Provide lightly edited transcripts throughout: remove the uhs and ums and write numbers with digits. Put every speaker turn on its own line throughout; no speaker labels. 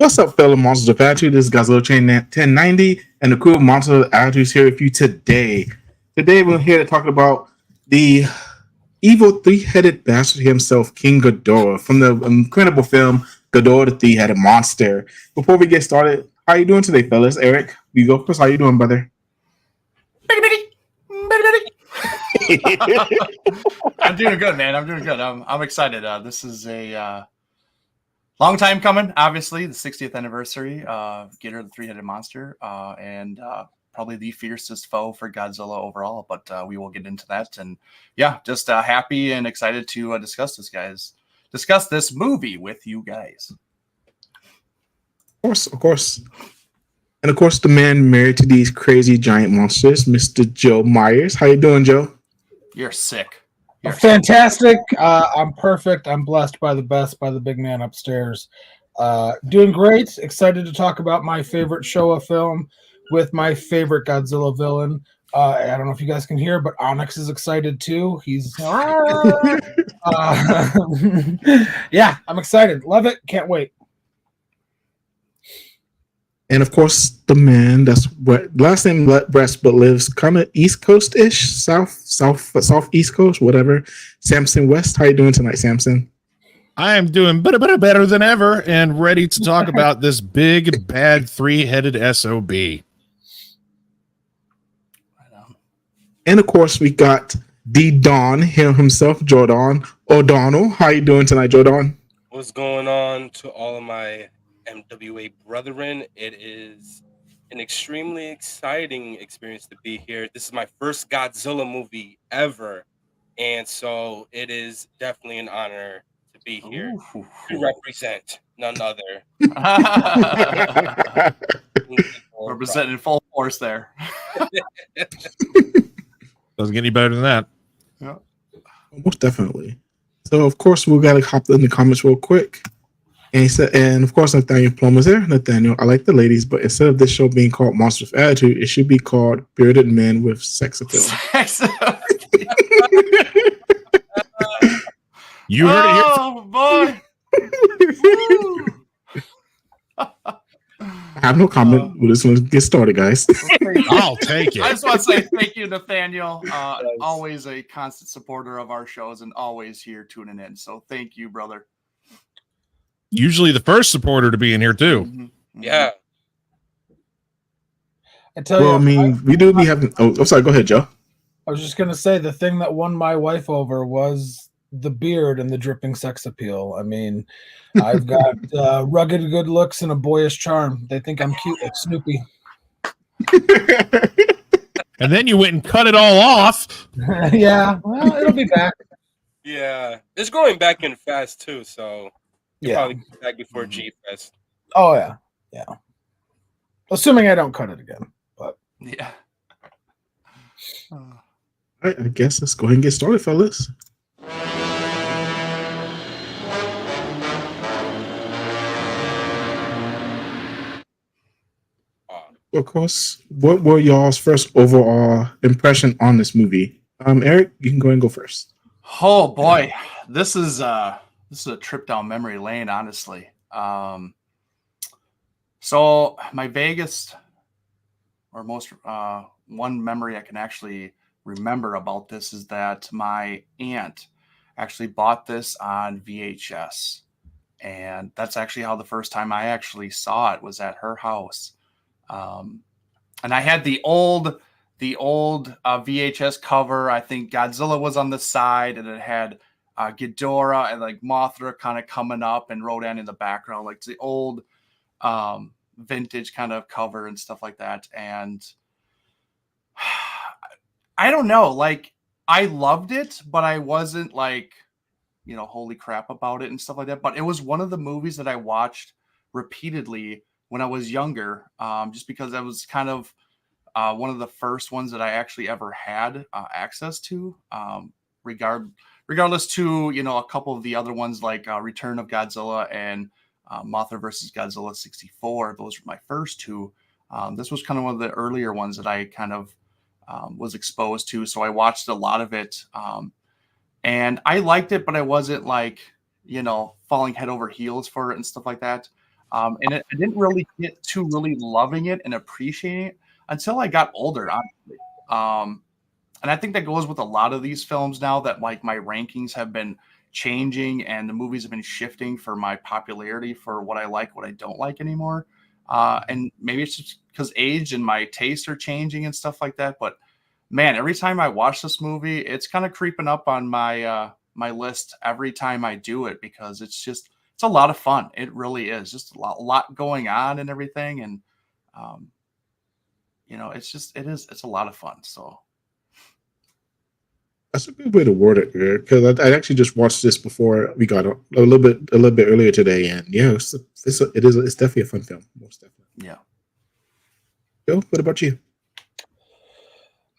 What's up, fellow monsters of attitude? This is Godzilla Chain 1090, and the crew of Monsters of Attitude is here with you today. Today, we're here to talk about the evil three-headed bastard himself, King Ghidorah, from the incredible film Ghidorah the Three-Headed Monster. Before we get started, how you doing today, fellas? Eric, you go first. How you doing, brother?
I'm doing good, man. I'm doing good. I'm excited. This is a long time coming. Obviously, the 60th anniversary of Ghidorah the Three-Headed Monster, and probably the fiercest foe for Godzilla overall. But we will get into that. And yeah, just happy and excited to discuss this movie with you guys.
Of course. And of course, the man married to these crazy giant monsters, Mr. Joe Myers. How you doing, Joe?
You're sick.
Fantastic. I'm perfect. I'm blessed by the best, by the big man upstairs. Doing great. Excited to talk about my favorite Showa film with my favorite Godzilla villain. I don't know if you guys can hear, but Onyx is excited too. He's yeah, I'm excited. Love it. Can't wait.
And of course, the man that's last name Breast but lives kind of East Coast ish, South East Coast, whatever. Samson West, how you doing tonight, Samson?
I am doing better than ever and ready to talk about this big bad three-headed SOB.
And of course, we got the Don, him himself, Jordan O'Donnell. How you doing tonight, Jordan?
What's going on to all of my MWA brethren? It is an extremely exciting experience to be here. This is my first Godzilla movie ever, and so it is definitely an honor to be here to represent none other.
Representing full force there.
Doesn't get any better than that.
Yeah.
Most definitely. So of course, we gotta hop in the comments real quick. And he said, and of course, Nathaniel Plummer's there. Nathaniel, I like the ladies, but instead of this show being called Monsters of Attitude, it should be called Bearded Men with Sex Appeal.
You heard it here.
Oh boy!
I have no comment. We're just going to get started, guys.
I'll take it.
I just want to say thank you, Nathaniel. Always a constant supporter of our shows and always here tuning in. So thank you, brother.
Usually the first supporter to be in here too.
Mm-hmm.
Yeah.
I tell
Well,
you,
I mean, we do be having. Oh, sorry. Go ahead, Joe.
I was just gonna say the thing that won my wife over was the beard and the dripping sex appeal. I mean, I've got rugged good looks and a boyish charm. They think I'm cute like Snoopy.
And then you went and cut it all off.
Yeah, well, it'll be back.
Yeah. It's growing back in fast too, so
Yeah.
probably get back before G Fest.
Oh yeah. Assuming I don't cut it again. But
Yeah.
All right, I guess let's go ahead and get started, fellas. Of course, what were y'all's first overall impression on this movie? Eric, you can go ahead and go first.
Oh boy, this is a trip down memory lane, honestly. So my vaguest or most one memory I can actually remember about this is that my aunt actually bought this on VHS, and that's actually how the first time I actually saw it was at her house. And I had the old VHS cover. I think Godzilla was on the side, and it had Ghidorah and like Mothra kind of coming up, and Rodan in the background, like the old vintage kind of cover and stuff like that. And I don't know, like I loved it, but I wasn't like, holy crap about it and stuff like that. But it was one of the movies that I watched repeatedly when I was younger, just because that was kind of one of the first ones that I actually ever had access to, regardless to, a couple of the other ones like Return of Godzilla and Mothra versus Godzilla 64. Those were my first two. This was kind of one of the earlier ones that I kind of was exposed to. So I watched a lot of it. And I liked it, but I wasn't like, falling head over heels for it and stuff like that. I didn't really get to really loving it and appreciating it until I got older, honestly. And I think that goes with a lot of these films now that like my rankings have been changing and the movies have been shifting for my popularity for what I like, what I don't like anymore. And maybe it's just because age and my tastes are changing and stuff like that. But man, every time I watch this movie, it's kind of creeping up on my my list every time I do it because it's a lot of fun. It really is just a lot going on and everything. And um, it's a lot of fun. So
That's a good way to word it, because I actually just watched this before we got on, a little bit earlier today, and yeah, it's definitely a fun film, most definitely.
yeah.
Joe, what about you?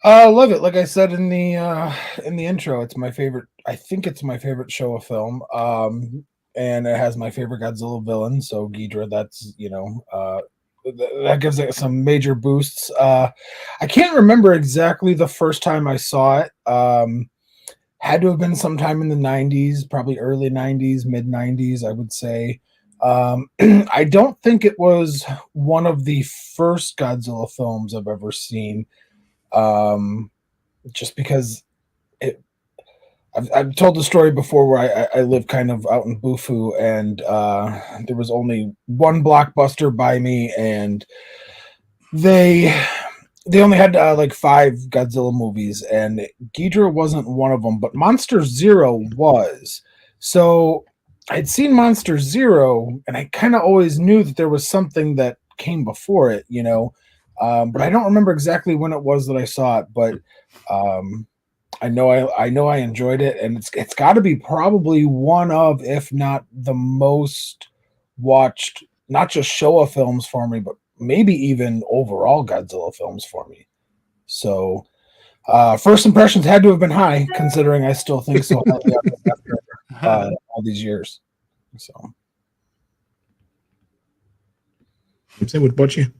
I love it. Like I said in the intro, it's my favorite. I think it's my favorite show of film. And it has my favorite Godzilla villain, so Ghidorah. That's that gives it some major boosts. I can't remember exactly the first time I saw it. Had to have been sometime in the 90s, probably early 90s, mid 90s, I would say. I don't think it was one of the first Godzilla films I've ever seen. Just because I've told the story before where I live kind of out in Bufu, and there was only one Blockbuster by me, and they only had like 5 Godzilla movies, and Ghidorah wasn't one of them, but Monster Zero was. So I'd seen Monster Zero, and I kind of always knew that there was something that came before it, but I don't remember exactly when it was that I saw it, but I know I enjoyed it, and it's got to be probably one of, if not the most watched, not just Showa films for me, but maybe even overall Godzilla films for me. So first impressions had to have been high, considering I still think so highly of it after all these years. So,
What about you?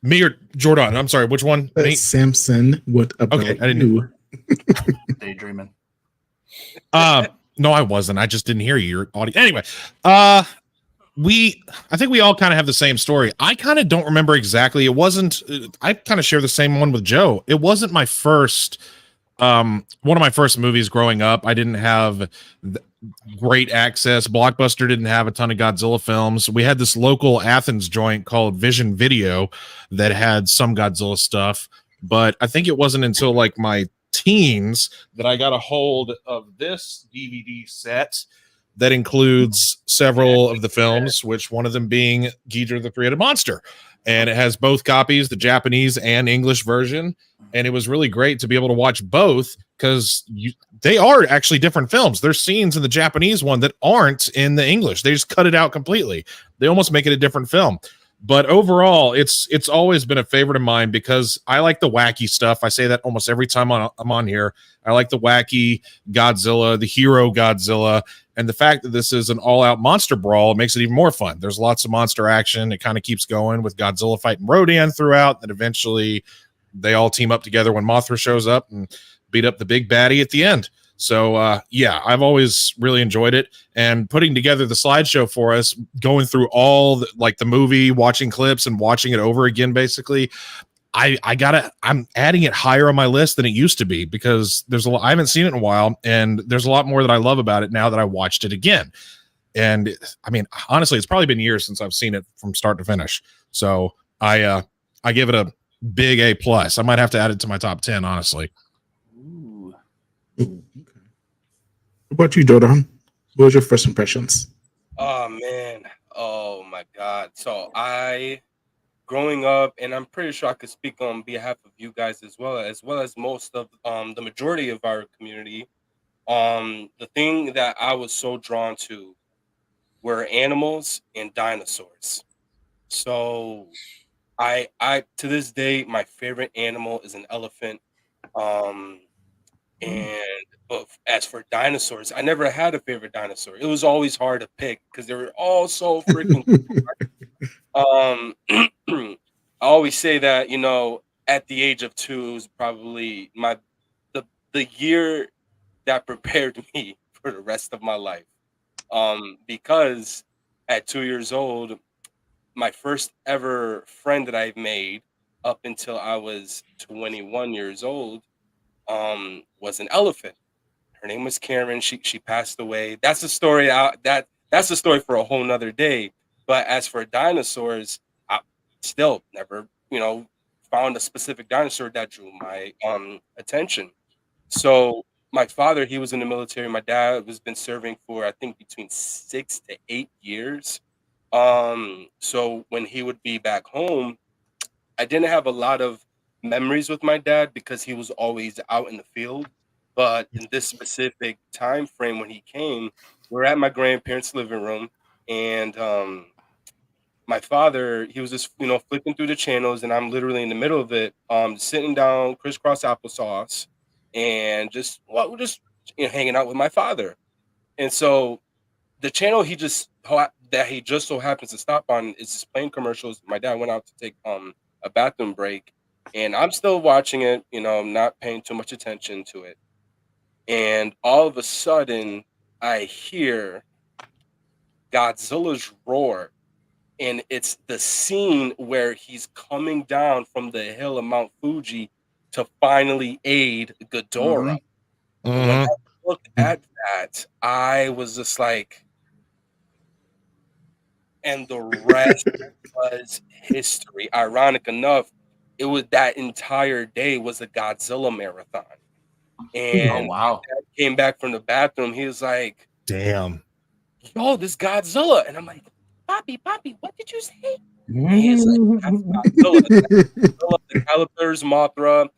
Me or Jordan? I'm sorry, which one? Me?
Samson, what about
Okay, I didn't
you?
Daydreaming.
No, I wasn't. I just didn't hear your audio. Anyway, I think we all kind of have the same story. I kind of don't remember exactly. It wasn't. I kind of share the same one with Joe. It wasn't my first. One of my first movies growing up. I didn't have great access. Blockbuster didn't have a ton of Godzilla films. We had this local Athens joint called Vision Video that had some Godzilla stuff, but I think it wasn't until like my teens that I got a hold of this DVD set that includes several of the films, which one of them being Ghidorah the Three-Headed Monster. And it has both copies, the Japanese and English version. And it was really great to be able to watch both because they are actually different films. There's scenes in the Japanese one that aren't in the English. They just cut it out completely. They almost make it a different film. But overall, it's always been a favorite of mine because I like the wacky stuff. I say that almost every time I'm on here. I like the wacky Godzilla, the hero Godzilla, and the fact that this is an all-out monster brawl makes it even more fun. There's lots of monster action. It kind of keeps going with Godzilla fighting Rodan throughout, and eventually they all team up together when Mothra shows up and beat up the big baddie at the end. So, yeah, I've always really enjoyed it. And putting together the slideshow for us, going through all the movie, watching clips and watching it over again, basically, I'm adding it higher on my list than it used to be because I haven't seen it in a while, and there's a lot more that I love about it now that I watched it again. And I mean, honestly, it's probably been years since I've seen it from start to finish. So I give it a big A+. I might have to add it to my top 10, honestly.
Ooh.
Okay. What about you, Jordan? What was your first impressions?
Oh man. Oh my God. So growing up, and I'm pretty sure I could speak on behalf of you guys as well as most of the majority of our community. The thing that I was so drawn to were animals and dinosaurs. So I to this day, my favorite animal is an elephant. And but as for dinosaurs, I never had a favorite dinosaur. It was always hard to pick because they were all so freaking I always say that, at the age of 2, it was probably the year that prepared me for the rest of my life. Because at 2 years old, my first ever friend that I've made up until I was 21 years old was an elephant. Her name was Karen. She passed away. That's the story that's the story for a whole nother day. But as for dinosaurs, I still never, found a specific dinosaur that drew my attention. So my father, he was in the military. My dad was been serving for I think between 6 to 8 years. So when he would be back home, I didn't have a lot of memories with my dad because he was always out in the field. But in this specific time frame when he came, we're at my grandparents' living room, and my father, he was just flipping through the channels, and I'm literally in the middle of it, sitting down, crisscross applesauce, and just well, we're just hanging out with my father. And so the channel that he just so happens to stop on is just playing commercials. My dad went out to take a bathroom break, and I'm still watching it, not paying too much attention to it. And all of a sudden, I hear Godzilla's roar, and it's the scene where he's coming down from the hill of Mount Fuji to finally aid Ghidorah. And when I looked at that, I was just like, and the rest was history. Ironic enough, it was that entire day was a Godzilla marathon. And
Oh wow.
my dad came back from the bathroom. He was like,
Damn.
"Yo, this Godzilla," and I'm like, "Poppy, what did you say?" And he's like, "That's Godzilla. Godzilla, the calipers, Mothra,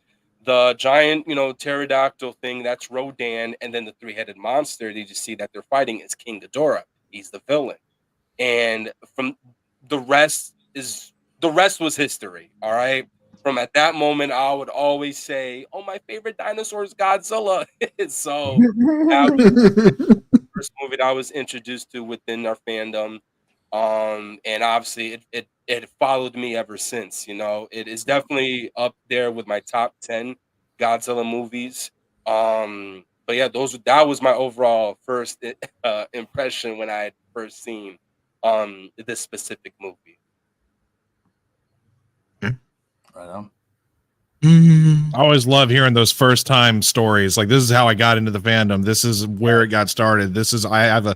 the giant, pterodactyl thing. That's Rodan, and then the three-headed monster. You just see that they're fighting is King Ghidorah. He's the villain." And from the rest was history. All right. From at that moment, I would always say, "Oh, my favorite dinosaur is Godzilla." So that was the first movie that I was introduced to within our fandom. And obviously it followed me ever since. It is definitely up there with my top 10 Godzilla movies. But yeah, that was my overall first impression when I had first seen this specific movie.
Right on.
I always love hearing those first time stories. Like, this is how I got into the fandom. This is where it got started. I have a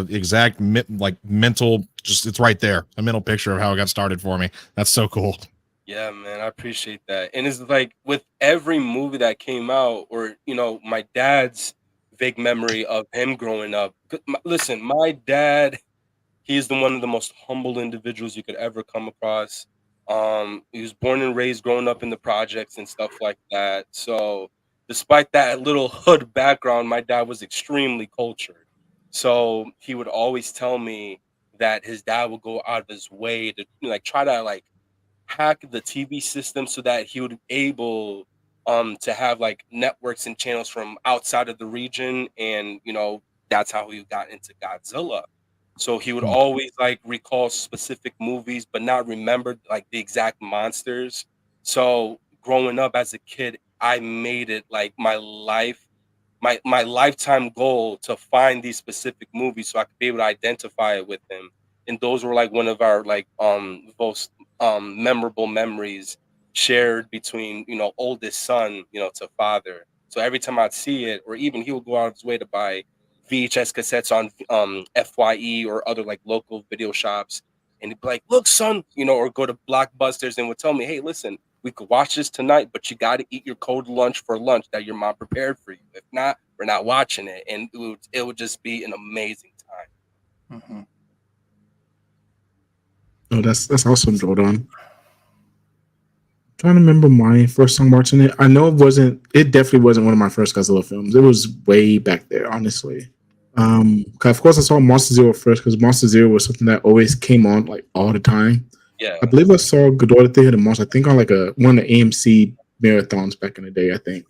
exact mental, just, it's right there, a mental picture of how it got started for me. That's so cool.
Yeah, man, I appreciate that. And it's like with every movie that came out, or my dad's vague memory of him growing up. Listen, my dad, he's one of the most humble individuals you could ever come across. He was born and raised growing up in the projects and stuff like that. So despite that little hood background, my dad was extremely cultured. So he would always tell me that his dad would go out of his way to try to hack the TV system so that he would be able to have networks and channels from outside of the region, and that's how he got into Godzilla. So he would always recall specific movies but not remember the exact monsters. So growing up as a kid, I made it my lifetime goal to find these specific movies so I could be able to identify it with him. And those were one of our most memorable memories shared between oldest son to father. So every time I'd see it, or even he would go out of his way to buy VHS cassettes on FYE or other local video shops, and he'd be like, "Look, son," or go to Blockbusters and would tell me, "Hey, listen, we could watch this tonight, but you got to eat your cold lunch for lunch that your mom prepared for you. If not, we're not watching it." And it would just be an amazing time.
Mm-hmm.
Oh, that's awesome, Rodan. Trying to remember my first time watching it. I know it definitely wasn't one of my first Godzilla films. It was way back there, honestly. 'Cause of course I saw Monster Zero first, because Monster Zero was something that always came on all the time.
Yeah.
I believe I saw Ghidorah the Three-Headed Monster, I think on one of the AMC marathons back in the day, I think.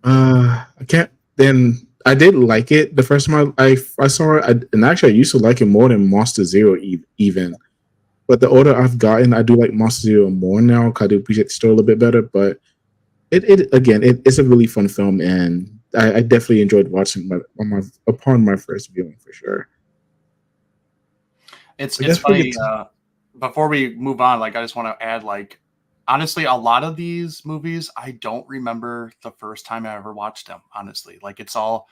I can't then I did like it the first time I saw it, and actually I used to like it more than Monster Zero even. But the older I've gotten, I do like Monster Zero more now, because I do appreciate the story a little bit better. But it's a really fun film, and I definitely enjoyed watching upon my first viewing for sure.
It's
I guess
funny. Before we move on, like I just want to add, like honestly, a lot of these movies I don't remember the first time I ever watched them. Honestly, like it's all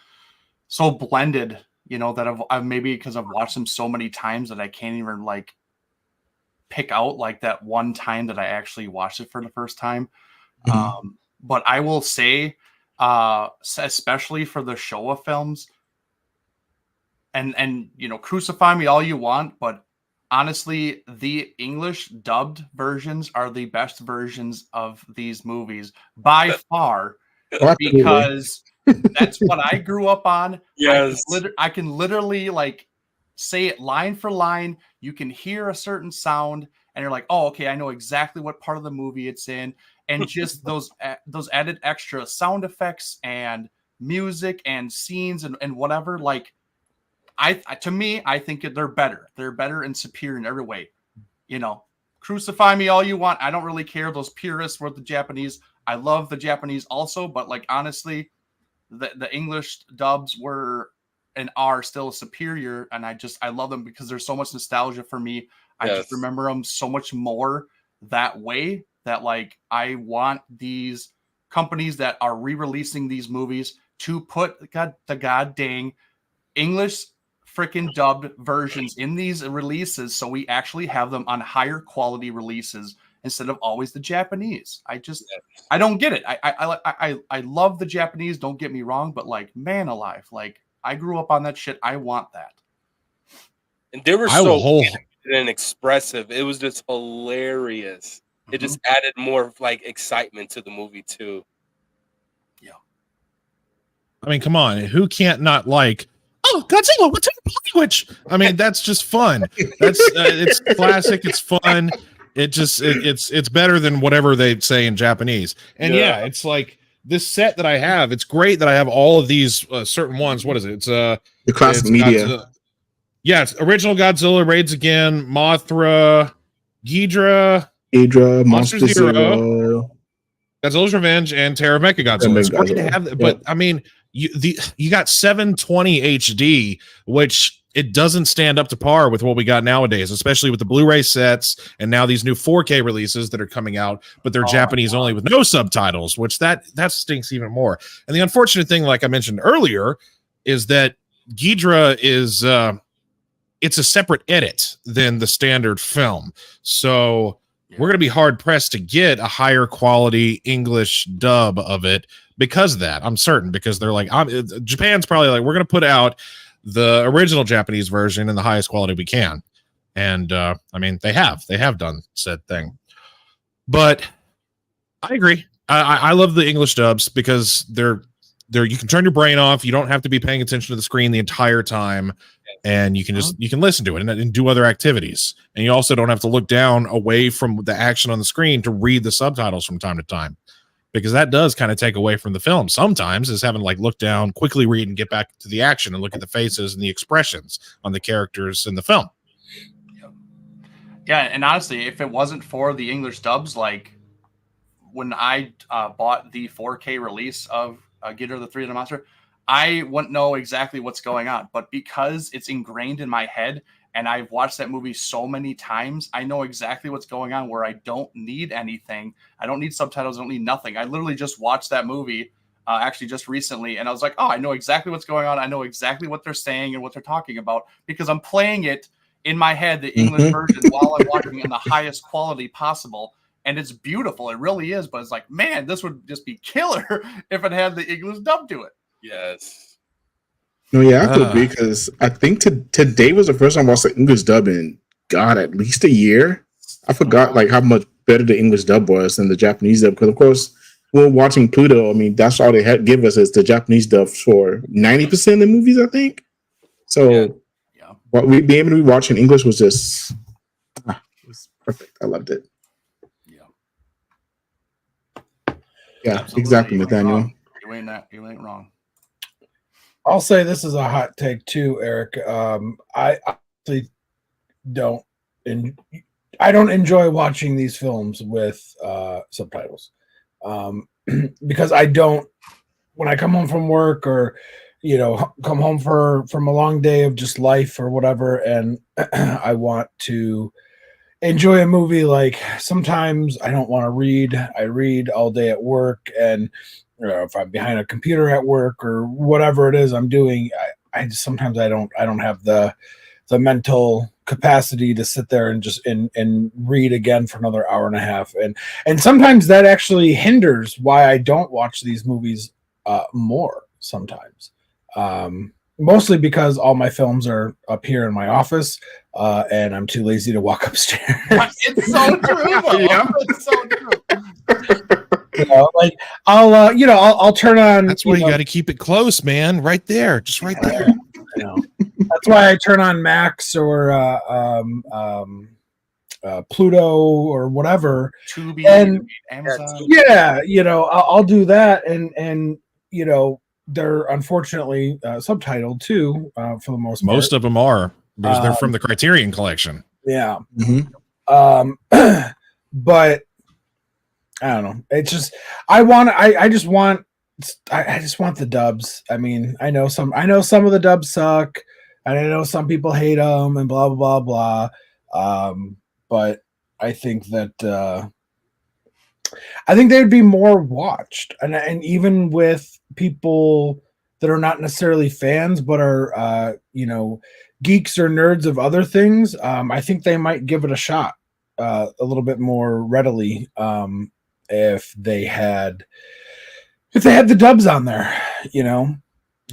so blended, that I've maybe because I've watched them so many times that I can't even like pick out like that one time that I actually watched it for the first time. But I will say, especially for the Showa films, and crucify me all you want, but honestly, the English dubbed versions are the best versions of these movies by far, because that's what I grew up on.
Yes.
I can literally like say it line for line. You can hear a certain sound, and you're like, "Oh, okay, I know exactly what part of the movie it's in." And just those added extra sound effects and music and scenes and whatever. Like, to me, I think they're better. They're better and superior in every way. Crucify me all you want. I don't really care. Those purists were the Japanese. I love the Japanese also, but like honestly, the English dubs were and are still superior, and I love them because there's so much nostalgia for me. I just remember them so much more that way, that like I want these companies that are re-releasing these movies to put the god dang English freaking dubbed versions in these releases, so we actually have them on higher quality releases instead of always the Japanese. I don't get it. I love the Japanese, don't get me wrong, but like, man alive, like I grew up on that shit. I want that.
And they were so and expressive. It was just hilarious. It just added more like excitement to the movie too.
Yeah.
I mean, come on, who can't not like, oh, Godzilla, what's in language? I mean, that's just fun. That's it's classic, it's fun. It's better than whatever they say in Japanese. And yeah, it's like this set that I have, it's great that I have all of these certain ones. What is it? It's the
classic media.
Godzilla. Yeah, it's original Godzilla, Raids Again, Mothra, Ghidorah,
Monster Zero,
Godzilla's Revenge, and Terror of Mechagodzilla. It's great to have that, but I mean, you got 720 HD, which it doesn't stand up to par with what we got nowadays, especially with the Blu-ray sets and now these new 4K releases that are coming out, but they're Japanese only with no subtitles, which that stinks even more. And the unfortunate thing, like I mentioned earlier, is that Ghidorah is it's a separate edit than the standard film. So we're going to be hard pressed to get a higher quality English dub of it because of that. I'm certain, because they're like, Japan's probably like, we're going to put out the original Japanese version in the highest quality we can. And I mean, they have done said thing. But I agree. I love the English dubs because they're you can turn your brain off. You don't have to be paying attention to the screen the entire time. And you can listen to it and do other activities. And you also don't have to look down away from the action on the screen to read the subtitles from time to time, because that does kind of take away from the film sometimes, is having to like look down, quickly read, and get back to the action and look at the faces and the expressions on the characters in the film.
Yeah, and honestly, if it wasn't for the English dubs, like when I bought the 4K release of Ghidorah the Three-Headed Monster, I wouldn't know exactly what's going on. But because it's ingrained in my head and I've watched that movie so many times, I know exactly what's going on, where I don't need anything. I don't need subtitles. I don't need nothing. I literally just watched that movie actually just recently, and I was like, oh, I know exactly what's going on. I know exactly what they're saying and what they're talking about, because I'm playing it in my head, the English version, while I'm watching it in the highest quality possible. And it's beautiful. It really is. But it's like, man, this would just be killer if it had the English dub to it.
Yes.
No, yeah, I have to agree, because I think today was the first time I watched the English dub in, God, at least a year. I forgot like how much better the English dub was than the Japanese dub, because of course when we're watching Pluto, I mean, that's all they had give us is the Japanese dub for 90% of the movies, I think. So what we being able to be watching English was just it was perfect. I loved it. Yeah, absolutely. Exactly, Nathaniel.
You ain't wrong.
I'll say this is a hot take too, Eric. I actually don't enjoy watching these films with subtitles, because I don't when I come home from work, or come home from a long day of just life or whatever, and I want to enjoy a movie. Like, sometimes I don't want to read. I read all day at work, and if I'm behind a computer at work or whatever it is I'm doing, I just, sometimes I don't have the mental capacity to sit there and just and read again for another hour and a half, and sometimes that actually hinders why I don't watch these movies more sometimes. Mostly because all my films are up here in my office, and I'm too lazy to walk upstairs.
It's so true, though.
Yeah.
It's so true.
Like I'll turn on.
That's why you got to keep it close, man. Right there, just right there.
That's why I turn on Max or Pluto or whatever.
Tubi,
And
Amazon.
yeah, I'll do that, and they're unfortunately subtitled too, for the most part.
Most of them are because they're from the Criterion Collection.
Yeah.
Mhm.
But I don't know. It's just I just want the dubs. I mean, I know some of the dubs suck, and I know some people hate them and blah blah blah blah. But I think that they'd be more watched, and even with people that are not necessarily fans but are geeks or nerds of other things, I think they might give it a shot a little bit more readily, if they had the dubs on there.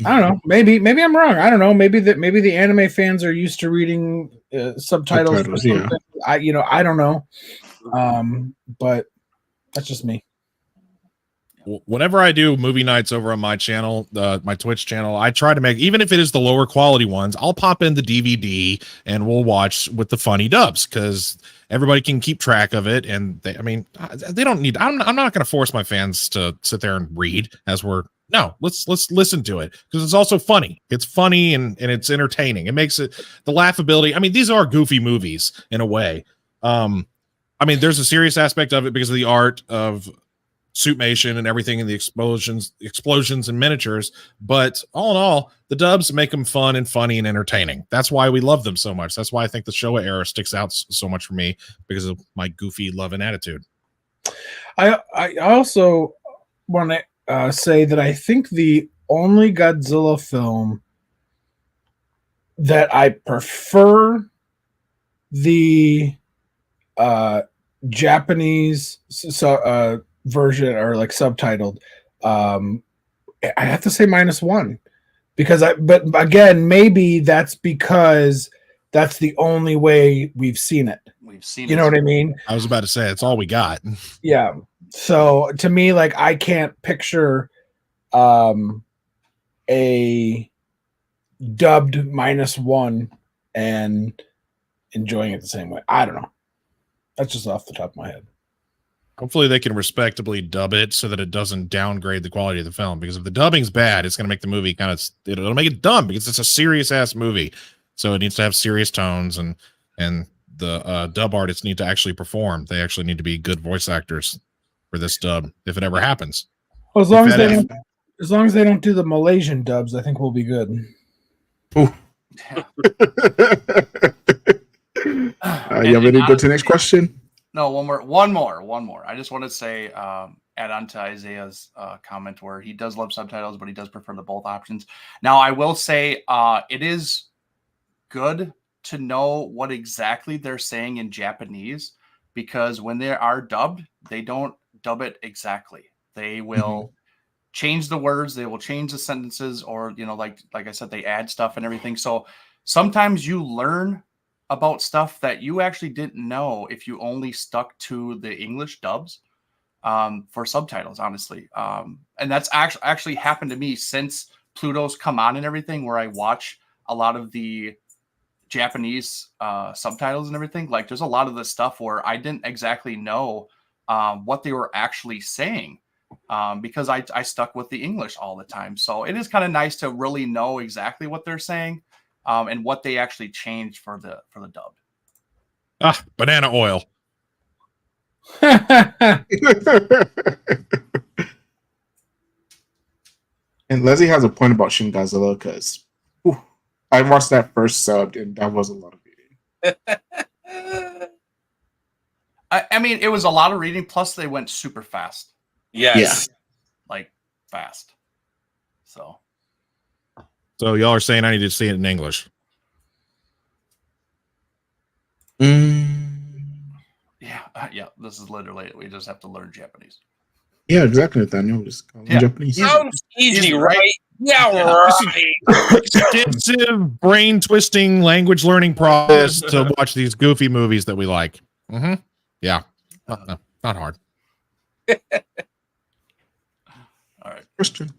I don't know. Maybe I'm wrong. I don't know. Maybe the anime fans are used to reading subtitles.
Yeah.
I don't know. But that's just me.
Whenever I do movie nights over on my channel, my Twitch channel, I try to make, even if it is the lower quality ones, I'll pop in the DVD and we'll watch with the funny dubs, because everybody can keep track of it. And they don't need, I'm not going to force my fans to sit there and read let's listen to it, because it's also funny. It's funny and it's entertaining. It makes it, the laughability. I mean, these are goofy movies in a way. There's a serious aspect of it because of the art of suitmation and everything, and the explosions and miniatures, but all in all, the dubs make them fun and funny and entertaining. That's why we love them so much. That's why I think the Showa era sticks out so much for me, because of my goofy love and attitude.
I also want to say that I think the only Godzilla film that I prefer the Japanese version, or like subtitled, I have to say -1, because but again, maybe that's because that's the only way we've seen it. You know what I mean?
I was about to say, it's all we got.
Yeah. So to me, like, I can't picture a dubbed -1 and enjoying it the same way. I don't know. That's just off the top of my head.
Hopefully they can respectably dub it so that it doesn't downgrade the quality of the film, because if the dubbing's bad, it's going to make the movie it'll make it dumb, because it's a serious ass movie. So it needs to have serious tones, and the dub artists need to actually perform. They actually need to be good voice actors for this dub, if it ever happens.
Well, as long as they don't do the Malaysian dubs, I think we'll be good.
Ooh. You ready to go to the next question?
No, one more. I just want to say, add on to Isaiah's comment where he does love subtitles, but he does prefer the both options. Now, I will say it is good to know what exactly they're saying in Japanese, because when they are dubbed, they don't dub it exactly. They will change the words, they will change the sentences, or like I said, they add stuff and everything. So sometimes you learn about stuff that you actually didn't know if you only stuck to the English dubs for subtitles, honestly. And that's actually happened to me since Pluto's come on and everything, where I watch a lot of the Japanese subtitles and everything. Like, there's a lot of the stuff where I didn't exactly know what they were actually saying, because I stuck with the English all the time. So it is kind of nice to really know exactly what they're saying, and what they actually changed for the dub.
Banana oil.
And Leslie has a point about Shin Godzilla because I watched that first subbed and that was a lot of reading.
I mean, it was a lot of reading. Plus, they went super fast.
Yes.
Like fast. So
y'all are saying I need to see it in English.
Yeah. This is literally we just have to learn Japanese.
Yeah, exactly, Nathaniel. Just call them Japanese.
Sounds easy,
Easy,
right?
right?
Yeah, right.
Extensive brain twisting language learning process to watch these goofy movies that we like. Mm-hmm. Yeah. No, not hard.
All right.
Question.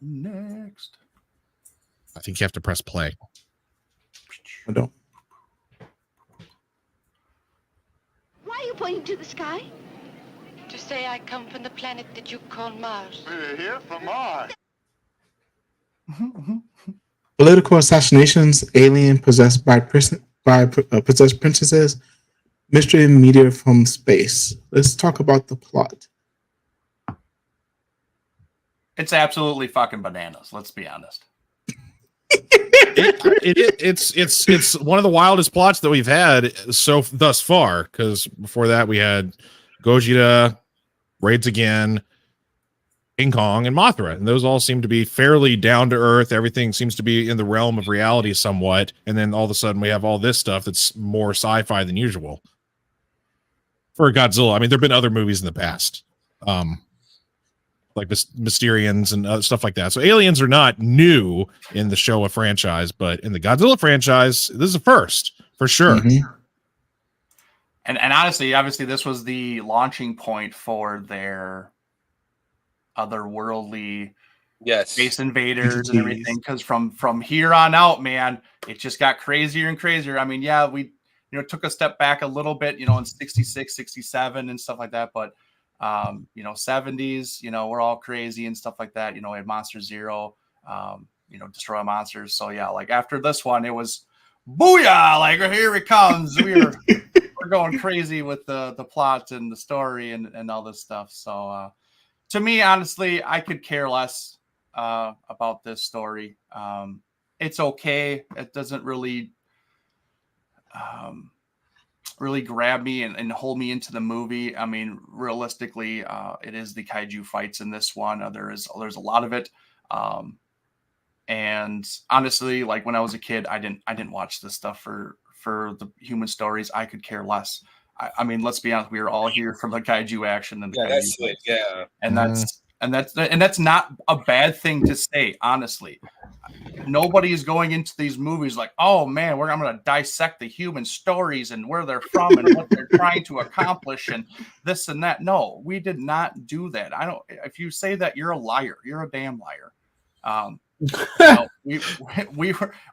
Next.
I think you have to press play.
I don't.
Why are you pointing to the sky?
To say I come from the planet that you call Mars.
We're here from Mars.
Political assassinations, alien possessed by possessed princesses, mystery meteor from space. Let's talk about the plot.
It's absolutely fucking bananas. Let's be honest.
It's one of the wildest plots that we've had thus far. Because before that we had Gojira, Raids Again, King Kong, and Mothra, and those all seem to be fairly down to earth. Everything seems to be in the realm of reality somewhat, and then all of a sudden we have all this stuff that's more sci-fi than usual for Godzilla. I mean, there've been other movies in the past, like Mysterians and stuff like that. So aliens are not new in the Showa franchise, but in the Godzilla franchise, this is a first for sure.
Mm-hmm.
And honestly, obviously, this was the launching point for their otherworldly space invaders and everything. Because from here on out, man, it just got crazier and crazier. I mean, yeah, we took a step back a little bit, in 66, 67 and stuff like that, but 70s, we're all crazy and stuff like that. We had Monster Zero, Destroy All Monsters. So yeah, like after this one, it was booyah, like here it comes. We're going crazy with the plot and the story and all this stuff. So to me, honestly, I could care less about this story. It's okay. It doesn't really grab me and hold me into the movie. I mean, realistically, it is the kaiju fights in this one. There's a lot of it. And honestly, like when I was a kid, I didn't watch this stuff for the human stories. I could care less. I mean, let's be honest, we are all here for the kaiju action and the kaiju
that's
fights.
it. Yeah.
And that's not a bad thing to say, honestly. Nobody is going into these movies like, oh man, I'm going to dissect the human stories and where they're from and what they're trying to accomplish and this and that. No, we did not do that. If you say that, you're a liar. You're a damn liar. We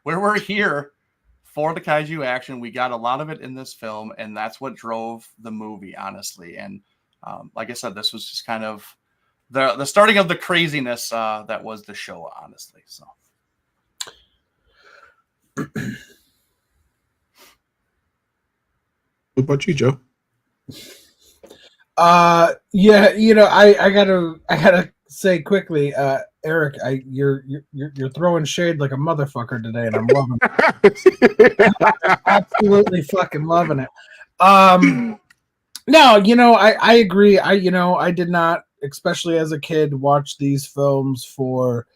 were here for the kaiju action. We got a lot of it in this film, and that's what drove the movie, honestly. And like I said, this was just kind of the starting of the craziness that was the show, honestly. So.
What about you, Joe?
Yeah, I gotta say quickly, Eric, you're throwing shade like a motherfucker today, and I'm loving it. Absolutely fucking loving it. No, I agree. I did not, especially as a kid, watch these films for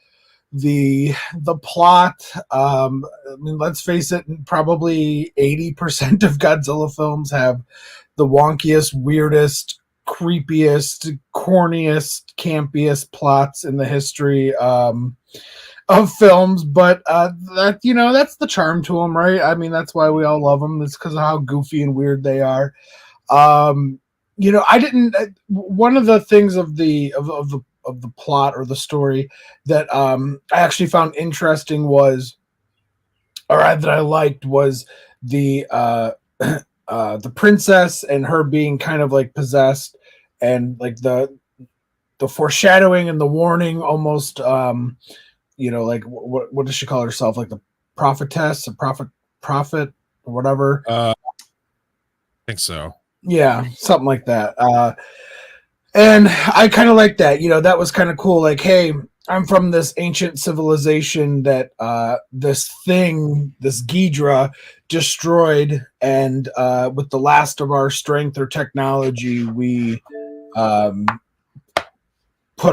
the plot. I mean, let's face it, probably 80% of Godzilla films have the wonkiest, weirdest, creepiest, corniest, campiest plots in the history of films, but that's the charm to them, right? I mean, that's why we all love them. It's because of how goofy and weird they are. I didn't. One of the things of the plot or the story that I actually found interesting was, or that I liked, was the princess and her being kind of like possessed, and like the foreshadowing and the warning almost. Like what does she call herself? Like the prophetess, prophet, or whatever.
I think so.
Yeah, something like that. And I kind of like that. That was kind of cool. Like, hey, I'm from this ancient civilization that this Ghidorah destroyed, and with the last of our strength or technology, we um,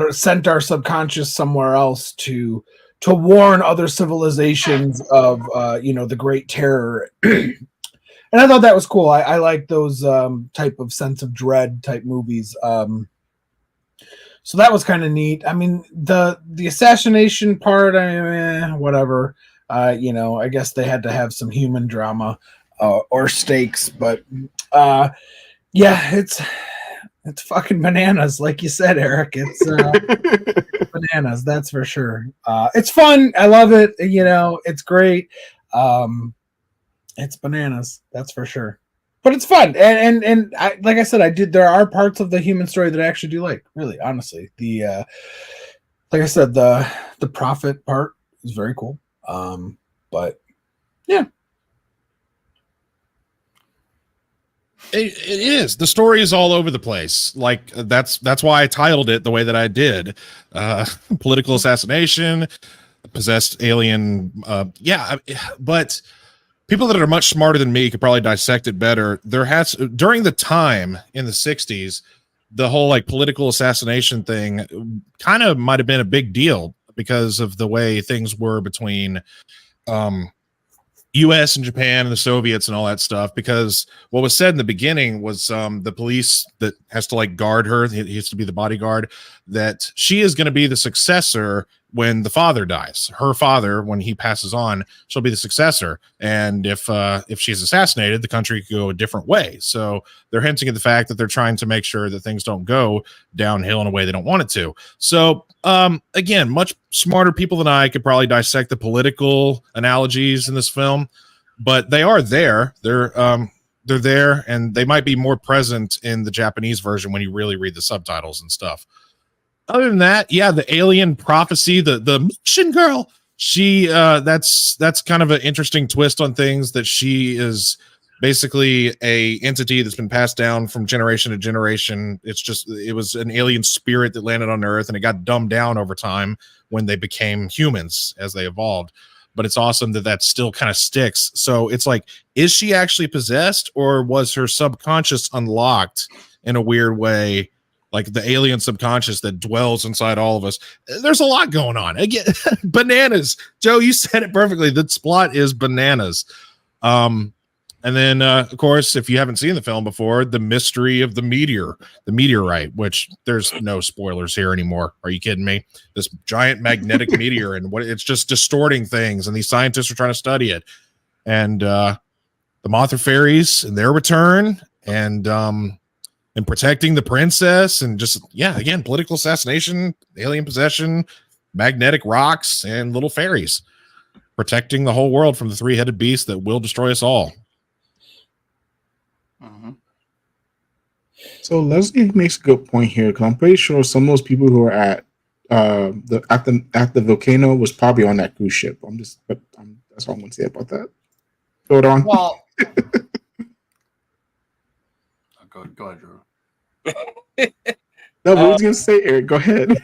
sent our subconscious somewhere else to warn other civilizations of the Great Terror. And I thought that was cool. I like those type of sense of dread type movies. So that was kind of neat. I mean, the assassination part, whatever. I guess they had to have some human drama or stakes, but yeah, it's fucking bananas, like you said, Eric. It's bananas, that's for sure. It's fun. I love it. It's great. It's bananas, that's for sure. But it's fun, and I, like I said, there are parts of the human story that I actually do like. Really, honestly, like I said, the prophet part is very cool. But yeah,
it is. The story is all over the place. Like that's why I titled it the way that I did. Political assassination, possessed alien. But people that are much smarter than me could probably dissect it better. During the time in the 60s, the whole like political assassination thing kind of might have been a big deal because of the way things were between US and Japan and the Soviets and all that stuff. Because what was said in the beginning was the police that has to like guard her, he has to be the bodyguard, that she is going to be the successor when the father dies. Her father, when he passes on, she'll be the successor. And if she's assassinated, the country could go a different way. So they're hinting at the fact that they're trying to make sure that things don't go downhill in a way they don't want it to. So again, much smarter people than I could probably dissect the political analogies in this film, but they are there. They're there, and they might be more present in the Japanese version when you really read the subtitles and stuff. Other than that, yeah, the alien prophecy, the Martian girl, she that's kind of an interesting twist on things, that she is basically a entity that's been passed down from generation to generation. It was an alien spirit that landed on Earth, and it got dumbed down over time when they became humans as they evolved. But it's awesome that still kind of sticks. So it's like, is she actually possessed, or was her subconscious unlocked in a weird way? Like the alien subconscious that dwells inside all of us. There's a lot going on. Again, bananas. Joe, you said it perfectly. The plot is bananas. And then, of course, if you haven't seen the film before, the mystery of the meteorite, which there's no spoilers here anymore. Are you kidding me? This giant magnetic meteor, and it's just distorting things, and these scientists are trying to study it. And the Mothra fairies and their return, and protecting the princess, and just, yeah, again, political assassination, alien possession, magnetic rocks, and little fairies protecting the whole world from the three-headed beast that will destroy us all.
Mm-hmm.
So Leslie makes a good point here, because I'm pretty sure some of those people who are at the volcano was probably on that cruise ship. That's all I'm going to say about that. Go on.
Well, go ahead, Drew.
No, what was going to say, Eric? Go ahead.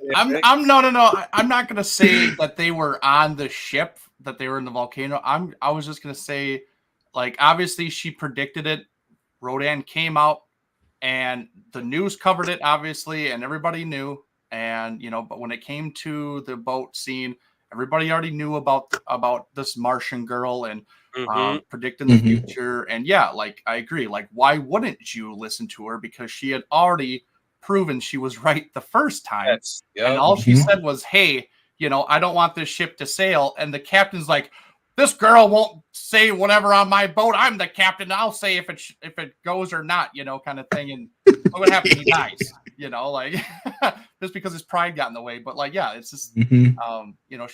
Yeah,
I'm not gonna say that they were on the ship, that they were in the volcano. I was just gonna say, like, obviously she predicted it. Rodan came out, and the news covered it, obviously, and everybody knew. And but when it came to the boat scene, everybody already knew about this Martian girl and predicting the future. And yeah, like, I agree. Like, why wouldn't you listen to her? Because she had already proven she was right the first time. And all she said was, hey, I don't want this ship to sail. And the captain's like, this girl won't say whatever on my boat. I'm the captain. I'll say if it goes or not, kind of thing. And look what happened. He dies, like just because his pride got in the way. But like, yeah, it's just, she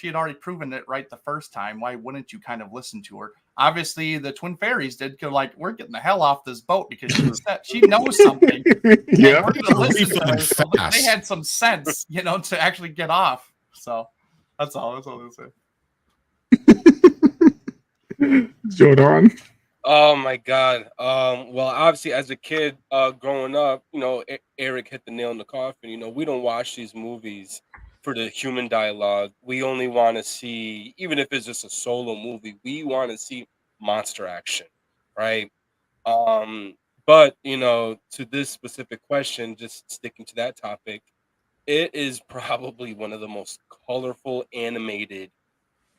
had already proven it right the first time. Why wouldn't you kind of listen to her? Obviously, the twin fairies did go like, we're getting the hell off this boat because she knows something. Yeah, we're going to listen to her. So they had some sense, to actually get off. So that's all. That's all I'm going to say.
Jordan.
Oh my God. Well, obviously, as a kid, growing up, Eric hit the nail in the coffin. We don't watch these movies for the human dialogue. We only want to see, even if it's just a solo movie, we want to see monster action, right? Um, but to this specific question, just sticking to that topic, it is probably one of the most colorful animated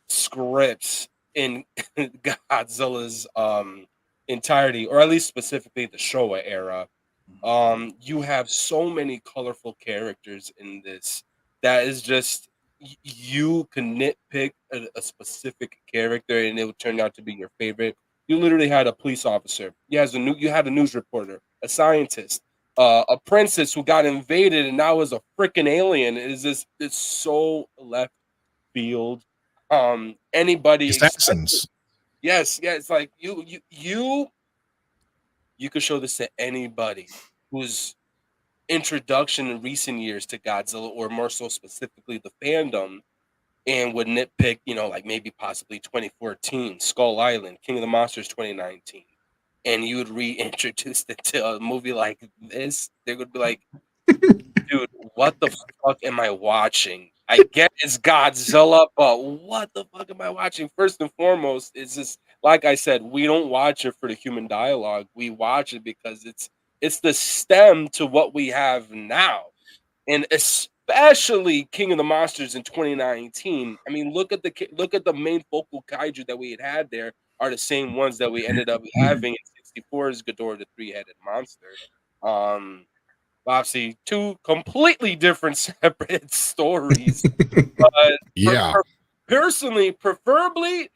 scripts in Godzilla's entirety, or at least specifically the Showa era. You have so many colorful characters in this that is just you can nitpick a specific character and it will turn out to be your favorite. You literally had a police officer. You had a news reporter, a scientist, a princess who got invaded and now is a freaking alien. It's so left field. Anybody expect
Assassins.
yes, yeah, it's like you could show this to anybody whose introduction in recent years to Godzilla, or more so specifically the fandom, and would nitpick, like maybe possibly 2014, Skull Island, King of the Monsters 2019, and you would reintroduce it to a movie like this, they would be like, dude, what the fuck am I watching? I get it's Godzilla, but what the fuck am I watching? First and foremost, it's just like I said, we don't watch it for the human dialogue. We watch it because it's the stem to what we have now. And especially King of the Monsters in 2019. I mean, look at the main focal kaiju that we had there are the same ones that we ended up having in 64's Ghidorah the three-headed monster. Obviously, two completely different separate stories. But
Yeah.
personally, preferably,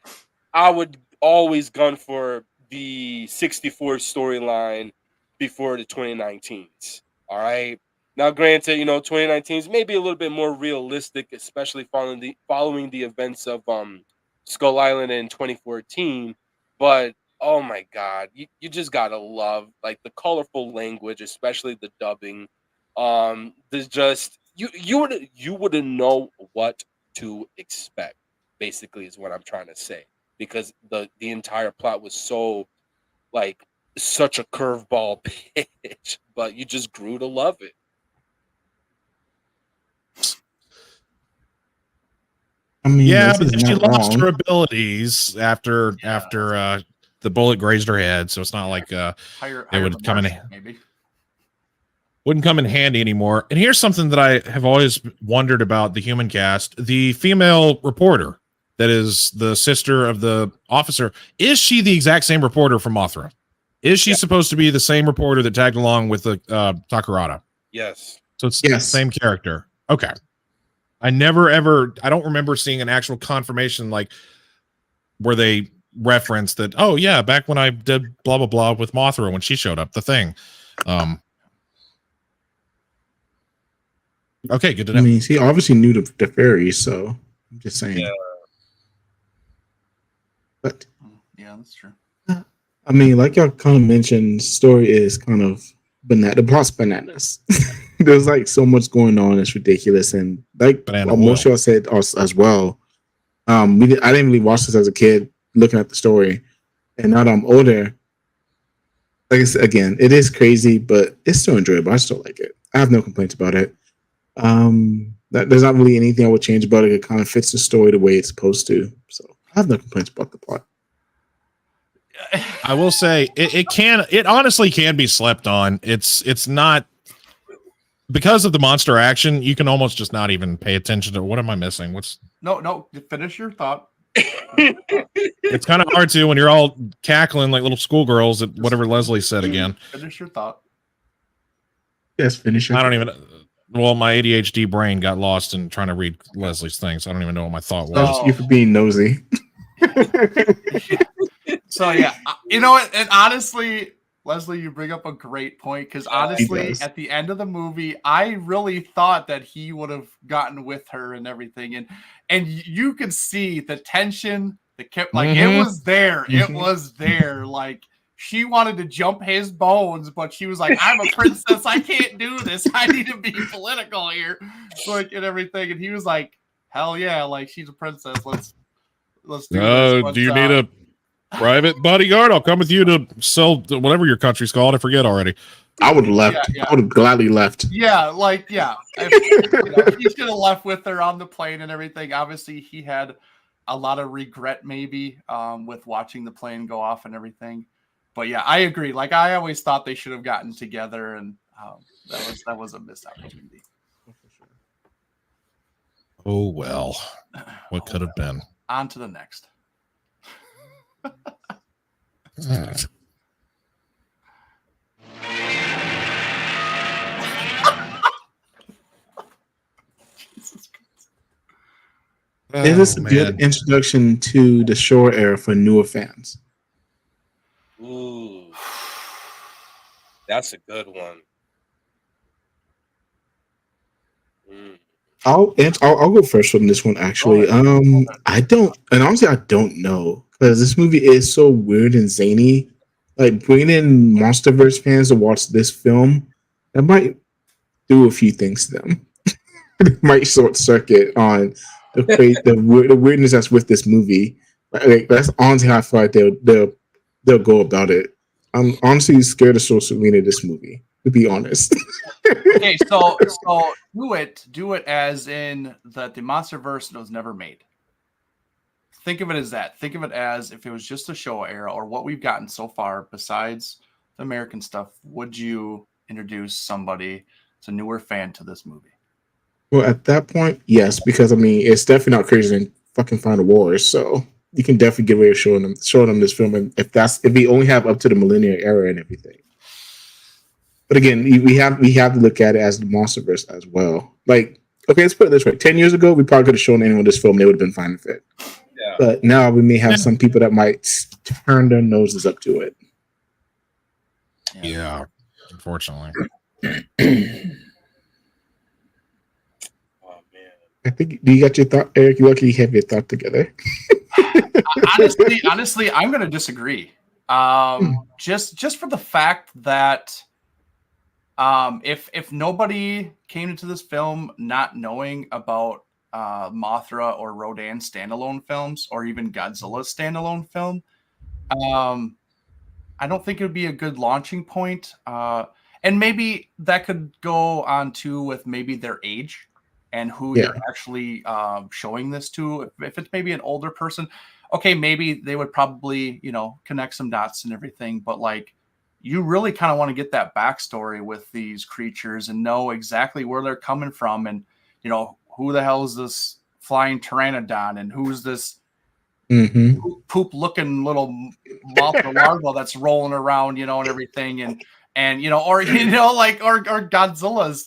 I would always gun for the 64 storyline before the 2019s. All right. Now, granted, 2019s maybe a little bit more realistic, especially following the events of Skull Island in 2014. But oh my God, you just gotta love like the colorful language, especially the dubbing. There's just you wouldn't know what to expect. Basically, is what I'm trying to say, because the entire plot was so like such a curveball pitch, but you just grew to love it.
I mean,
Yeah,
this
but
is
then she
not
lost
wrong.
her abilities after the bullet grazed her head, so it's not like
Hire
it would
the
come in
Martian, maybe.
wouldn't come in handy anymore. And here's something that I have always wondered about the human cast: the female reporter that is the sister of the officer. Is she the exact same reporter from Mothra? Is she supposed to be the same reporter that tagged along with the Takarada?
Yes.
So it's the same character. Okay. I don't remember seeing an actual confirmation like where they referenced that, oh yeah, back when I did blah blah blah with Mothra when she showed up, the thing. Okay, good to know.
I mean, she obviously knew the fairies, so I'm just saying.
Yeah.
But
Yeah, that's true.
I mean, like y'all kind of mentioned, story is kind of the plot's bananas. There's like so much going on, it's ridiculous, and like most y'all said as well. I didn't really watch this as a kid, looking at the story, and now that I'm older, like I said, again, it is crazy, but it's still enjoyable. I still like it. I have no complaints about it. There's not really anything I would change about it. It kind of fits the story the way it's supposed to, so I have no complaints about the plot.
I will say it honestly can be slept on. It's not, because of the monster action, you can almost just not even pay attention to what am I missing?
No, finish your thought.
It's kind of hard to when you're all cackling like little schoolgirls at whatever Leslie said again.
Finish your thought.
Yes, finish your
I don't even, well, my ADHD brain got lost in trying to read Leslie's thing, so I don't even know what my thought was.
Thank you for being nosy.
So yeah, you know what? And honestly, Leslie, you bring up a great point, because honestly, at the end of the movie, I really thought that he would have gotten with her and everything, and you could see the tension that kept like it was there. It was there. Like she wanted to jump his bones, but she was like, "I'm a princess. I can't do this. I need to be political here," like and everything. And he was like, "Hell yeah! Like she's a princess. Let's do this." But,
do you need a Private bodyguard, I'll come with you to sell whatever your country's called. I forget already.
I would have left.
Yeah.
I would have gladly left.
Yeah, if he should have left with her on the plane and everything. Obviously, he had a lot of regret, maybe, with watching the plane go off and everything. But yeah, I agree. Like, I always thought they should have gotten together, and that was a missed opportunity.
Oh well, what could have been?
On to the next.
It is a good introduction to the Showa era for newer fans.
Ooh, that's a good one.
I'll go first on this one actually. I don't know because this movie is so weird and zany. Like bringing in MonsterVerse fans to watch this film, that might do a few things to them. It might short circuit on the weirdness that's with this movie. Like, that's honestly how I feel like they'll go about it. I'm honestly scared of show Selena this movie, to be honest.
Okay, so do it as in that the MonsterVerse was never made. Think of it as that. Think of it as if it was just a Showa era or what we've gotten so far besides the American stuff. Would you introduce somebody, it's a newer fan, to this movie?
Well, at that point, yes, because I mean it's definitely not crazy than fucking Final Wars, so you can definitely get away with showing them this film, and if we only have up to the millennial era and everything. But again, we have to look at it as the MonsterVerse as well. Like, okay, let's put it this way: 10 years ago, we probably could have shown anyone this film; they would have been fine with it. Yeah. But now we may have some people that might turn their noses up to it.
Yeah, unfortunately.
I think. Do you got your thought, Eric? You lucky you have your thought together.
honestly, I'm going to disagree. Just for the fact that if nobody came into this film not knowing about Mothra or Rodan standalone films, or even Godzilla standalone film, I don't think it would be a good launching point. And maybe that could go on too with maybe their age and who you're actually showing this to. If it's maybe an older person, okay, maybe they would probably, connect some dots and everything. But like, you really kind of want to get that backstory with these creatures and know exactly where they're coming from. And, who the hell is this flying pteranodon, and who's this poop looking little Mothra larva that's rolling around, and everything. And or Godzilla's,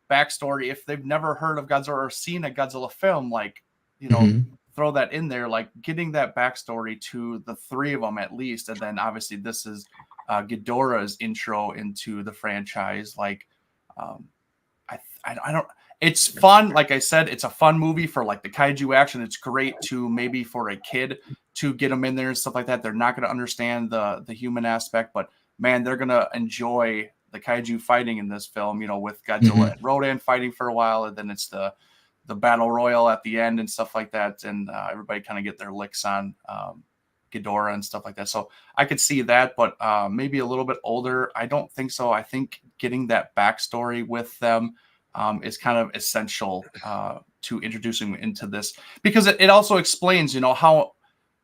backstory. If they've never heard of Godzilla or seen a Godzilla film, like, throw that in there, like getting that backstory to the three of them at least. And then obviously this is Ghidorah's intro into the franchise. Like, I don't, it's fun. Like I said, it's a fun movie for like the kaiju action. It's great to maybe for a kid to get them in there and stuff like that. They're not going to understand the human aspect, but man, they're going to enjoy the kaiju fighting in this film, with Godzilla and Rodan fighting for a while. And then it's the battle royal at the end and stuff like that. And everybody kind of get their licks on Ghidorah and stuff like that. So I could see that, but maybe a little bit older. I don't think so. I think getting that backstory with them is kind of essential to introducing them into this, because it also explains, how,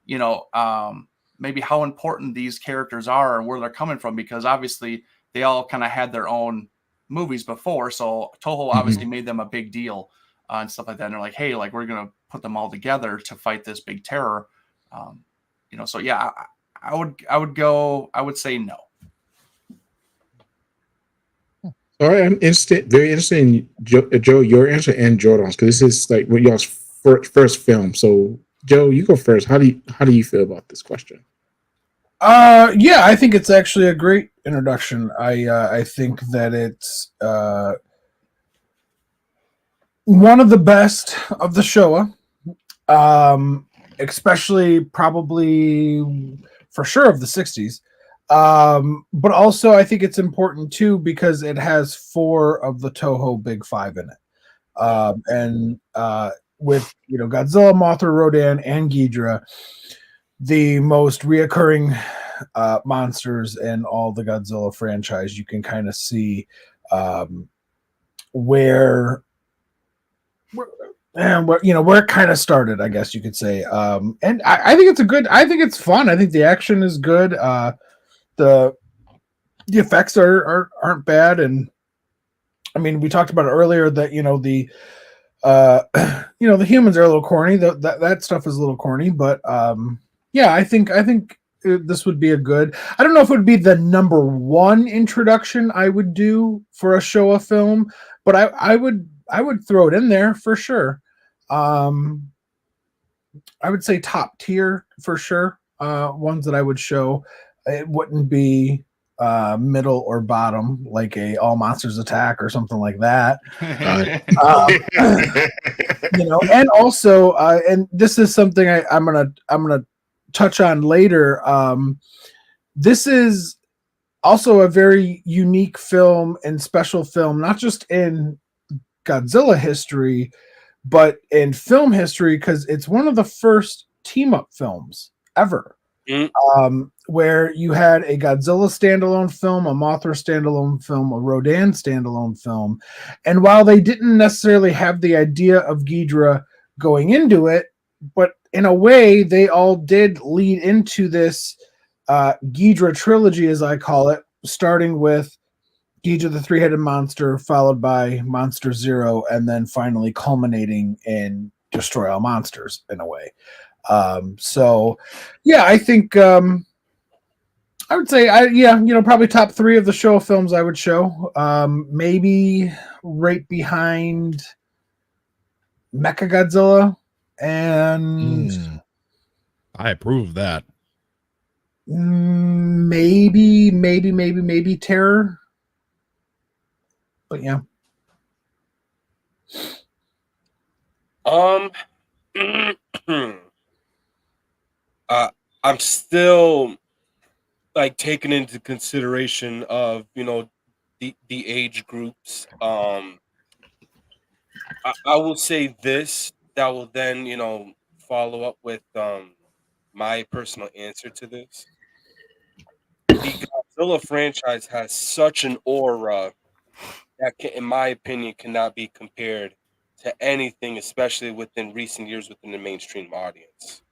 maybe how important these characters are and where they're coming from, because obviously they all kind of had their own movies before. So Toho obviously made them a big deal and stuff like that. And they're like, hey, like, we're going to put them all together to fight this big terror. So yeah, I would say no.
All right, I'm very interested in Joe, your answer and Jordan's, because this is like what y'all's first film. So Joe, you go first. How do you feel about this question?
Yeah, I think it's actually a great introduction. I think that it's one of the best of the Showa, especially probably for sure of the 60s. But also I think it's important too because it has 4 of the Toho Big 5 in it. With Godzilla, Mothra, Rodan, and Ghidorah, the most reoccurring monsters in all the Godzilla franchise. You can kind of see where and where where it kind of started, I guess you could say. And I think it's a good. I think it's fun. I think the action is good. The effects aren't bad, and I mean we talked about it earlier that the the humans are a little corny. That stuff is a little corny, but yeah, I think this would be a good. I don't know if it would be the number one introduction I would do for a Showa film, but I would throw it in there for sure. I would say top tier for sure. Ones that I would show. It wouldn't be middle or bottom like a All Monsters Attack or something like that. And also, and this is something I'm gonna touch on later. This is also a very unique film and special film, not just in Godzilla history, but in film history, because it's one of the first team up films ever. Where you had a Godzilla standalone film, a Mothra standalone film, a Rodan standalone film. And while they didn't necessarily have the idea of Ghidorah going into it, but in a way, they all did lead into this Ghidorah trilogy, as I call it, starting with Ghidorah the Three-Headed Monster, followed by Monster Zero, and then finally culminating in Destroy All Monsters in a way. So yeah, I think I would say probably top 3 of the Showa films I would show. Maybe right behind Mechagodzilla and
I approve that.
maybe Terror. But yeah.
I'm still like taking into consideration of the age groups. I will say this that will then follow up with my personal answer to this. The Godzilla franchise has such an aura that in my opinion cannot be compared to anything, especially within recent years within the mainstream audience.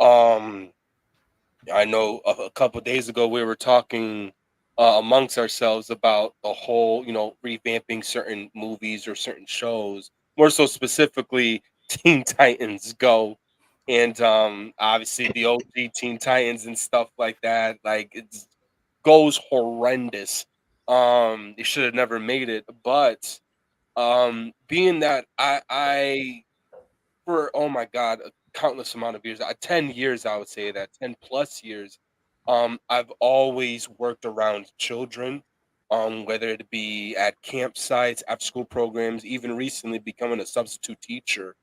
I know a couple of days ago we were talking amongst ourselves about the whole, revamping certain movies or certain shows, more so specifically Teen Titans Go, and obviously the OG Teen Titans and stuff like that. Like it goes horrendous. They should have never made it, but being that I for oh my god, a countless amount of years, 10 years, I would say that 10 plus years, I've always worked around children, whether it be at campsites, after school programs, even recently becoming a substitute teacher.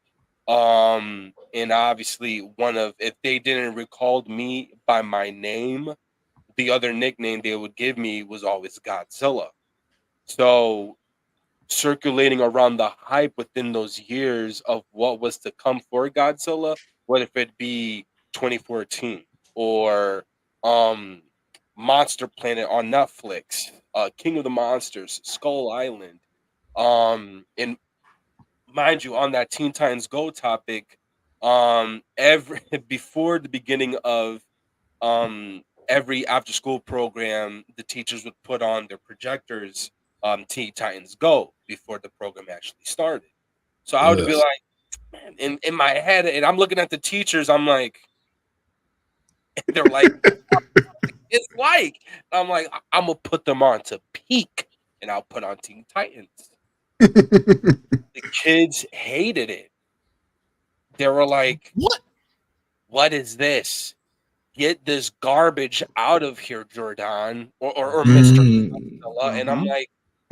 And obviously one of, if they didn't recall me by my name, the other nickname they would give me was always Godzilla. So circulating around the hype within those years of what was to come for Godzilla, whether it be 2014 or um Monster Planet on Netflix, King of the Monsters, Skull Island. And mind you, on that Teen Titans Go topic, every before the beginning of every after school program, the teachers would put on their projectors, Teen Titans Go before the program actually started. So I would be
Yes.
like, man, in my head, and I'm looking at the teachers, I'm like, they're like, it's like, I'm like, I'm gonna put them on to peak, and I'll put on Teen Titans. The kids hated it. They were like, what is this? Get this garbage out of here, Jordan, or Mr. Godzilla. And I'm like,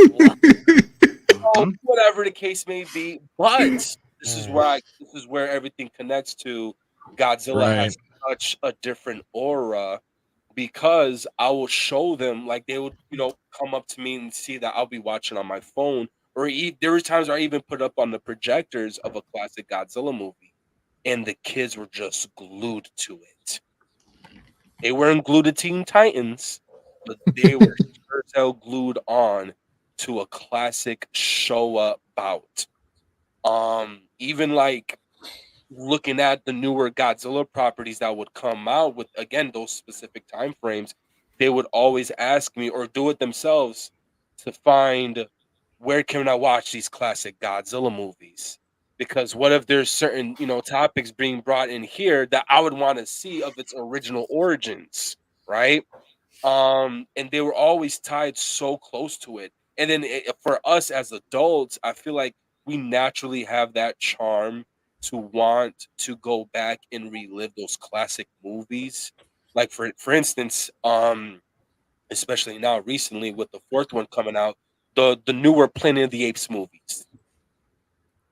what? So, whatever the case may be, but this is where everything connects to. Godzilla
Right.
has such a different aura because I will show them, like they would, come up to me and see that I'll be watching on my phone, or there were times where I even put up on the projectors of a classic Godzilla movie, and the kids were just glued to it. They weren't glued to Teen Titans, but they were sure as hell glued on to a classic Showa bout. Even like looking at the newer Godzilla properties that would come out with, again, those specific time frames, they would always ask me or do it themselves to find where can I watch these classic Godzilla movies? Because what if there's certain, topics being brought in here that I would want to see of its original origins, right? And they were always tied so close to it. And then for us as adults, I feel like we naturally have that charm to want to go back and relive those classic movies. Like for instance, especially now recently with the fourth one coming out, the newer Planet of the Apes movies.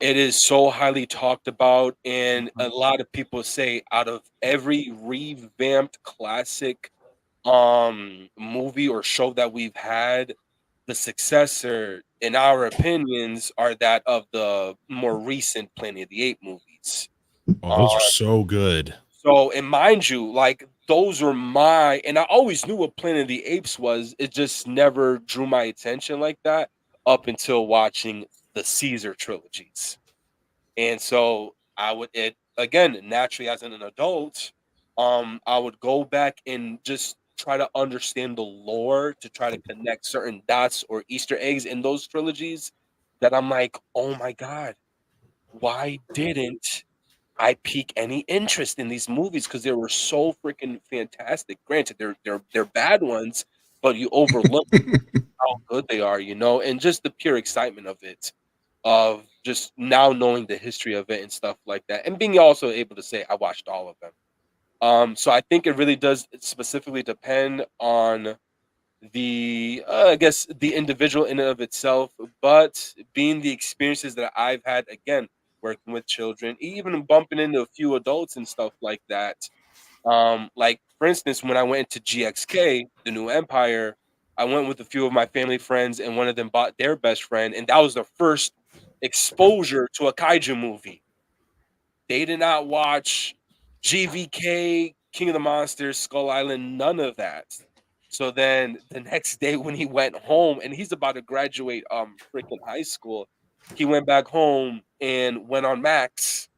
It is so highly talked about, and a lot of people say out of every revamped classic movie or show that we've had, the successor, in our opinions, are that of the more recent Planet of the Apes movies.
Oh, those are so good.
So, and mind you, like those were and I always knew what Planet of the Apes was. It just never drew my attention like that up until watching the Caesar trilogies. And so I would, it again, naturally as an adult, I would go back and just try to understand the lore to try to connect certain dots or Easter eggs in those trilogies that I'm like, oh my God, why didn't I pique any interest in these movies? Because they were so freaking fantastic. Granted, they're bad ones, but you overlook how good they are, and just the pure excitement of it, of just now knowing the history of it and stuff like that, and being also able to say I watched all of them. So I think it really does specifically depend on the I guess the individual in and of itself, but being the experiences that I've had, again, working with children, even bumping into a few adults and stuff like that. Like for instance, when I went to GXK, the new Empire, I went with a few of my family friends, and one of them bought their best friend, and that was their first exposure to a kaiju movie. They did not watch GVK, King of the Monsters, Skull Island, none of that. So then the next day when he went home, and he's about to graduate freaking high school, he went back home and went on Max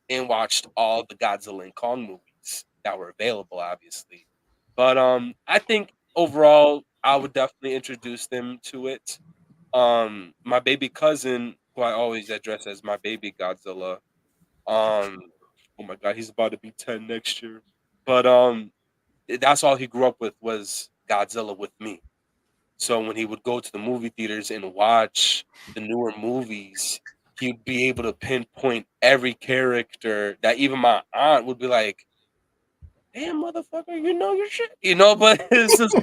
and watched all the Godzilla and Kong movies that were available, obviously. But I think overall I would definitely introduce them to it. My baby cousin, who I always address as my baby Godzilla, um, oh my God, he's about to be 10 next year. But that's all he grew up with was Godzilla with me. So when he would go to the movie theaters and watch the newer movies, he'd be able to pinpoint every character that even my aunt would be like, "Damn, motherfucker, you know your shit," But it's just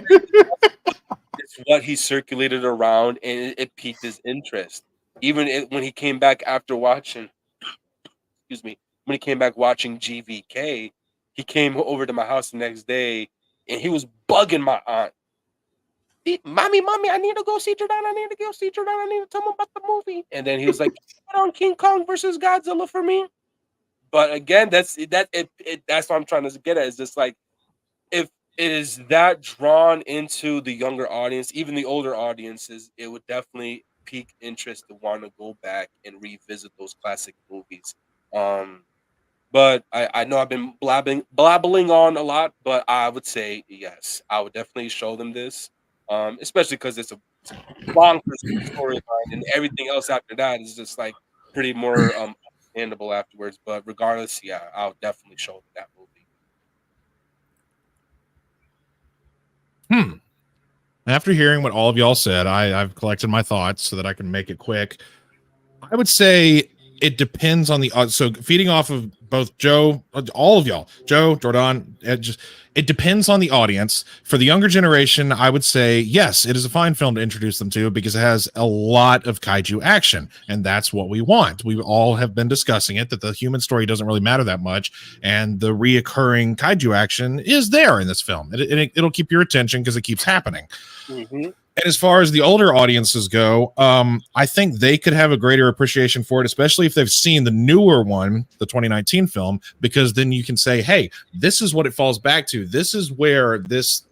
it's what he circulated around, and it piqued his interest. Even when he came back after watching, excuse me, when he came back watching GVK, he came over to my house the next day, and he was bugging my aunt. Mommy, I need to go see Jordan. I need to go see Jordan. I need to tell him about the movie. And then he was like, "Put on King Kong versus Godzilla for me." But again, that's what I'm trying to get at. Is just like, if it is that drawn into the younger audience, even the older audiences, it would definitely pique interest to want to go back and revisit those classic movies. But I know I've been blabbling on a lot, but I would say yes, I would definitely show them this, especially because it's a long storyline, and everything else after that is just like pretty more understandable afterwards. But regardless, yeah, I'll definitely show them that movie.
After hearing what all of y'all said, I've collected my thoughts so that I can make it quick. I would say it depends on the so feeding off of both Joe, all of y'all, Joe, Jordan, it depends on the audience. For the younger generation, I would say yes, it is a fine film to introduce them to because it has a lot of kaiju action, and that's what we want. We all have been discussing it, that the human story doesn't really matter that much, and the reoccurring kaiju action is there in this film. It'll keep your attention because it keeps happening.
Mm-hmm.
And as far as the older audiences go, I think they could have a greater appreciation for it, especially if they've seen the newer one, the 2019 film, because then you can say, hey, this is what it falls back to. This is where this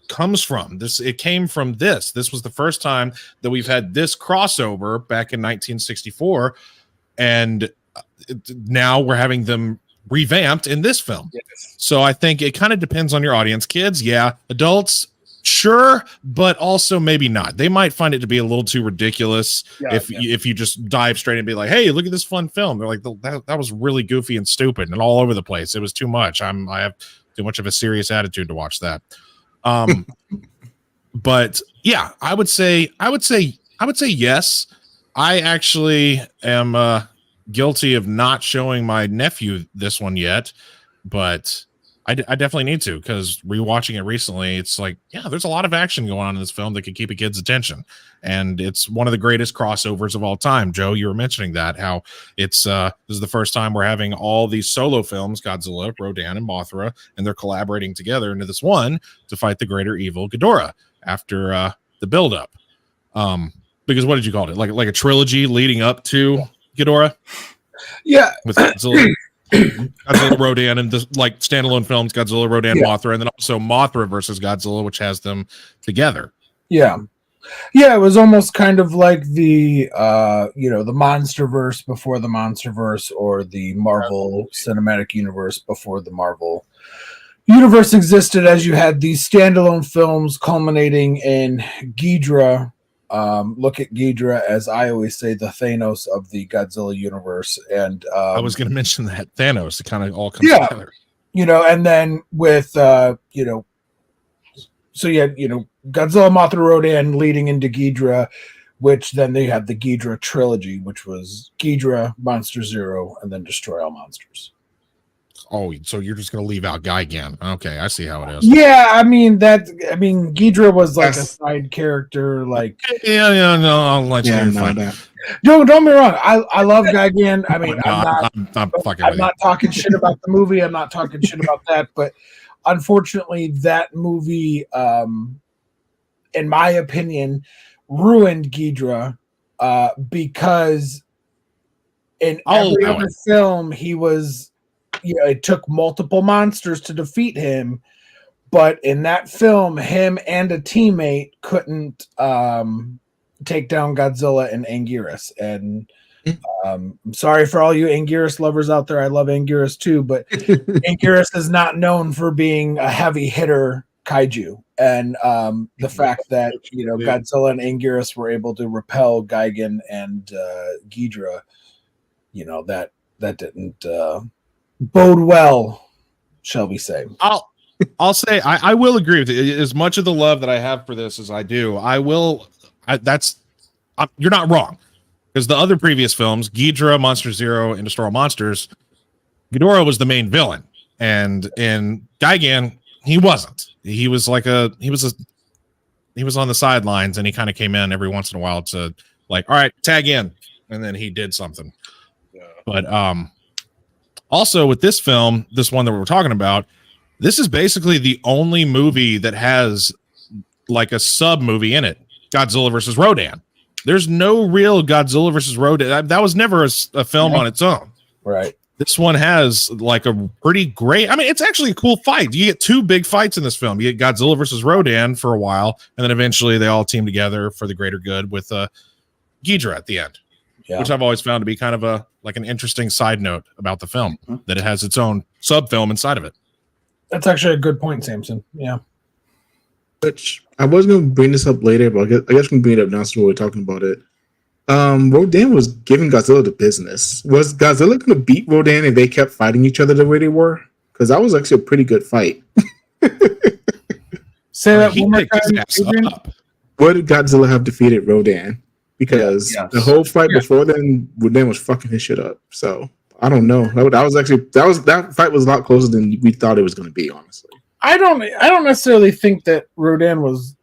comes from. It came from this. This was the first time that we've had this crossover back in 1964. And now we're having them revamped in this film.
Yes.
So I think it kind of depends on your audience. Kids, yeah. Adults, sure, but also maybe not. They might find it to be a little too ridiculous if you just dive straight and be like, hey, look at this fun film. They're like, that was really goofy and stupid and all over the place. It was too much. I have too much of a serious attitude to watch that. But yeah, I would say yes. I actually am guilty of not showing my nephew this one yet, but I definitely need to, because rewatching it recently, it's like, yeah, there's a lot of action going on in this film that could keep a kid's attention, and it's one of the greatest crossovers of all time. Joe, you were mentioning that, how it's this is the first time we're having all these solo films, Godzilla, Rodan, and Mothra, and they're collaborating together into this one to fight the greater evil Ghidorah after the buildup. Because what did you call it? Like a trilogy leading up to Ghidorah?
Yeah,
with Godzilla. Godzilla, Rodan, and the like standalone films, Godzilla, Rodan, Mothra, and then also Mothra versus Godzilla, which has them together.
Yeah, it was almost kind of like the the MonsterVerse before the MonsterVerse, or the Marvel Cinematic Universe before the Marvel Universe existed, as you had these standalone films culminating in Ghidorah. Look at Ghidorah, as I always say, the Thanos of the Godzilla universe. And
I was going to mention that Thanos, it kind of all comes together.
And then with so Godzilla, Mothra, Rodan leading into Ghidorah, which then they had the Ghidorah trilogy, which was Ghidorah, Monster Zero, and then Destroy All Monsters.
Oh, so you're just going to leave out Gigan. Okay, I see how it is.
Yeah, I mean Ghidorah was like a side character, like
no, I'll let you
know that. Don't get me wrong. I love Gigan. I mean, I'm not talking shit about the movie. I'm not talking shit about that. But unfortunately, that movie, in my opinion, ruined Ghidorah because in every other film he was. It took multiple monsters to defeat him, but in that film, him and a teammate couldn't take down Godzilla and Anguirus. And I'm sorry for all you Anguirus lovers out there. I love Anguirus too, but Anguirus is not known for being a heavy hitter kaiju. And the fact that Godzilla and Anguirus were able to repel Gigan and Ghidorah, that didn't. Bode well, shall we say?
I'll say I will agree with it. As much of the love that I have for this as I do, you're not wrong, because the other previous films, Ghidorah, Monster Zero, and Destroy All Monsters, Ghidorah was the main villain, and in Gigan he wasn't. He was on the sidelines, and he kind of came in every once in a while to like, all right, tag in, and then he did something. But also, with this film, this one that we're talking about, this is basically the only movie that has like a sub movie in it, Godzilla versus Rodan. There's no real Godzilla versus Rodan. That was never a film on its own.
Right.
This one has like a pretty great, it's actually a cool fight. You get two big fights in this film. You get Godzilla versus Rodan for a while, and then eventually they all team together for the greater good with Ghidorah at the end. Yeah. Which I've always found to be kind of an interesting side note about the film, that it has its own sub film inside of it.
That's actually a good point, Samson. Yeah.
Which I was going to bring this up later, but I guess we can bring it up now since we're talking about it. Rodan was giving Godzilla the business. Was Godzilla going to beat Rodan if they kept fighting each other the way they were? Because that was actually a pretty good fight.
Say that one more time.
What did Godzilla have defeated Rodan? Because the whole fight before then, Rodan was fucking his shit up. So I don't know. That fight was a lot closer than we thought it was going to be. Honestly,
I don't necessarily think that Rodan was,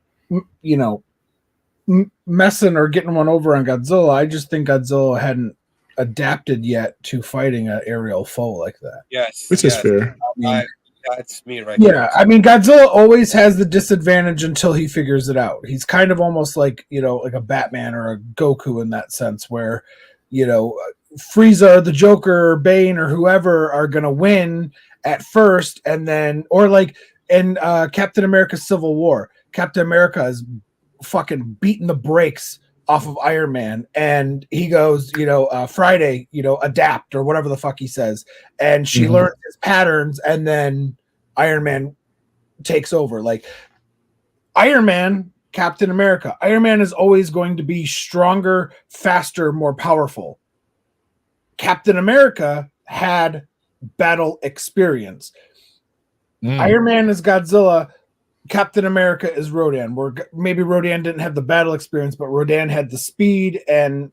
messing or getting one over on Godzilla. I just think Godzilla hadn't adapted yet to fighting an aerial foe like that.
Yes,
which is fair.
That's me right
Yeah,
there.
I mean, Godzilla always has the disadvantage until he figures it out. He's kind of almost like, like a Batman or a Goku in that sense, where, Frieza, the Joker, Bane, or whoever are going to win at first, and then, or like in Captain America Civil War, Captain America is fucking beating the brakes off of Iron Man, and he goes, Friday, adapt, or whatever the fuck he says, and she learns his patterns, and then Iron Man takes over. Like Iron Man, Captain America, Iron Man is always going to be stronger, faster, more powerful. Captain America had battle experience. Iron Man is Godzilla. Captain America is Rodan. Where maybe Rodan didn't have the battle experience, but Rodan had the speed, and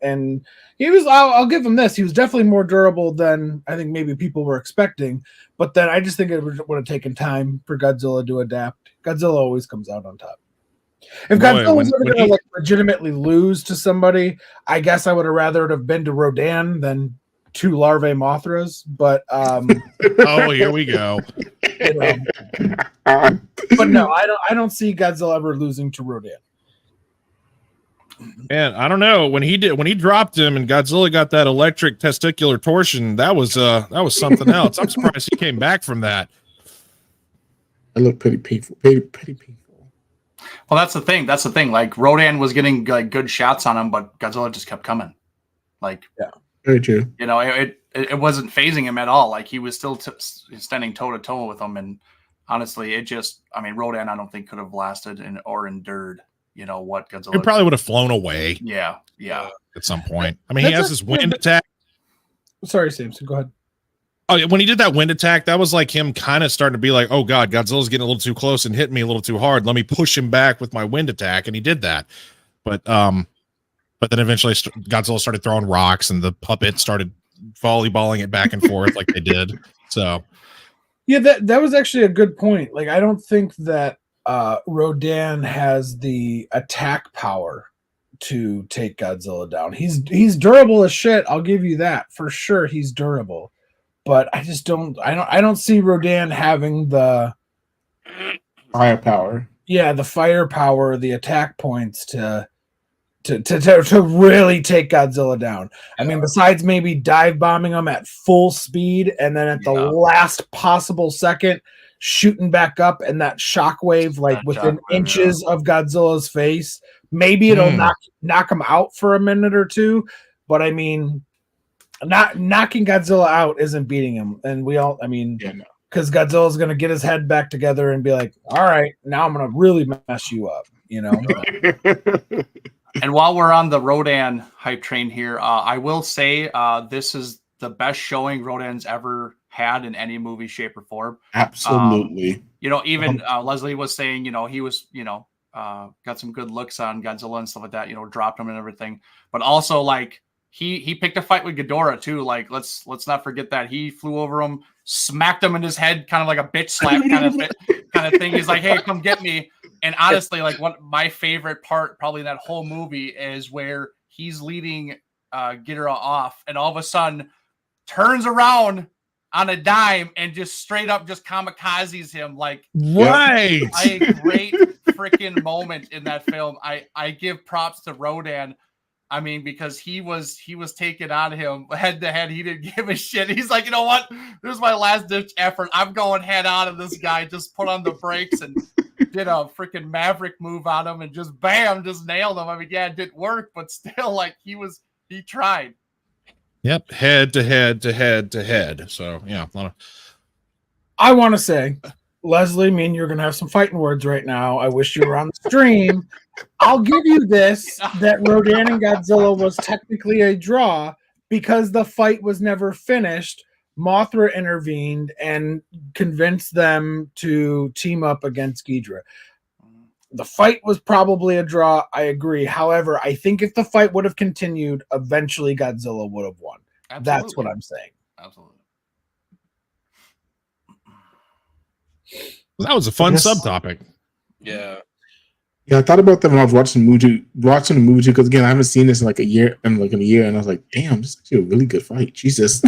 he was. I'll give him this. He was definitely more durable than I think maybe people were expecting. But then I just think it would have taken time for Godzilla to adapt. Godzilla always comes out on top. If Godzilla was ever going to legitimately lose to somebody, I guess I would have rather it have been to Rodan than two larvae Mothras. But
oh, here we go.
But no, I don't see Godzilla ever losing to Rodan.
Man, I don't know. When he dropped him and Godzilla got that electric testicular torsion, that was something else. I'm surprised he came back from that.
It looked pretty painful. Pretty painful.
Well, that's the thing. Like Rodan was getting like good shots on him, but Godzilla just kept coming. Like,
yeah,
very true.
It wasn't phasing him at all. Like he was still standing toe to toe with him, and honestly, Rodan I don't think could have lasted or endured. What Godzilla?
It probably would have flown away.
Yeah.
At some point. I mean, he has this wind attack.
Sorry, Samson. Go ahead.
Oh, when he did that wind attack, that was like him kind of starting to be like, "Oh God, Godzilla's getting a little too close and hitting me a little too hard. Let me push him back with my wind attack," and he did that. But then eventually Godzilla started throwing rocks, and the puppet started volleyballing it back and forth like they did. So,
yeah, that was actually a good point. Like, I don't think that Rodan has the attack power to take Godzilla down. He's durable as shit. I'll give you that for sure. He's durable, but I just don't see Rodan having the
firepower.
Yeah, the firepower, the attack points to really take Godzilla down. I mean, besides maybe dive bombing him at full speed and then at the last possible second shooting back up, and that shockwave within inches of Godzilla's face, maybe it'll knock him out for a minute or two. But I mean, not knocking Godzilla out isn't beating him, and because Godzilla's gonna get his head back together and be like, "All right, now I'm gonna really mess you up,"
And while we're on the Rodan hype train here, I will say this is the best showing Rodan's ever had in any movie, shape, or form.
Absolutely.
Even Leslie was saying, he was, got some good looks on Godzilla and stuff like that. Dropped him and everything, but also like he picked a fight with Ghidorah too. Like let's not forget that he flew over him, smacked him in his head, kind of like a bitch slap kind of thing. He's like, "Hey, come get me." And honestly, like my favorite part probably in that whole movie is where he's leading Ghidorah off, and all of a sudden turns around on a dime and just straight up just kamikazes him. Like,
right,
a great freaking moment in that film. I give props to Rodan. I mean, because he was taking on him head to head. He didn't give a shit. He's like, "You know what? This is my last ditch effort. I'm going head on to this guy." Just put on the brakes and did a freaking Maverick move on him and just bam, just nailed him. I mean, yeah, it didn't work, but still, like he tried.
Yep, head to head to head to head. So yeah,
I want to say, Leslie, me and you're gonna have some fighting words right now. I wish you were on the stream. I'll give you this, that Rodan and Godzilla was technically a draw because the fight was never finished. Mothra intervened and convinced them to team up against Ghidorah. The fight was probably a draw. I agree. However, I think if the fight would have continued, eventually Godzilla would have won. Absolutely. That's what I'm saying.
Absolutely.
That was a fun subtopic.
Yeah.
Yeah, I thought about that when I was watching the movie too, because again, I haven't seen this in like a year, and I was like, damn, this is actually a really good fight. Jesus.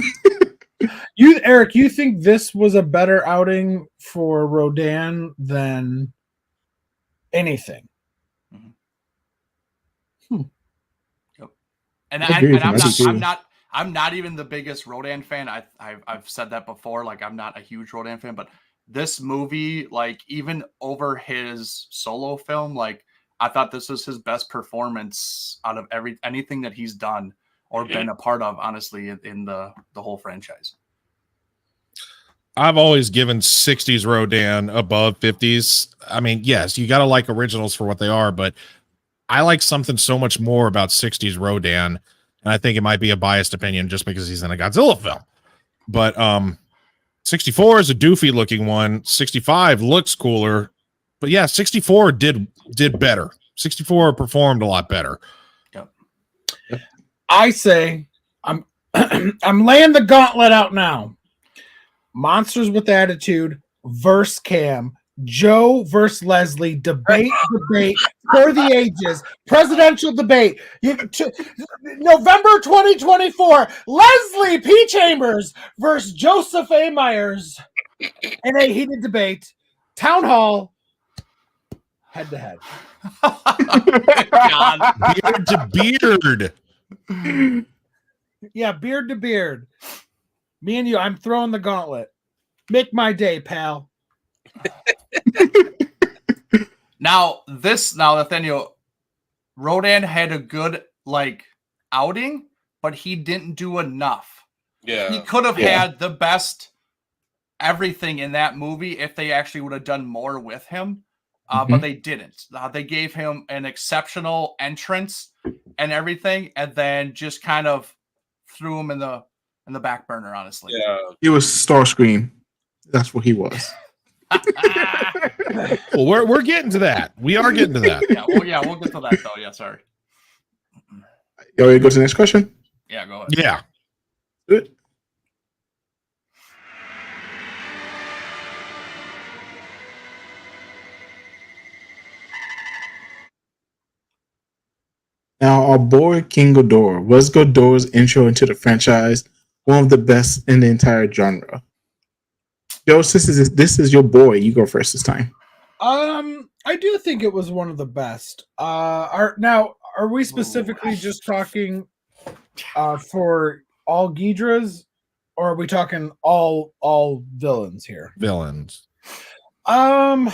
Eric, you think this was a better outing for Rodan than anything?
Yep. And
I agree with him.
I'm
I do
not
too.
I'm not even the biggest Rodan fan. I've said that before. Like, I'm not a huge Rodan fan, but this movie, like, even over his solo film, like, I thought this was his best performance out of anything that he's done or been a part of, honestly, in the whole franchise.
I've always given 60s Rodan above 50s. I mean, yes, you got to like originals for what they are, but I like something so much more about 60s Rodan. And I think it might be a biased opinion just because he's in a Godzilla film. But 64 is a doofy looking one. 65 looks cooler. But yeah, 64 did better. 64 performed a lot better.
Yep.
I say I'm I'm laying the gauntlet out now. Monsters with Attitude versus Cam. Joe versus Leslie. Debate for the ages. Presidential debate. November 2024. Leslie P. Chambers versus Joseph A. Myers in a heated debate. Town Hall. Head to head.
God.
Beard to beard.
Yeah, beard to beard. Me and you, I'm throwing the gauntlet. Make my day, pal.
Now, Nathaniel, Rodan had a good, like, outing, but he didn't do enough.
Yeah.
He could have had the best everything in that movie if they actually would have done more with him, but they didn't. They gave him an exceptional entrance and everything, and then just kind of threw him in the back burner, honestly.
Yeah.
He was Starscream. That's what he was.
Well, we're getting to that. We are getting to that.
We'll get to that though. Yeah, sorry.
You ready to go to the next question?
Yeah, go ahead.
Yeah.
Good. Now, our boy King Ghidorah was Ghidorah's intro into the franchise, one of the best in the entire genre. Joe, this is your boy. You go first this time.
I do think it was one of the best. Are we specifically just talking for all Ghidorahs, or are we talking all villains here?
Villains.
I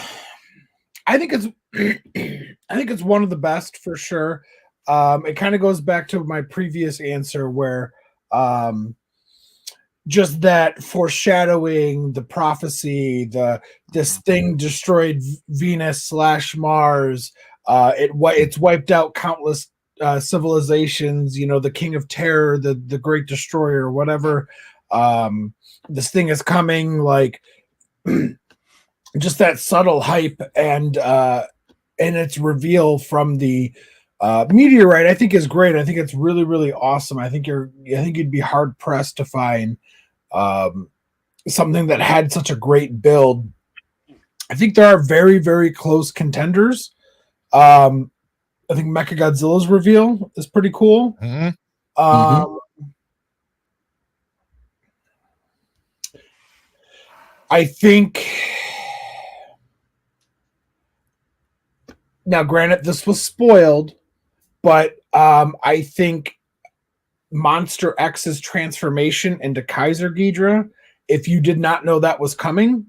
think it's one of the best for sure. It kind of goes back to my previous answer where just that foreshadowing, the prophecy, this thing destroyed Venus / Mars. It's wiped out countless civilizations. You know, the King of Terror, the Great Destroyer, whatever. This thing is coming. Like just that subtle hype and its reveal from the meteorite, I think is great. I think it's really, really awesome. I think you'd be hard pressed to find something that had such a great build. I think there are very, very close contenders. I think Mechagodzilla's reveal is pretty cool. I think now, granted, this was spoiled, but I think Monster X's transformation into Kaiser Ghidorah, if you did not know that was coming,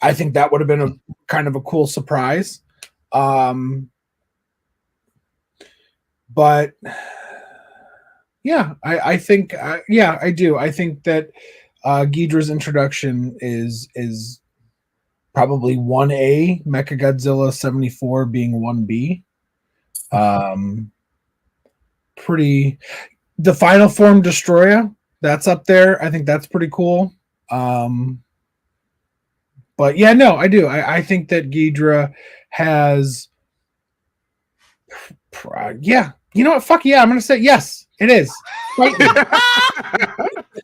I think that would have been a kind of a cool surprise. But yeah, I think I do. I think that Ghidorah's introduction is probably 1A, Mechagodzilla 74 being 1B. The final form Destroyer, that's up there. I think that's pretty cool. But yeah, no, I do. I think that Ghidorah has yeah. You know what? Fuck yeah, I'm gonna say yes, it is.
There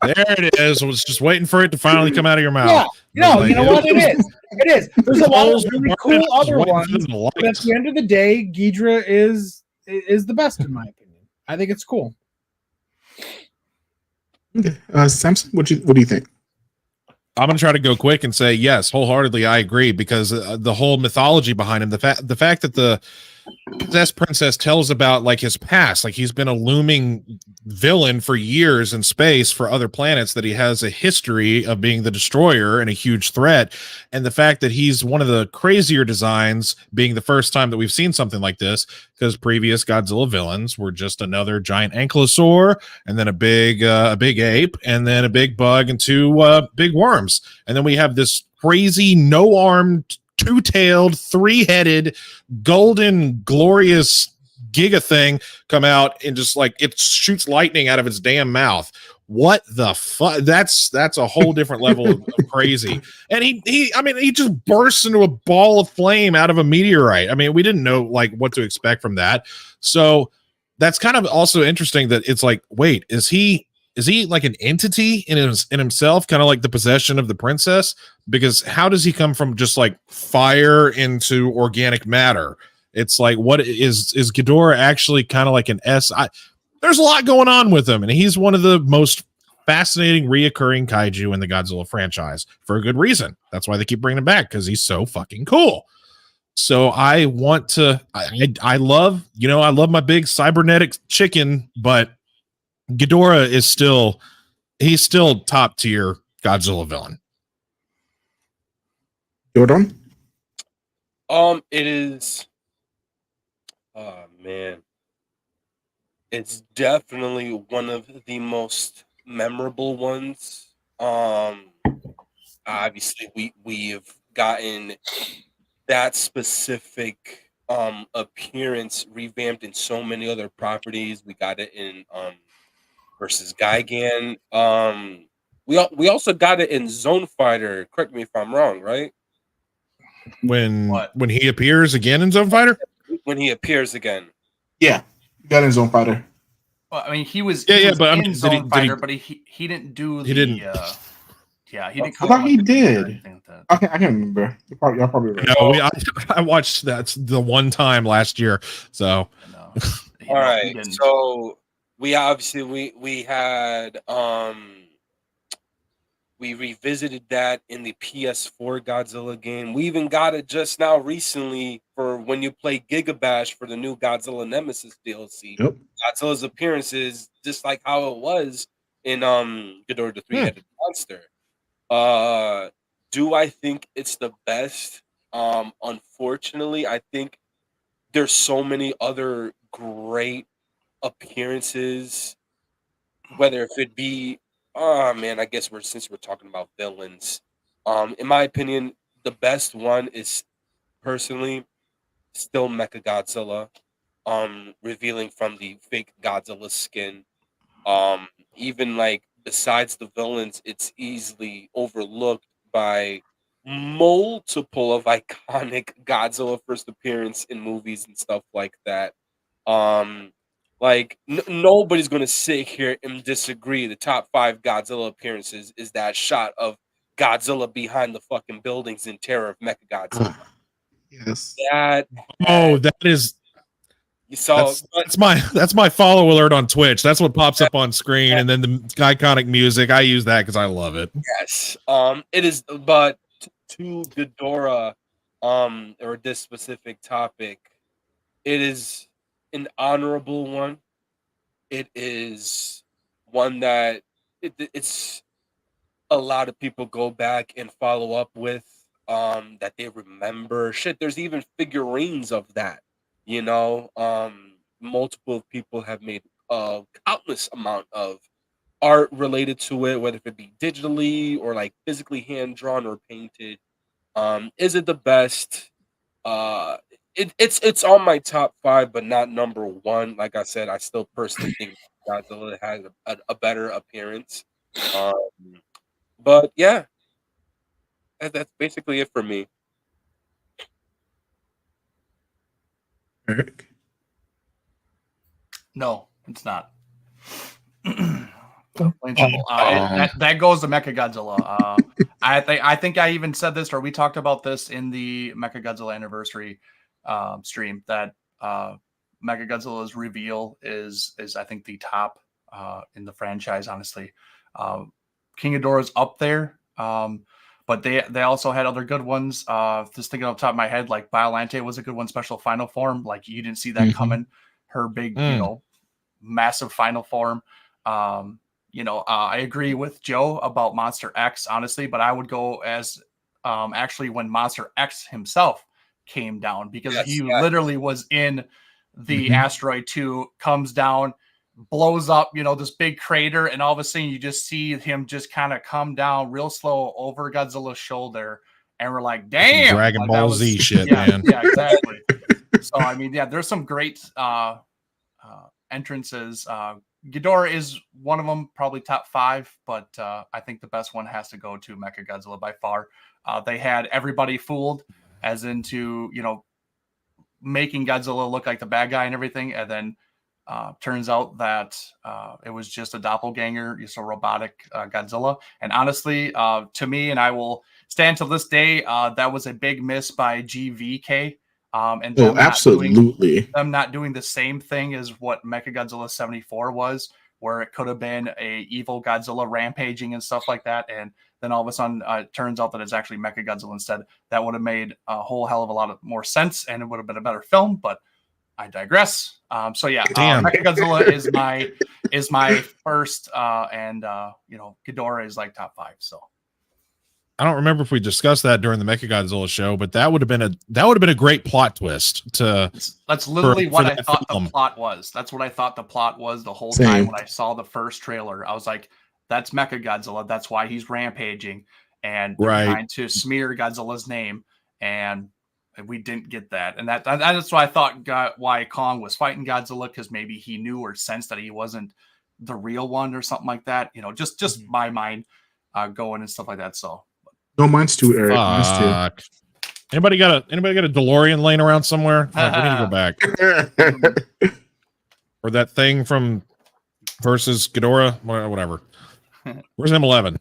it is. I was just waiting for it to finally come out of your mouth.
Yeah, no, you know what? It is. It is. There's a lot of really cool other ones, but at the end of the day, Ghidorah is the best in my opinion. I think it's cool.
Okay. Samson, what do you think?
I'm going to try to go quick and say yes, wholeheartedly. I agree, because the whole mythology behind him, the fact that the Possessed Princess tells about like his past, like he's been a looming villain for years in space for other planets, that he has a history of being the destroyer and a huge threat. And the fact that he's one of the crazier designs, being the first time that we've seen something like this, because previous Godzilla villains were just another giant ankylosaur, and then a big ape, and then a big bug, and two big worms. And then we have this crazy no-armed, two-tailed, three-headed, golden, glorious giga thing come out, and just like it shoots lightning out of its damn mouth. What the fuck? That's a whole different level of crazy. And he just bursts into a ball of flame out of a meteorite. I mean, we didn't know like what to expect from that. So that's kind of also interesting that it's like, wait, is he like an entity in himself, kind of like the possession of the princess? Because how does he come from just like fire into organic matter? It's like, what is Ghidorah actually kind of like an there's a lot going on with him, and he's one of the most fascinating reoccurring kaiju in the Godzilla franchise for a good reason. That's why they keep bringing him back, because he's so fucking cool. So I want to, I love my big cybernetic chicken, but Ghidorah is he's still top tier Godzilla villain.
Jordan?
It is. Oh man, it's definitely one of the most memorable ones. Obviously we have gotten that specific appearance revamped in so many other properties. We got it in versus Gigan. We also got it in Zone Fighter. Correct me if I'm wrong, right?
When he appears again in Zone Fighter?
When he appears again.
Yeah, got in Zone Fighter.
Well, I mean, he was
but
in
I mean,
Zone Fighter, but he didn't do
he
the.
didn't.
He didn't.
I thought he did. I can't remember. Y'all probably right.
No, I watched that the one time last year. So,
all right. So we obviously we had we revisited that in the PS4 Godzilla game. We even got it just now recently for when you play Giga Bash for the new Godzilla Nemesis DLC.
Yep.
Godzilla's appearance is just like how it was in Ghidorah the Three-Headed Monster. Do I think it's the best? Unfortunately, I think there's so many other great appearances, whether if it be I guess since we're talking about villains, in my opinion, the best one is personally still Mechagodzilla, revealing from the fake Godzilla skin. Even like besides the villains, it's easily overlooked by multiple of iconic Godzilla first appearance in movies and stuff like that. Like nobody's gonna sit here and disagree. The top 5 Godzilla appearances is that shot of Godzilla behind the fucking buildings in terror of Mechagodzilla.
Yes.
That
is.
You saw
that's my follow alert on Twitch. That's what pops up on screen, and then the iconic music. I use that because I love it.
Yes. It is, but to Ghidorah, or this specific topic, it is an honorable one. It is one that it's a lot of people go back and follow up with, that they remember. Shit, there's even figurines of that. Multiple people have made a countless amount of art related to it, whether it be digitally or like physically hand drawn or painted. Is it the best? It's on my top 5, but not number 1. Like I said, I still personally think Godzilla has a better appearance. But yeah, that's basically it for me.
Eric?
No, it's not. That goes to Mechagodzilla. I think I even said this, or we talked about this in the Mechagodzilla anniversary stream, that Mechagodzilla's reveal is I think the top in the franchise. Honestly, King Ghidorah's up there, But they also had other good ones. Just thinking off the top of my head, like Biollante was a good one, special final form. Like you didn't see that coming. Her big, massive final form. I agree with Joe about Monster X, honestly, but I would go as actually when Monster X himself came down, because he literally was in the asteroid 2, comes down, blows up, this big crater, and all of a sudden you just see him just kind of come down real slow over Godzilla's shoulder, and we're like, damn,
Dragon
like,
Ball Z shit, man.
Yeah, exactly. So I mean, there's some great entrances. Ghidorah is one of them, probably top 5, but I think the best one has to go to Mechagodzilla by far. They had everybody fooled, as into making Godzilla look like the bad guy and everything, and then turns out that it was just a doppelganger, just a robotic Godzilla. And honestly, to me, and I will stand to this day, that was a big miss by GVK. And
absolutely.
them not doing the same thing as what Mechagodzilla 74 was, where it could have been a evil Godzilla rampaging and stuff like that. And then all of a sudden, it turns out that it's actually Mechagodzilla instead. That would have made a whole hell of a lot more sense, and it would have been a better film. But I digress. Mechagodzilla is my first, and Ghidorah is like top 5. So
I don't remember if we discussed that during the Mechagodzilla show, but that would have been a great plot twist.
That's literally what I thought the plot was. That's what I thought the plot was the whole time when I saw the first trailer. I was like, that's Mechagodzilla. That's why he's rampaging, and they're trying to smear Godzilla's name, and we didn't get that. And that's why I thought why Kong was fighting Godzilla, because maybe he knew or sensed that he wasn't the real one or something like that. Just my mind going and stuff like that. So.
No, mine's too, Eric. Mine's too.
Anybody got a DeLorean laying around somewhere? Fuck, we need to go back. Or that thing from versus Ghidorah, whatever. Where's M11?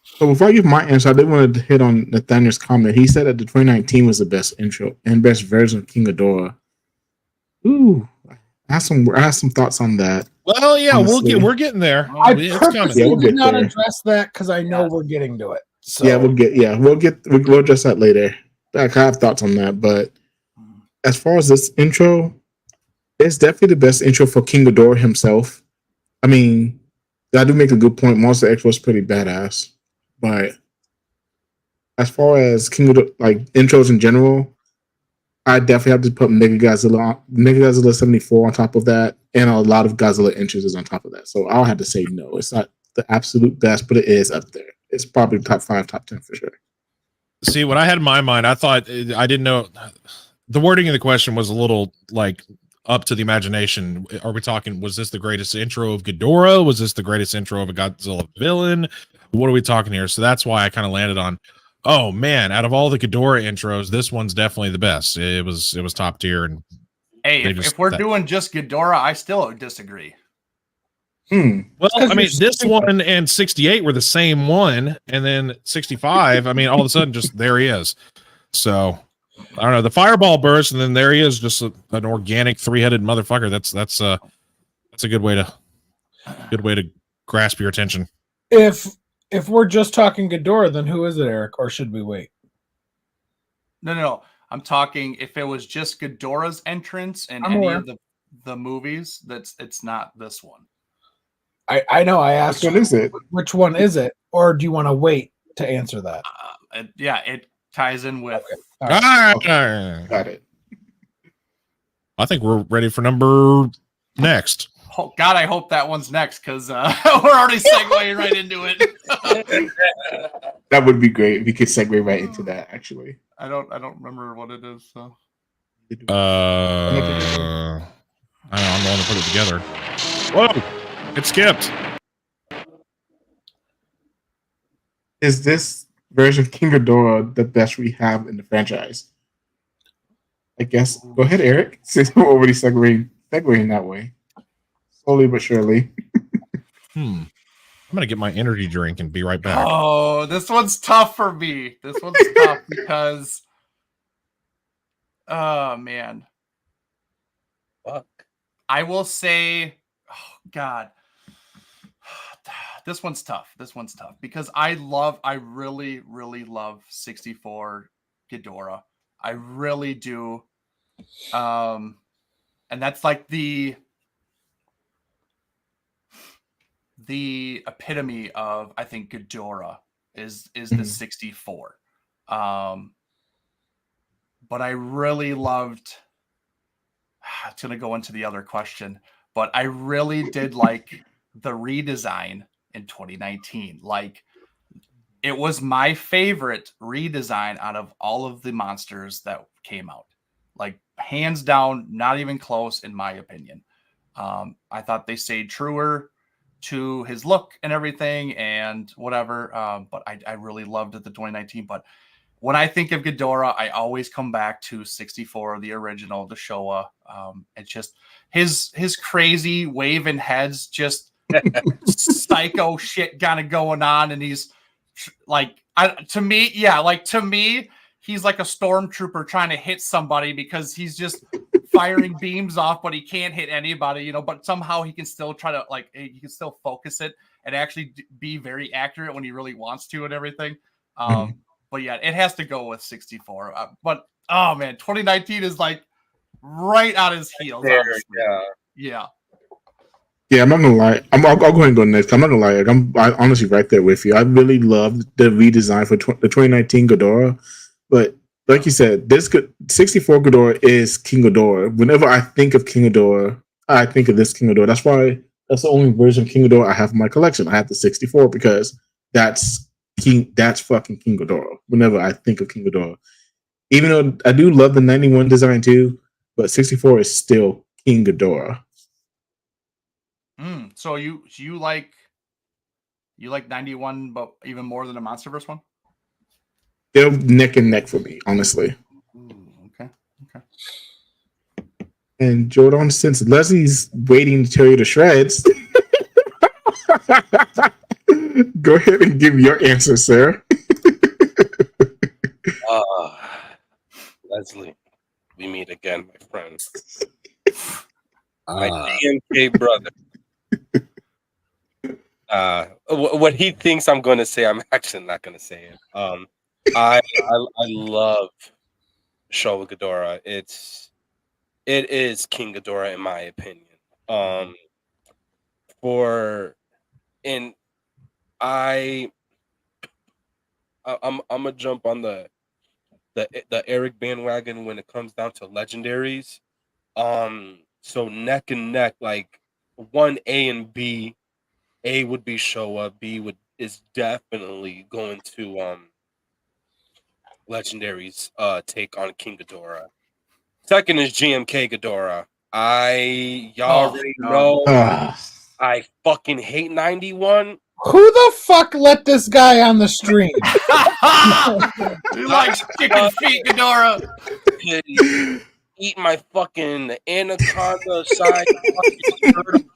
So before I give my answer, I did want to hit on Nathaniel's comment. He said that the 2019 was the best intro and best version of King Ghidorah. Ooh, I have some thoughts on that.
Well, yeah, honestly. We're getting there.
I purposely did not address that because I know we're getting to it. So.
Yeah, we'll address that later. I have thoughts on that, but as far as this intro, it's definitely the best intro for King Ghidorah himself. I mean, I do make a good point. Monster X was pretty badass, but as far as King Ghidorah, like intros in general, I definitely have to put Mechagodzilla 74 on top of that, and a lot of Godzilla entrances on top of that. So I'll have to say no. It's not the absolute best, but it is up there. It's probably top 5, top 10 for sure.
See, what I had in my mind, I thought I didn't know. The wording of the question was a little like up to the imagination. Are we talking, was this the greatest intro of Ghidorah? Was this the greatest intro of a Godzilla villain? What are we talking here? So that's why I kind of landed on, oh man, out of all the Ghidorah intros, this one's definitely the best. It was top tier. And
hey, if we're doing just Ghidorah, I still disagree.
Well, I mean, this one and 68 were the same one, and then 65, I mean, all of a sudden, just there he is. So I don't know, the fireball burst, and then there he is, just an organic 3-headed motherfucker. That's a good way to grasp your attention.
If we're just talking Ghidorah, then who is it, Eric? Or should we wait?
No. I'm talking if it was just Ghidorah's entrance in any of the movies, it's not this one.
I know. I asked,
which one is it?
Which one is it? Or do you want to wait to answer that?
It ties in with.
Okay. All
right. Got it.
I think we're ready for number next.
Oh, God, I hope that one's next, because we're already segueing right into it.
That would be great if we could segue right into that. Actually,
I don't remember what it is. So.
I know, I'm the one to put it together. Whoa. It skipped.
Is this version of King Ghidorah the best we have in the franchise? I guess. Go ahead, Eric. Since we're already segueing that way, slowly but surely.
I'm gonna get my energy drink and be right back.
Oh, this one's tough for me. This one's tough because, oh man, fuck. I will say, oh God. this one's tough. This one's tough because I really, really love 64 Ghidorah. I really do. And that's like the epitome of, I think, Ghidorah is the 64. But I really loved, it's going to go into the other question, but I really did like the redesign in 2019. Like, it was my favorite redesign out of all of the monsters that came out. Like, hands down, not even close, in my opinion. I thought they stayed truer to his look and everything and whatever. But I really loved it, the 2019. But when I think of Ghidorah, I always come back to 64, the original, the Showa. It's just his crazy waving heads, just psycho shit kind of going on, and he's like, to me, he's like a stormtrooper trying to hit somebody because he's just firing beams off, but he can't hit anybody, you know. But somehow he can still try to, like, he can still focus it and actually be very accurate when he really wants to and everything. But yeah, it has to go with 64. But oh man, 2019 is like right on his heels.
There,
Yeah.
Yeah, I'm not gonna lie. I'll go ahead and go next. I'm not gonna lie. Like, I'm honestly right there with you. I really loved the redesign for the 2019 Ghidorah, but like you said, 64 Ghidorah is King Ghidorah. Whenever I think of King Ghidorah, I think of this King Ghidorah. That's why that's the only version of King Ghidorah I have in my collection. I have the 64 because that's fucking King Ghidorah. Whenever I think of King Ghidorah, even though I do love the 91 design too, but 64 is still King Ghidorah.
So you like 91, but even more than the MonsterVerse one?
They're neck and neck for me, honestly.
Ooh, okay.
And Jordan, since Leslie's waiting to tear you to shreds, go ahead and give your answer, sir.
Leslie, we meet again, my friend. My DMK brother. What he thinks I'm going to say, I'm actually not going to say it. I love Showa Ghidorah. It is King Ghidorah in my opinion. I'm gonna jump on the Eric bandwagon when it comes down to legendaries. So neck and neck, like 1A and B. A would be Showa, B is definitely going to legendaries take on King Ghidorah. Second is GMK Ghidorah. Y'all already know I fucking hate 91.
Who the fuck let this guy on the stream?
He likes chicken feet, Ghidorah.
Eat my fucking anaconda side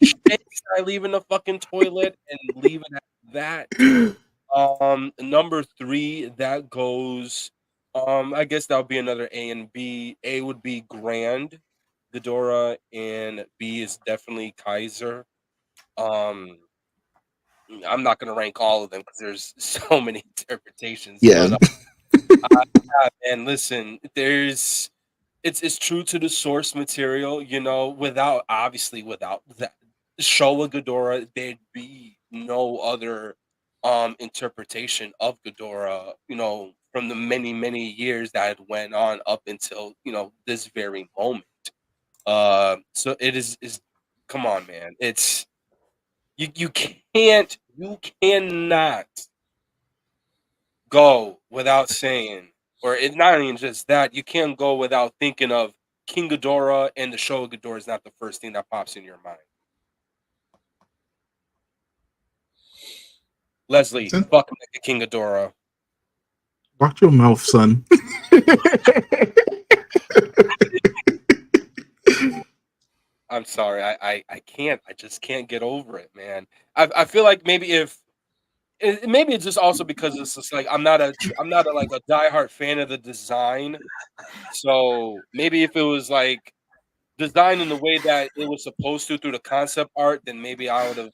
shit I leave in the fucking toilet and leave it at that. Number 3, that goes. I guess that would be another A and B. A would be Grand Ghidorah, and B is definitely Kaiser. I'm not gonna rank all of them because there's so many interpretations.
Yeah.
And listen, it's true to the source material, you know, without that Showa Ghidorah, there'd be no other interpretation of Ghidorah, you know, from the many, many years that had went on up until, you know, this very moment. So it is come on, man. It's you cannot go without saying, or it's not even just that, you can't go without thinking of King Ghidorah, and the Showa Ghidorah is not the first thing that pops in your mind. Leslie, fucking King Ghidorah.
Watch your mouth, son.
I'm sorry, I can't. I just can't get over it, man. I feel like maybe it's just also because it's just like I'm not a like a diehard fan of the design. So maybe if it was like designed in the way that it was supposed to through the concept art, then maybe I would have,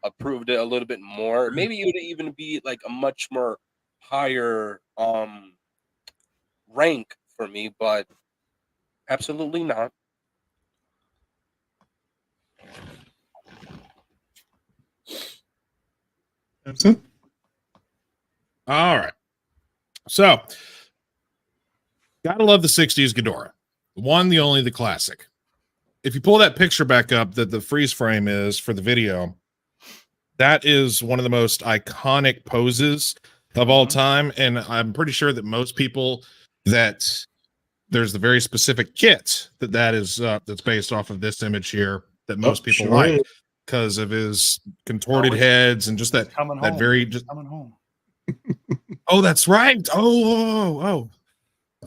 approved it a little bit more. Maybe it would even be like a much more higher rank for me, but absolutely not.
Simpson?
All right. So, gotta love the 60s Ghidorah. The one, the only, the classic. If you pull that picture back up that the freeze frame is for the video, that is one of the most iconic poses of all time. And I'm pretty sure that most people that there's the very specific kit that is that's based off of this image here that most people
sure
like
is.
because of his contorted heads and just that
coming
that
home.
very just
Coming home.
oh, that's right. Oh.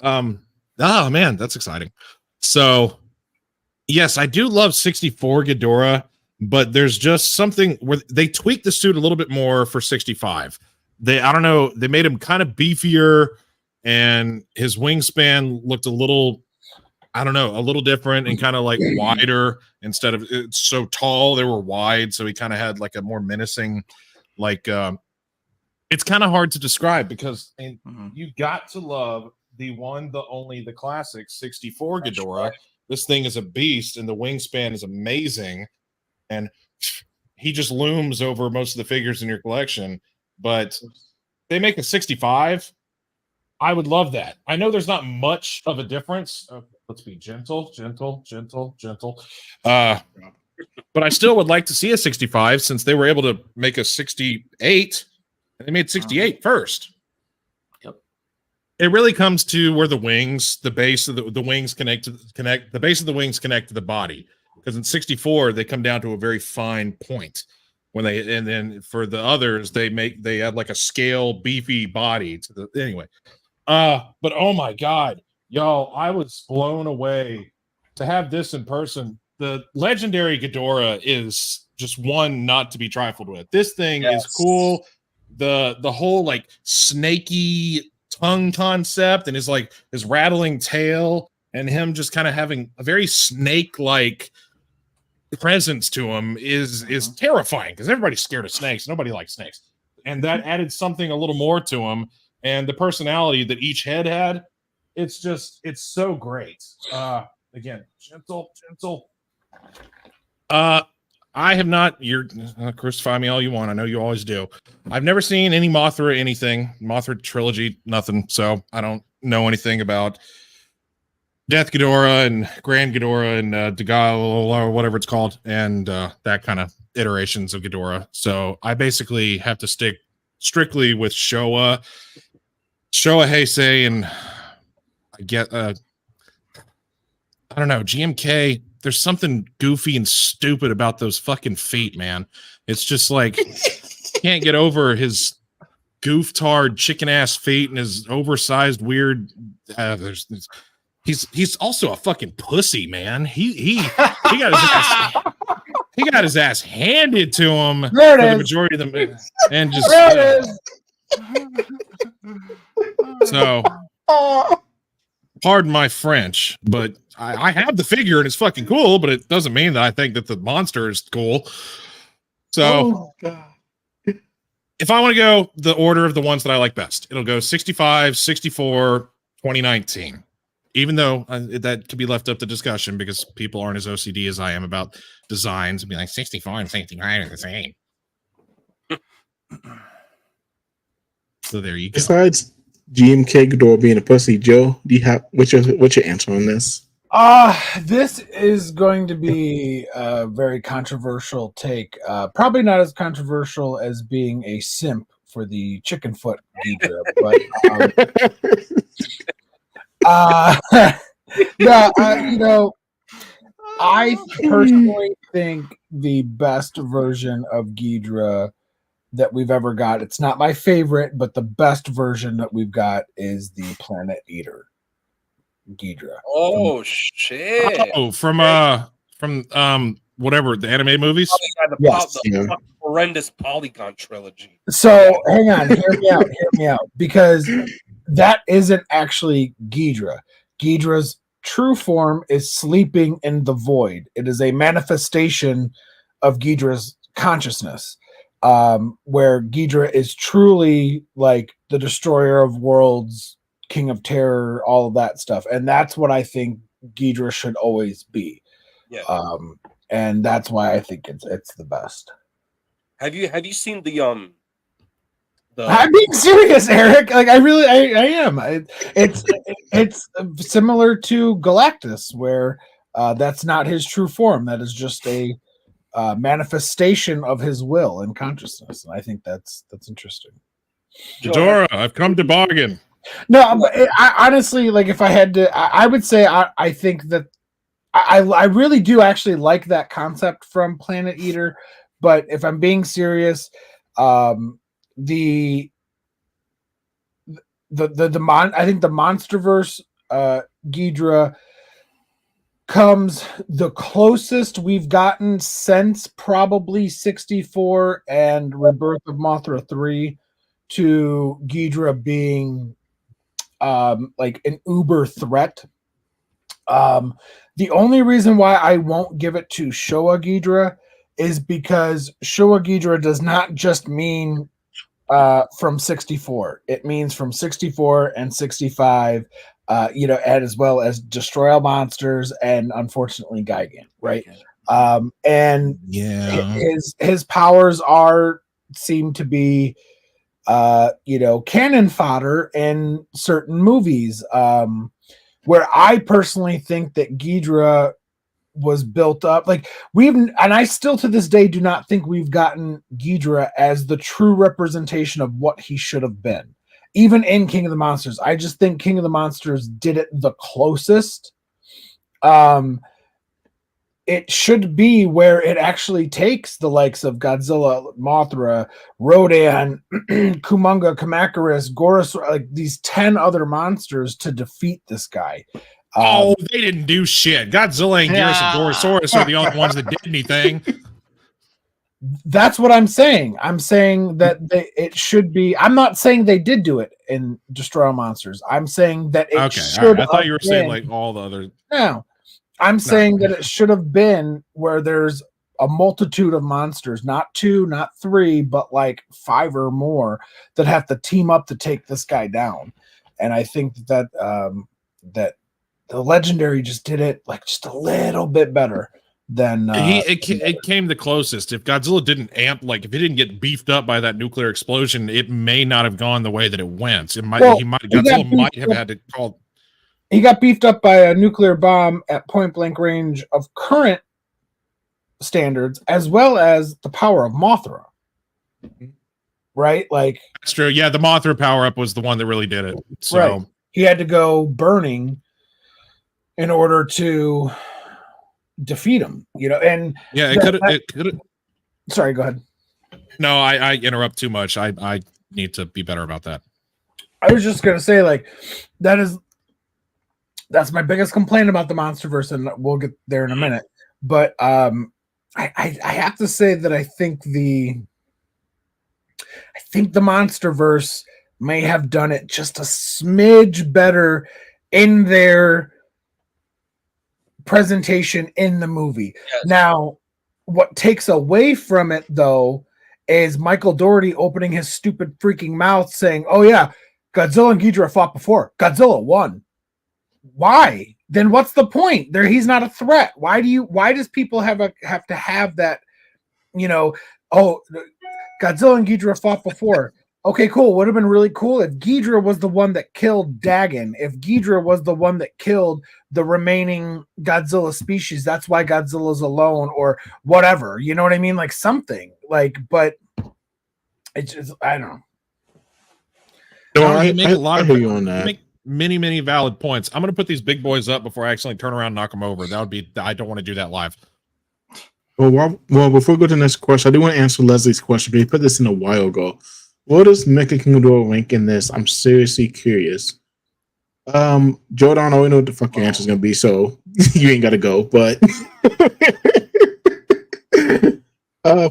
Oh man, that's exciting. So yes, I do love 64 Ghidorah, but there's just something where they tweaked the suit a little bit more for 65. I don't know, they made him kind of beefier and his wingspan looked a little, I don't know, a little different and kind of like wider instead of it's so tall, they were wide. So he kind of had like a more menacing, like, it's kind of hard to describe because you got to love the one, the only, the classic 64 Ghidorah. This thing is a beast and the wingspan is amazing. And he just looms over most of the figures in your collection. But they make a 65. I would love that. I know there's not much of a difference. Let's be gentle. But I still would like to see a 65 since they were able to make a 68. And they made 68 first. It really comes to where the wings, the base of the wings connect, the base of the wings connect to the body. Because in 64, they come down to a very fine point. And then for the others, they add like a scale beefy body to the anyway. But oh my god, y'all, I was blown away to have this in person. The legendary Ghidorah is just one not to be trifled with. This thing is cool. The whole like snaky tongue concept and his rattling tail and him just kind of having a very snake-like presence to him is terrifying because everybody's scared of snakes. Nobody likes snakes. And that added something a little more to him. And the personality that each head had, it's so great. Again, gentle. I have not, you're crucify me all you want. I know you always do. I've never seen any Mothra anything. Mothra trilogy, nothing. So I don't know anything about Death Ghidorah and Grand Ghidorah and Dagala or whatever it's called. And that kind of iterations of Ghidorah. So I basically have to stick strictly with Showa Heisei, and I get I don't know, GMK. There's something goofy and stupid about those fucking feet, man. It's just like can't get over his goof-tard chicken ass feet and his oversized weird. He's also a fucking pussy, man. He got his ass handed to him for the majority of them, and just so. Pardon my French, but I have the figure and it's fucking cool, but it doesn't mean that I think that the monster is cool. So if I want to go the order of the ones that I like best, it'll go 65, 64, 2019. Even though that could be left up to discussion because people aren't as OCD as I am about designs and be like 64 and 69 are the same. So there you go.
Besides GMK Ghidorah being a pussy, Joe, do you have what's your answer on this?
This is going to be a very controversial take. Probably not as controversial as being a simp for the chicken foot Ghidorah, but I personally think the best version of Ghidorah that we've ever got, it's not my favorite, but the best version that we've got is the Planet Eater Ghidorah.
Oh shit!
Oh, from whatever the anime movies.
The horrendous Polygon trilogy.
So hang on, hear me out, because that isn't actually Ghidorah. Ghidorah's true form is sleeping in the void. It is a manifestation of Ghidorah's consciousness, where Ghidorah is truly like the destroyer of worlds, king of terror, all of that stuff. And that's what I think Ghidorah should always be.
Yeah.
And that's why I think it's the best.
Have you seen the
I'm being serious, Eric. Like I am. It's similar to Galactus, where that's not his true form. That is just a manifestation of his will and consciousness. And I think that's interesting.
Ghidorah, I've come to bargain.
No, but I honestly, like, if I had to, I would say I think that I really do actually like that concept from Planet Eater. But if I'm being serious, I think the MonsterVerse Ghidorah comes the closest we've gotten since probably 64 and Rebirth of Mothra 3 to Ghidorah being like an uber threat. The only reason why I won't give it to Showa Ghidorah is because Showa Ghidorah does not just mean from 64. It means from 64 and 65, and as well as Destroy All Monsters and unfortunately Gigan, right? And
Yeah,
his powers seem to be cannon fodder in certain movies, where I personally think that Ghidorah was built up like and I still to this day do not think we've gotten Ghidorah as the true representation of what he should have been. Even in King of the Monsters, I just think King of the Monsters did it the closest. It should be where it actually takes the likes of Godzilla, Mothra, Rodan, Kumonga, Kamacuras, Gorosaurus, like these 10 other monsters to defeat this guy.
They didn't do shit. Godzilla and Gorosaurus are the only ones that did anything.
That's what I'm saying. I'm saying that it should be. I'm not saying they did do it in Destroy All Monsters. I'm saying that it should.
I thought you were saying like all the other.
No, I'm saying that it should have been where there's a multitude of monsters, not 2, not 3, but like 5 or more that have to team up to take this guy down. And I think that that the Legendary just did it like just a little bit better than
it came the closest. If Godzilla didn't if it didn't get beefed up by that nuclear explosion, it may not have gone the way that it went. Godzilla might have had to call.
He got beefed up by a nuclear bomb at point blank range of current standards, as well as the power of Mothra. Right? Like
that's true. Yeah, the Mothra power up was the one that really did it. So
right. He had to go burning in order to defeat him, and
yeah, it could.
Sorry, go ahead.
No, I interrupt too much. I need to be better about that.
I was just gonna say, like, that's my biggest complaint about the MonsterVerse, and we'll get there in a minute. But I have to say that I think the MonsterVerse may have done it just a smidge better in their presentation in the movie. Yes. Now, what takes away from it, though, is Michael Dougherty opening his stupid freaking mouth saying, "Oh yeah, Godzilla and Ghidorah fought before. Godzilla won." Why? Then what's the point? He's not a threat. Why does people have to have that, oh, Godzilla and Ghidorah fought before. Okay, cool. Would have been really cool if Ghidorah was the one that killed Dagon. If Ghidorah was the one that killed the remaining Godzilla species, that's why Godzilla's alone or whatever. You know what I mean? Like something. But it's just, I don't know.
No,
you make a lot of
you on that.
Make many valid points. I'm going to put these big boys up before I accidentally turn around and knock them over. I don't want to do that live.
Well, before we go to the next question, I do want to answer Leslie's question. He put this in a while ago. What does Mecha King Ghidorah rank in this? I'm seriously curious. Jordan, I already know what the fuck your answer is gonna be, so you ain't gotta go. But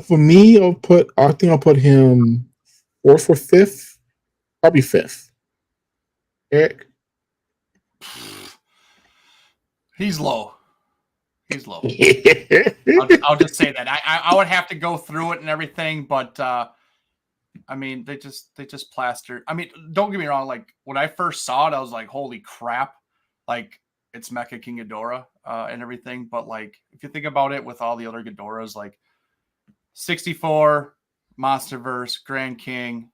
for me, I think I'll put him 4th or 5th, probably 5th. Eric,
He's low. He's low.
Yeah.
I'll just say that. I would have to go through it and everything, but I mean, they just plastered. I mean, don't get me wrong. Like when I first saw it, I was like, "Holy crap!" Like it's Mecha King Ghidorah and everything. But like, if you think about it, with all the other Ghidorahs, like 64, Monsterverse, Grand King,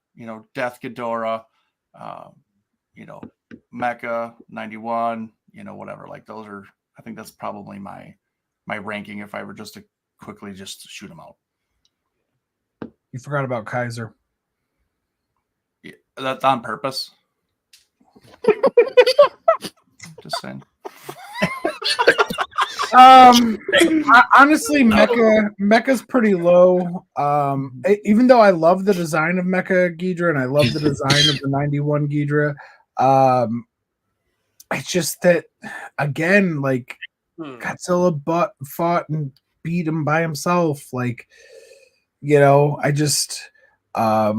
Death Ghidorah, Mecha 91, whatever. Like those are. I think that's probably my ranking if I were just to quickly just shoot them out.
You forgot about Kaiser.
Yeah, that's on purpose. Just saying.
Honestly, Mecha's pretty low. Even though I love the design of Mecha Ghidorah and I love the design of the 91 Ghidorah, it's just that again, like Godzilla fought and beat him by himself. Like, I just I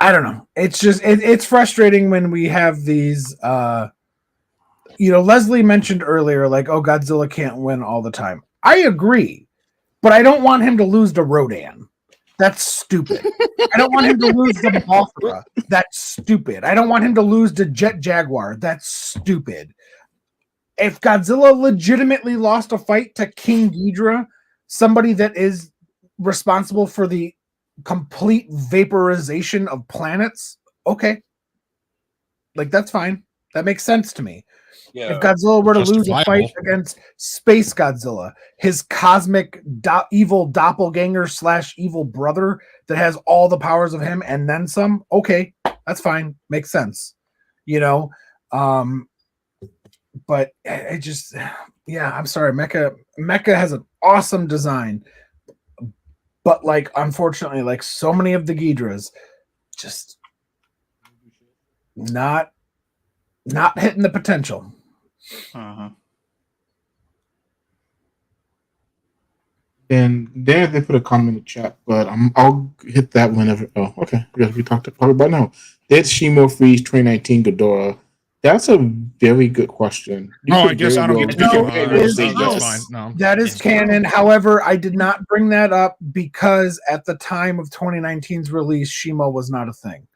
don't know. It's just it's frustrating when we have these Leslie mentioned earlier, like, oh, Godzilla can't win all the time. I agree, but I don't want him to lose to Rodan. That's stupid. I don't want him to lose to Mothra. That's stupid. I don't want him to lose to Jet Jaguar. That's stupid. If Godzilla legitimately lost a fight to King Ghidorah, somebody that is responsible for the complete vaporization of planets, okay. Like, that's fine. That makes sense to me.
Yeah.
If Godzilla were to lose a fight
Justifiable.
against Space Godzilla, his cosmic evil doppelganger / evil brother that has all the powers of him and then some, okay, that's fine. Makes sense. But it just, I'm sorry. Mecha has an awesome design, but like, unfortunately, like so many of the Ghidorahs, just not hitting the potential.
And there they put a comment in the chat, but I'll hit that whenever. Oh, okay. Because we talked about now. Did Shimo freeze 2019 Ghidorah? That's a very good question.
I guess I don't get to pick
No,
it.
it is-
That's
yes.
fine. No.
That is canon. However, I did not bring that up because at the time of 2019's release, Shimo was not a thing.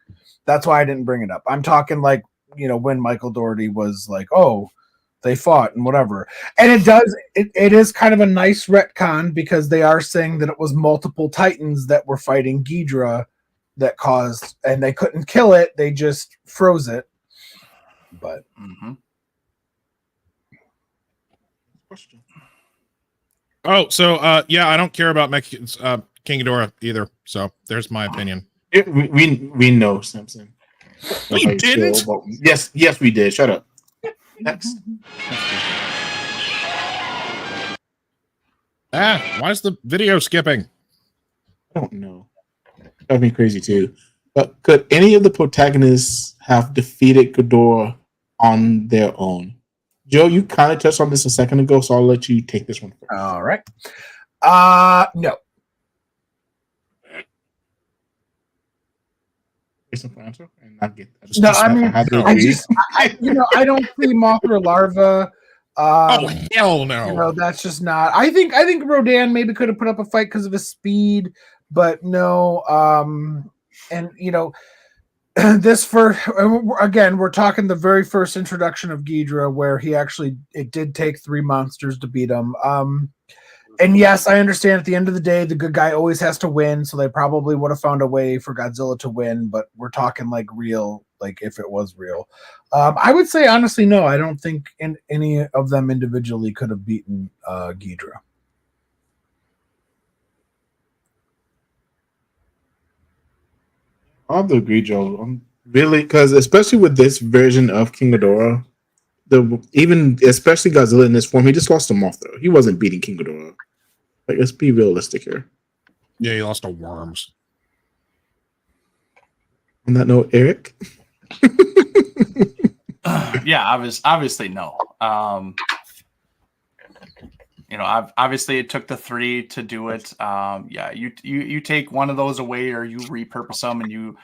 That's why I didn't bring it up. I'm talking like, when Michael Dougherty was like, oh, they fought and whatever. And it is kind of a nice retcon because they are saying that it was multiple Titans that were fighting Ghidorah that caused, and they couldn't kill it. They just froze it. But
so I don't care about King Ghidorah either. So there's my opinion.
Yeah, we know, Simpson.
We didn't?
Yes, we did. Shut up. Next.
Why is the video skipping?
I don't know. That'd be crazy too. But could any of the protagonists have defeated Ghidorah on their own? Joe, you kind of touched on this a second ago, so I'll let you take this one first.
all right. No.
Answer and not get.
No, I mean,
have to
I
agree.
I don't see Mothra larva.
Hell no!
That's just not. I think Rodan maybe could have put up a fight because of his speed, but no. And this again, we're talking the very first introduction of Ghidorah, where it did take 3 monsters to beat him. And yes, I understand at the end of the day, the good guy always has to win, so they probably would have found a way for Godzilla to win, but we're talking like real, like if it was real. I would say, honestly, no, I don't think any of them individually could have beaten Ghidorah.
I have to agree, Joe. Really, because especially with this version of King Ghidorah, especially Godzilla in this form, he just lost to Mothra. He wasn't beating King Ghidorah. Like, let's be realistic here.
Yeah, he lost to worms.
On that note, Eric.
Obviously no. Obviously it took the 3 to do it. You take one of those away or you repurpose them and you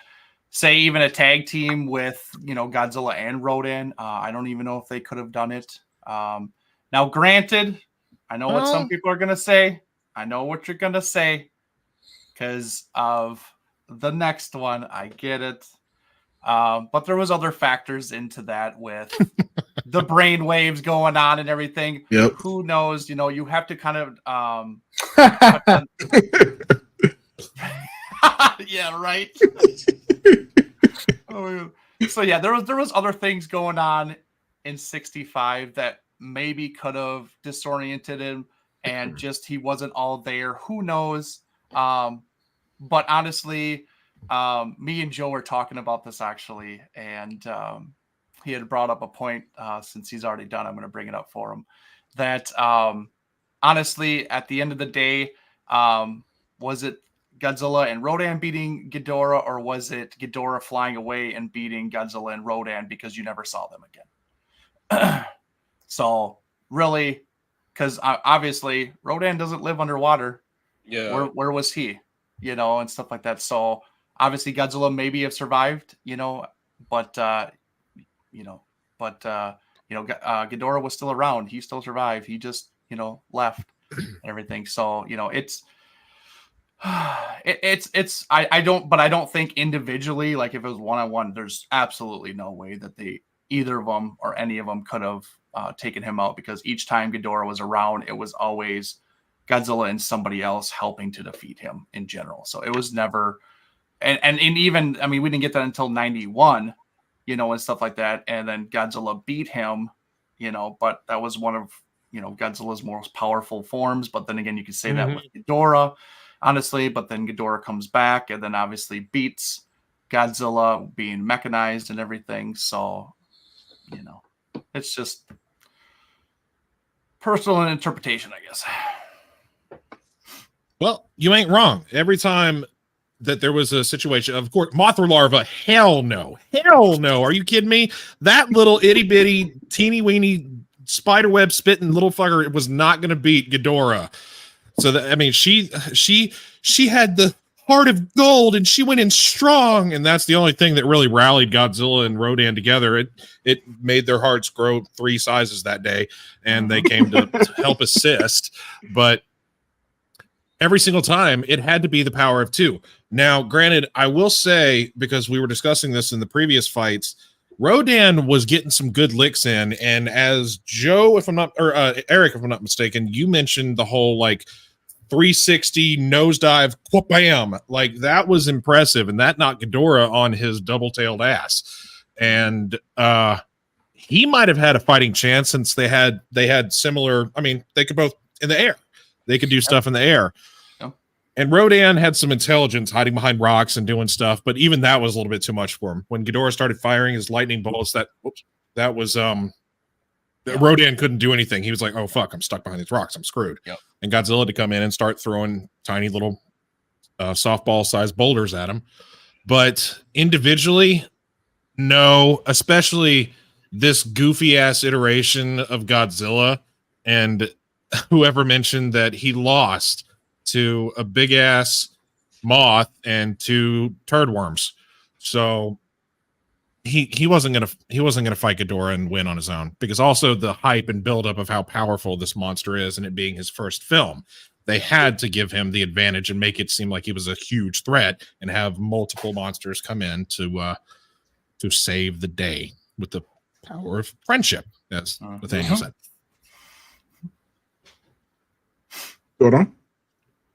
say even a tag team with, Godzilla and Rodan. I don't even know if they could have done it. Now, granted, I know what some people are going to say. I know what you're going to say because of the next one. I get it. But there was other factors into that with the brain waves going on and everything.
Yep.
Who knows? You have to kind of yeah, right. So yeah, there was other things going on in 65 that maybe could have disoriented him, and just he wasn't all there. Who knows? But honestly, me and Joe were talking about this actually, and he had brought up a point. Since he's already done, I'm going to bring it up for him. That honestly, at the end of the day, was it Godzilla and Rodan beating Ghidorah, or was it Ghidorah flying away and beating Godzilla and Rodan because you never saw them again? So really, because obviously Rodan doesn't live underwater.
Yeah.
Where was he? And stuff like that. So obviously Godzilla maybe have survived, but Ghidorah was still around. He still survived. He just, left and everything. So, I don't think individually, like if it was one-on-one, there's absolutely no way that either of them or any of them could have taken him out, because each time Ghidorah was around, it was always Godzilla and somebody else helping to defeat him in general. So it was never, and even, I mean, we didn't get that until 91, and stuff like that. And then Godzilla beat him, but that was one of, Godzilla's most powerful forms. But then again, you could say that with Ghidorah, honestly, but then Ghidorah comes back and then obviously beats Godzilla being mechanized and everything. So, it's just personal interpretation, I guess.
Well, you ain't wrong. Every time that there was a situation, of course, Mothra larva, hell no. Are you kidding me? That little itty bitty, teeny weeny spiderweb spitting little fucker was not going to beat Ghidorah. So that, I mean, she had the heart of gold and she went in strong, and that's the only thing that really rallied Godzilla and Rodan together. It made their hearts grow 3 sizes that day, and they came to help assist. But every single time, it had to be the power of 2. Now, granted, I will say, because we were discussing this in the previous fights, Rodan was getting some good licks in, and as Joe, Eric, if I'm not mistaken, you mentioned the whole 360 nosedive, bam, that was impressive, and that knocked Ghidorah on his double-tailed ass. And he might have had a fighting chance, since they had similar. I mean, they could both in the air. They could do stuff in the air.
Yep.
And Rodan had some intelligence hiding behind rocks and doing stuff, but even that was a little bit too much for him. When Ghidorah started firing his lightning bolts, that was Rodan couldn't do anything. He was like, oh fuck, I'm stuck behind these rocks, I'm screwed.
Yep.
And Godzilla to come in and start throwing tiny little softball sized boulders at him. But individually, no, especially this goofy ass iteration of Godzilla. And whoever mentioned that he lost to a big ass moth and 2 turd worms. So he wasn't gonna fight Ghidorah and win on his own, because also the hype and buildup of how powerful this monster is, and it being his first film, they had to give him the advantage and make it seem like he was a huge threat, and have multiple monsters come in to save the day with the power of friendship, as Nathaniel said.
Rodan?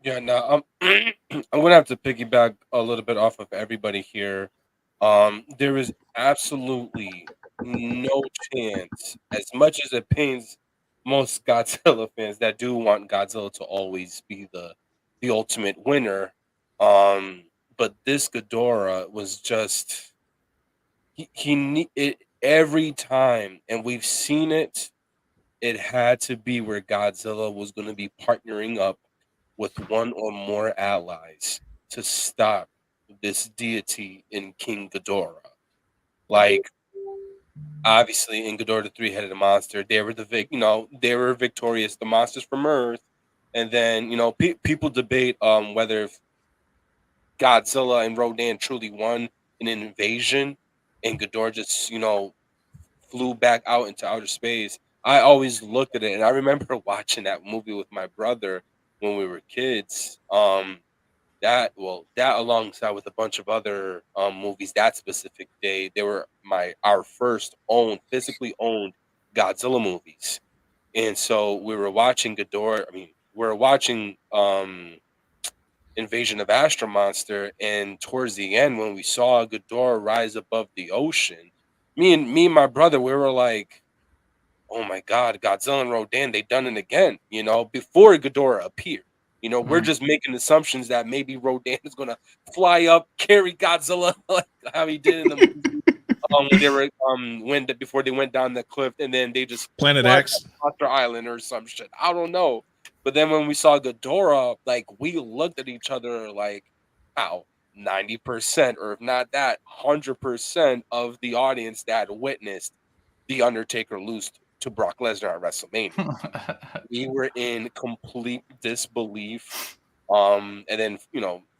Yeah, no, I'm gonna have to piggyback a little bit off of everybody here. There is absolutely no chance, as much as it pains most Godzilla fans that do want Godzilla to always be the ultimate winner. But this Ghidorah was just he need it every time, and we've seen it. It had to be where Godzilla was going to be partnering up with one or more allies to stop this deity in King Ghidorah. Obviously, in Ghidorah the Three-Headed Monster, they were they were victorious, the monsters from Earth, and then people debate whether Godzilla and Rodan truly won. an invasion and Ghidorah just, flew back out into outer space, I always looked at it, and I remember watching that movie with my brother when we were kids. That alongside with a bunch of other movies that specific day, they were our first physically owned Godzilla movies. And so we were watching Ghidorah. I mean, we were watching Invasion of Astro Monster, and towards the end, when we saw Ghidorah rise above the ocean, me and my brother, we were like, "Oh my God, Godzilla and Rodan, they done it again." Before Ghidorah appeared. We're just making assumptions that maybe Rodan is gonna fly up, carry Godzilla like how he did in the movie when they were before they went down the cliff, and then they just
Planet
fly
X.
to Monster Island or some shit. I don't know. But then when we saw Ghidorah, like we looked at each other like, how 90%, or if not that, 100% of the audience that witnessed the Undertaker lose to Brock Lesnar at WrestleMania. We were in complete disbelief. And then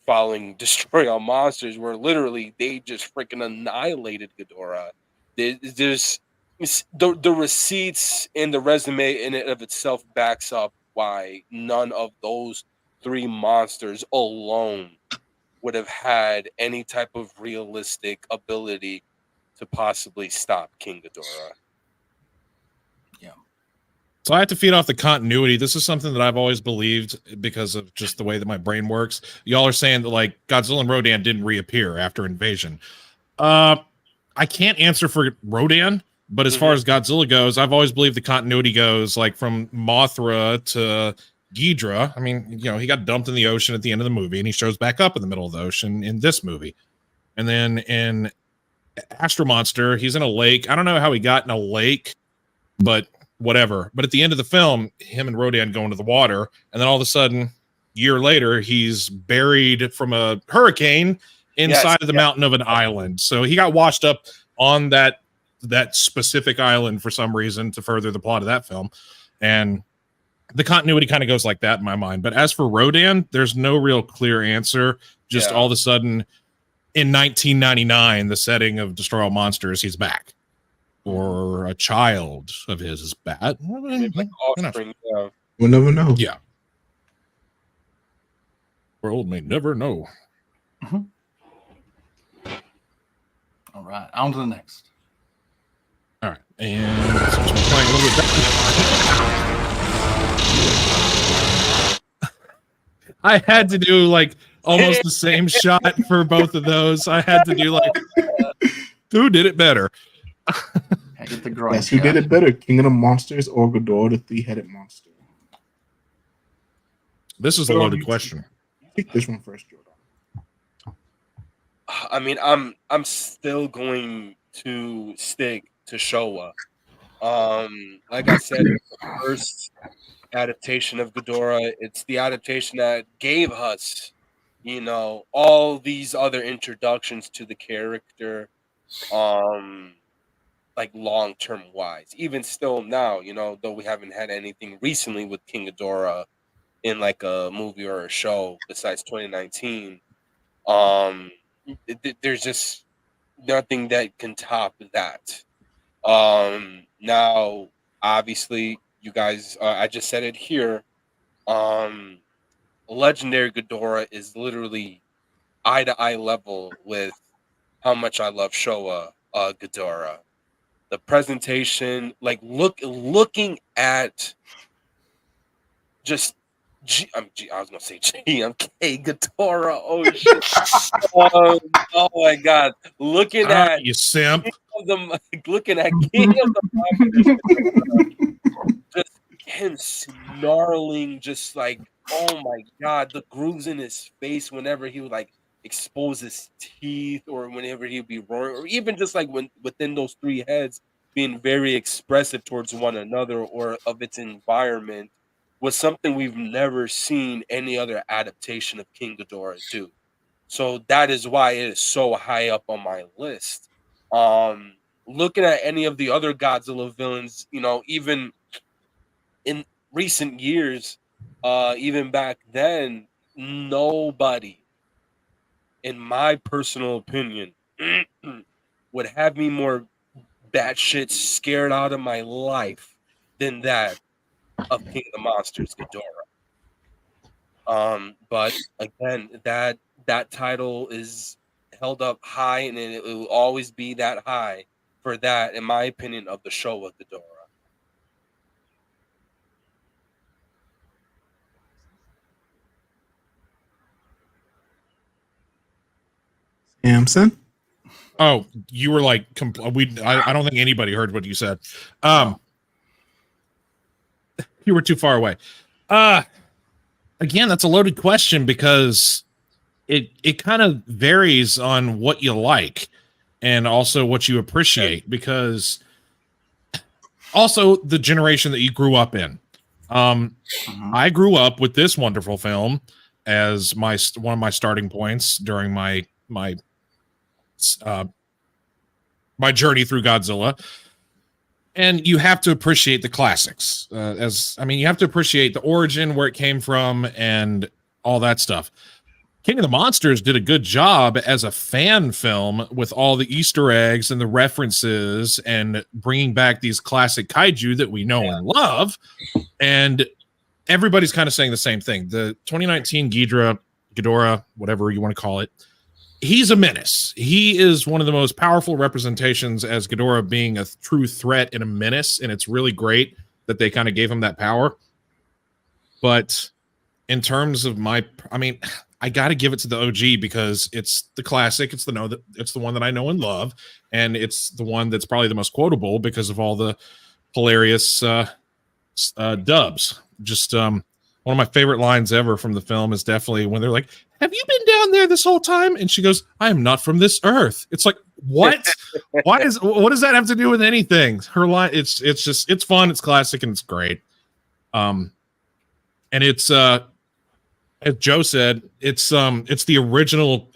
following Destroy All Monsters, where literally they just freaking annihilated Ghidorah. There's the receipts and the resume in it of itself backs up why none of those three monsters alone would have had any type of realistic ability to possibly stop King Ghidorah.
So I have to feed off the continuity. This is something that I've always believed because of just the way that my brain works. Y'all are saying that like Godzilla and Rodan didn't reappear after Invasion. I can't answer for Rodan, but as far as Godzilla goes, I've always believed the continuity goes like from Mothra to Ghidorah. I mean, he got dumped in the ocean at the end of the movie, and he shows back up in the middle of the ocean in this movie. And then in Astro Monster, he's in a lake. I don't know how he got in a lake, but whatever. But at the end of the film, him and Rodan go into the water, and then all of a sudden, year later, he's buried from a hurricane inside of the mountain of an island. So he got washed up on that specific island for some reason to further the plot of that film. And the continuity kind of goes like that in my mind. But as for Rodan, there's no real clear answer. Just all of a sudden, in 1999, the setting of Destroy All Monsters, he's back. Or a child of his is bad.
Like offspring,
We'll never know.
Yeah. World may never know.
All right, on to the next.
All right, and since we're playing a little bit I had to do like almost the same shot for both of those. I had to do like who did it better.
I get the groin.
Yes, who did it better, King of the Monsters or Ghidorah, the three-headed monster?
This is a loaded question.
Take this one first, Jordan.
I mean, I'm still going to stick to Showa. Like I said, it's the first adaptation of Ghidorah. It's the adaptation that gave us, all these other introductions to the character. Like long-term wise, even still now, though we haven't had anything recently with King Ghidorah in like a movie or a show besides 2019, there's just nothing that can top that. Now, obviously, you guys, I just said it here. Legendary Ghidorah is literally eye-to-eye level with how much I love Showa Ghidorah. The presentation, like looking at just I was gonna say GMK Ghidorah. Oh shit! Oh my god! Looking at
you simp.
Looking at King of the Monsters, just him snarling, just like, oh my god, the grooves in his face whenever he would like expose his teeth, or whenever he'd be roaring, or even just like when within those three heads being very expressive towards one another or of its environment, was something we've never seen any other adaptation of King Ghidorah do. So that is why it is so high up on my list. Looking at any of the other Godzilla villains, even in recent years, even back then, nobody, in my personal opinion, would have me more batshit scared out of my life than that of King of the Monsters, Ghidorah. But again, that title is held up high, and it will always be that high for that, in my opinion, of the show of Ghidorah.
Samson.
Oh, you were like, I don't think anybody heard what you said. You were too far away. Again, that's a loaded question because it kind of varies on what you like and also what you appreciate, because also the generation that you grew up in. I grew up with this wonderful film as one of my starting points during my journey through Godzilla. And you have to appreciate the classics. You have to appreciate the origin, where it came from, and all that stuff. King of the Monsters did a good job as a fan film with all the Easter eggs and the references and bringing back these classic kaiju that we know and love. And everybody's kind of saying the same thing. The 2019 Ghidorah, whatever you want to call it, he's a menace. He is one of the most powerful representations as Ghidorah being a true threat and a menace, and it's really great that they kind of gave him that power. But in terms of I got to give it to the OG because it's the classic. It's the one that I know and love, and it's the one that's probably the most quotable because of all the hilarious dubs. Just one of my favorite lines ever from the film is definitely when they're like, "Have you been down there this whole time?" And she goes, "I am not from this earth." It's like, what? What does that have to do with anything? Her line, it's fun, it's classic, and it's great. And it's as Joe said, it's the original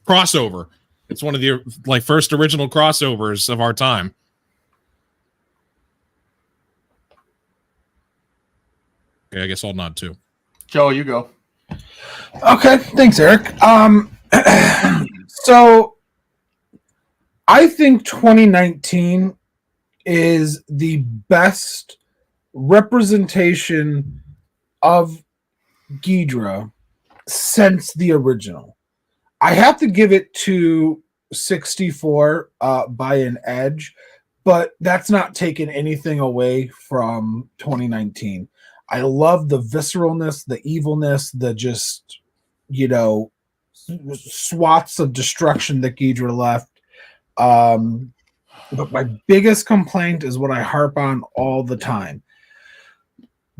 crossover. It's one of the first original crossovers of our time. Okay, I guess I'll nod too.
Joe, you go.
Okay, thanks, Eric. So I think 2019 is the best representation of Ghidorah since the original. I have to give it to 64 by an edge, but that's not taking anything away from 2019. I love the visceralness, the evilness, the just, swaths of destruction that Ghidorah left. But my biggest complaint is what I harp on all the time.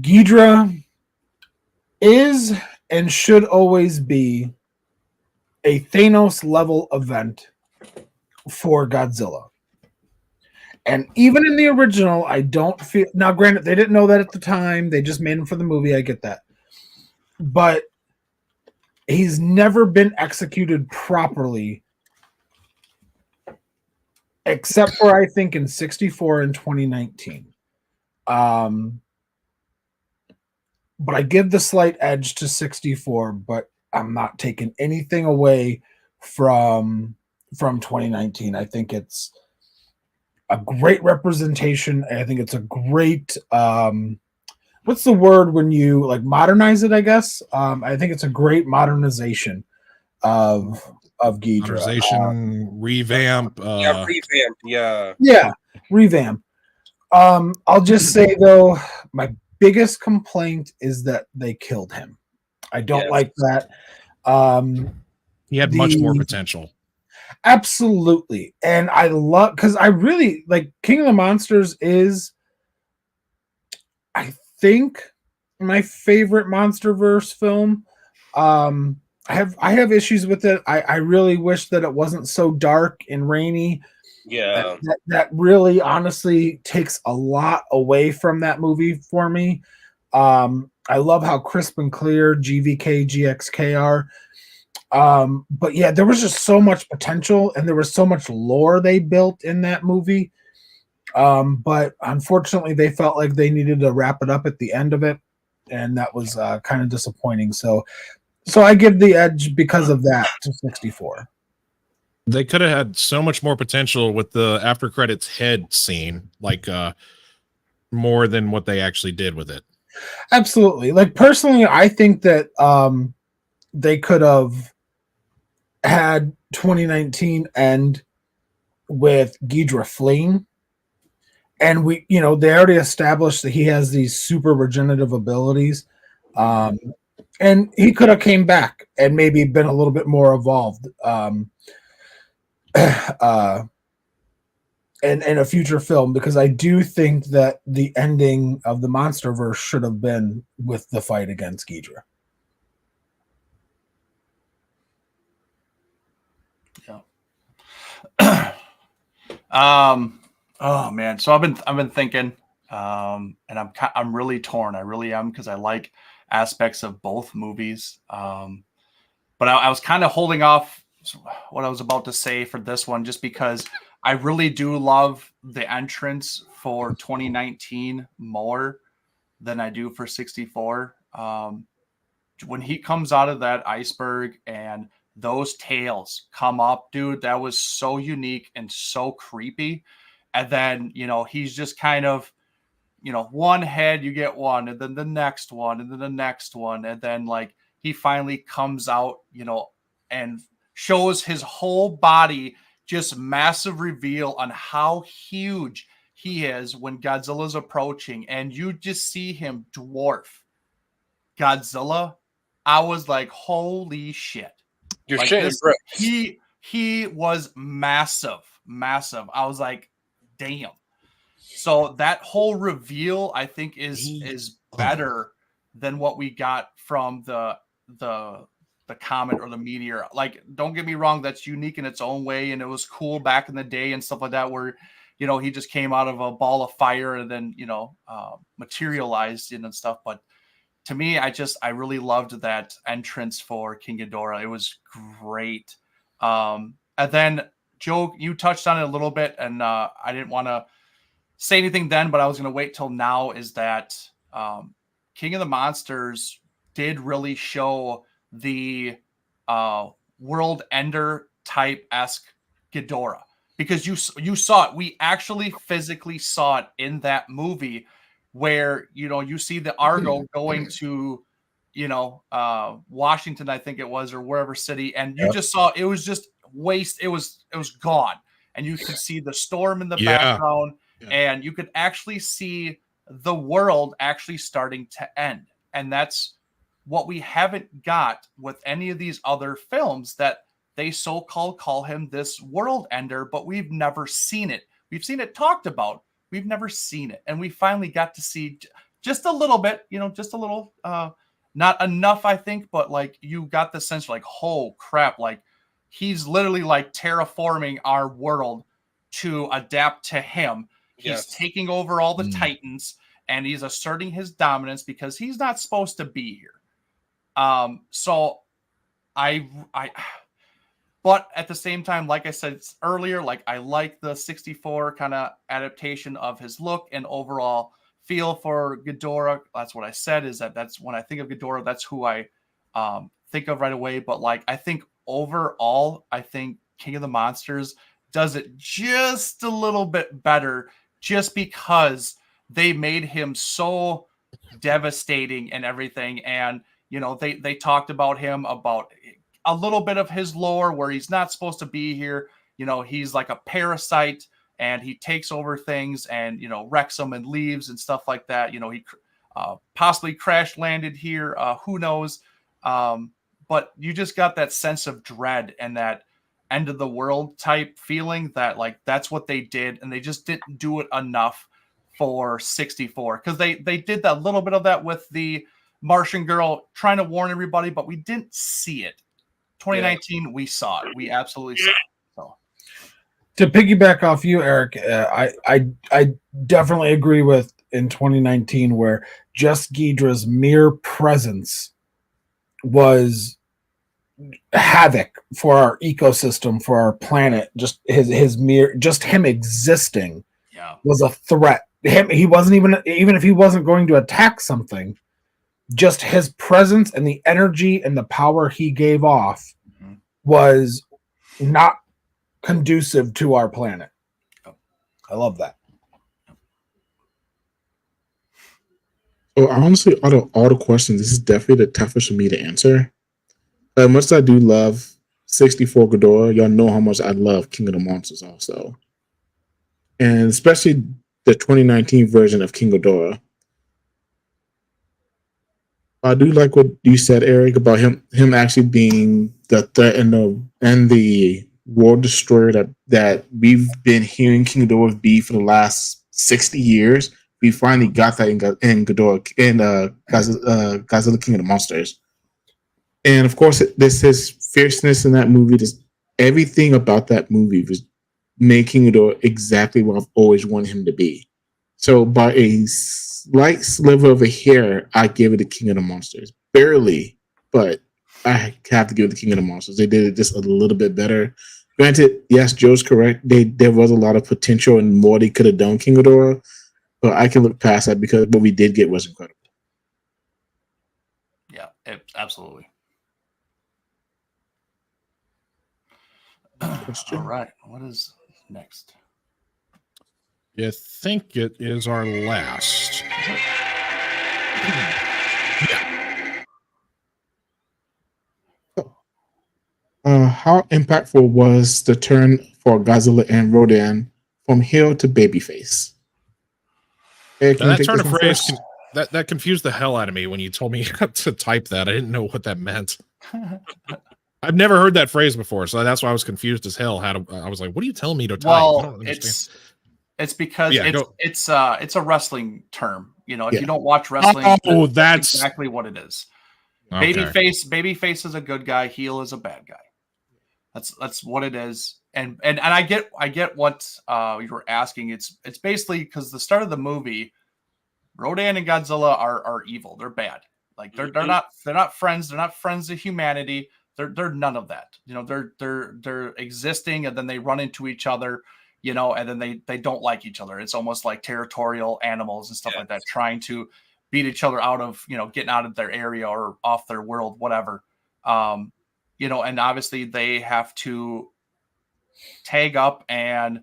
Ghidorah is and should always be a Thanos level event for Godzilla. And even in the original, I don't feel... Now, granted, they didn't know that at the time. They just made him for the movie. I get that. But he's never been executed properly, except for, I think, in 64 and 2019. But I give the slight edge to 64, but I'm not taking anything away from 2019. I think it's a great representation. I think it's a great what's the word when you modernize it, I guess. I think it's a great modernization of Ghidorah.
Modernization, revamp.
Revamp. I'll just say though, my biggest complaint is that they killed him. I don't like that.
He had much more potential.
Absolutely. And I love, because I really like King of the Monsters is, I think, my favorite MonsterVerse film. I have issues with it. I really wish that it wasn't so dark and rainy.
Yeah.
That really honestly takes a lot away from that movie for me. I love how crisp and clear GVK, GXK are. But yeah, there was just so much potential and there was so much lore they built in that movie. But unfortunately, they felt like they needed to wrap it up at the end of it. And that was kind of disappointing. So I give the edge because of that to 64.
They could have had so much more potential with the after credits head scene, like more than what they actually did with it.
Absolutely. Like personally, I think that they could have had 2019 end with Ghidorah fleeing. And they already established that he has these super regenerative abilities. And he could have came back and maybe been a little bit more evolved. In a future film, because I do think that the ending of the MonsterVerse should have been with the fight against Ghidorah.
Yeah. Oh man. So I've been thinking, and I'm really torn. I really am, because I like aspects of both movies. But I was kind of holding off what I was about to say for this one, just because I really do love the entrance for 2019 more than I do for 64. When he comes out of that iceberg and those tails come up, dude, that was so unique and so creepy. And then, he's just kind of, one head, you get one, and then the next one, and then the next one. And then, like, he finally comes out, and shows his whole body, just massive reveal on how huge he is when Godzilla's approaching. And you just see him dwarf Godzilla. I was like, holy shit.
You're
Like
shitting
this,
bricks.
he was massive. I was like, damn. So that whole reveal, I think, is better than what we got from the comet or the meteor. Like, don't get me wrong, that's unique in its own way, and it was cool back in the day and stuff like that, where he just came out of a ball of fire and then materialized and stuff. But to me, I really loved that entrance for King Ghidorah. It was great. And then Joe, you touched on it a little bit, and I didn't want to say anything then, but I was going to wait till now. Is that King of the Monsters did really show the world ender type esque Ghidorah, because you saw it. We actually physically saw it in that movie, where you see the Argo going to Washington, I think it was, or wherever city, and you just saw it was just waste. It was gone, and you could see the storm in the background, and you could actually see the world actually starting to end. And that's what we haven't got with any of these other films, that they so-called call him this world ender, but we've never seen it. We've seen it talked about. We've never seen it. And we finally got to see just a little bit, just a little, not enough, I think, but like you got the sense like, oh crap, like he's literally like terraforming our world to adapt to him. He's taking over all the Titans, and he's asserting his dominance because he's not supposed to be here. So but at the same time, like I said earlier, like I like the 64 kind of adaptation of his look and overall feel for Ghidorah. That's what I said, is that's when I think of Ghidorah, that's who I think of right away. But like, I think overall, I think King of the Monsters does it just a little bit better, just because they made him so devastating and everything. And, they talked about him, about a little bit of his lore where he's not supposed to be here. He's like a parasite, and he takes over things and, wrecks them and leaves and stuff like that. He possibly crash landed here. Who knows? But you just got that sense of dread and that end of the world type feeling, that like, that's what they did. And they just didn't do it enough for 64, because they did that little bit of that with the Martian girl trying to warn everybody, but we didn't see it. 2019, we saw it. We absolutely saw it. So.
To piggyback off you, Eric, I definitely agree with in 2019, where just Ghidorah's mere presence was havoc for our ecosystem, for our planet. Just just him existing was a threat. He wasn't even if he wasn't going to attack something, just his presence and the energy and the power he gave off was not conducive to our planet. I love that.
So honestly, out of all the questions, this is definitely the toughest for me to answer. As much as I do love 64 Ghidorah, y'all know how much I love King of the Monsters also. And especially the 2019 version of King Ghidorah. I do like what you said, Eric, about him actually being the threat and the world destroyer that we've been hearing King Ghidorah be for the last 60 years. We finally got that in Ghidorah and Godzilla King of the Monsters. And of course, this his fierceness in that movie. Just everything about that movie was making Ghidorah exactly what I've always wanted him to be. So by a slight sliver of a hair, I give it to King of the Monsters. Barely, but I have to give it to King of the Monsters. They did it just a little bit better. Granted, yes, Joe's correct. There was a lot of potential and more they could have done King Ghidorah, but I can look past that because what we did get was incredible.
Yeah, absolutely.
Question.
All right, what is next?
I think it is our last.
How impactful was the turn for Godzilla and Rodan from heel to babyface? Eric,
Now,
can you
that
take
turn
this
of
one
phrase
first?
that confused the hell out of me when you told me to type that. I didn't know what that meant. I've never heard that phrase before, so that's why I was confused as hell. I was like, "What are you telling me to type?" I don't
Well,
understand.
it's because
Yeah,
it's a wrestling term. You know, if
Yeah.
you don't watch wrestling,
Oh,
that's
that's
exactly what it is.
okay.
Babyface is a good guy. Heel is a bad guy. That's what it is. And I get what you were asking. It's basically because the start of the movie, Rodan and Godzilla are evil. They're bad. Like they're not friends. They're not friends of humanity. They're none of that. You know, they're existing, and then they run into each other. You know, and then they don't like each other. It's almost like territorial animals and stuff like that, trying to beat each other out of, you know, getting out of their area or off their world, whatever. You know, and obviously they have to tag up and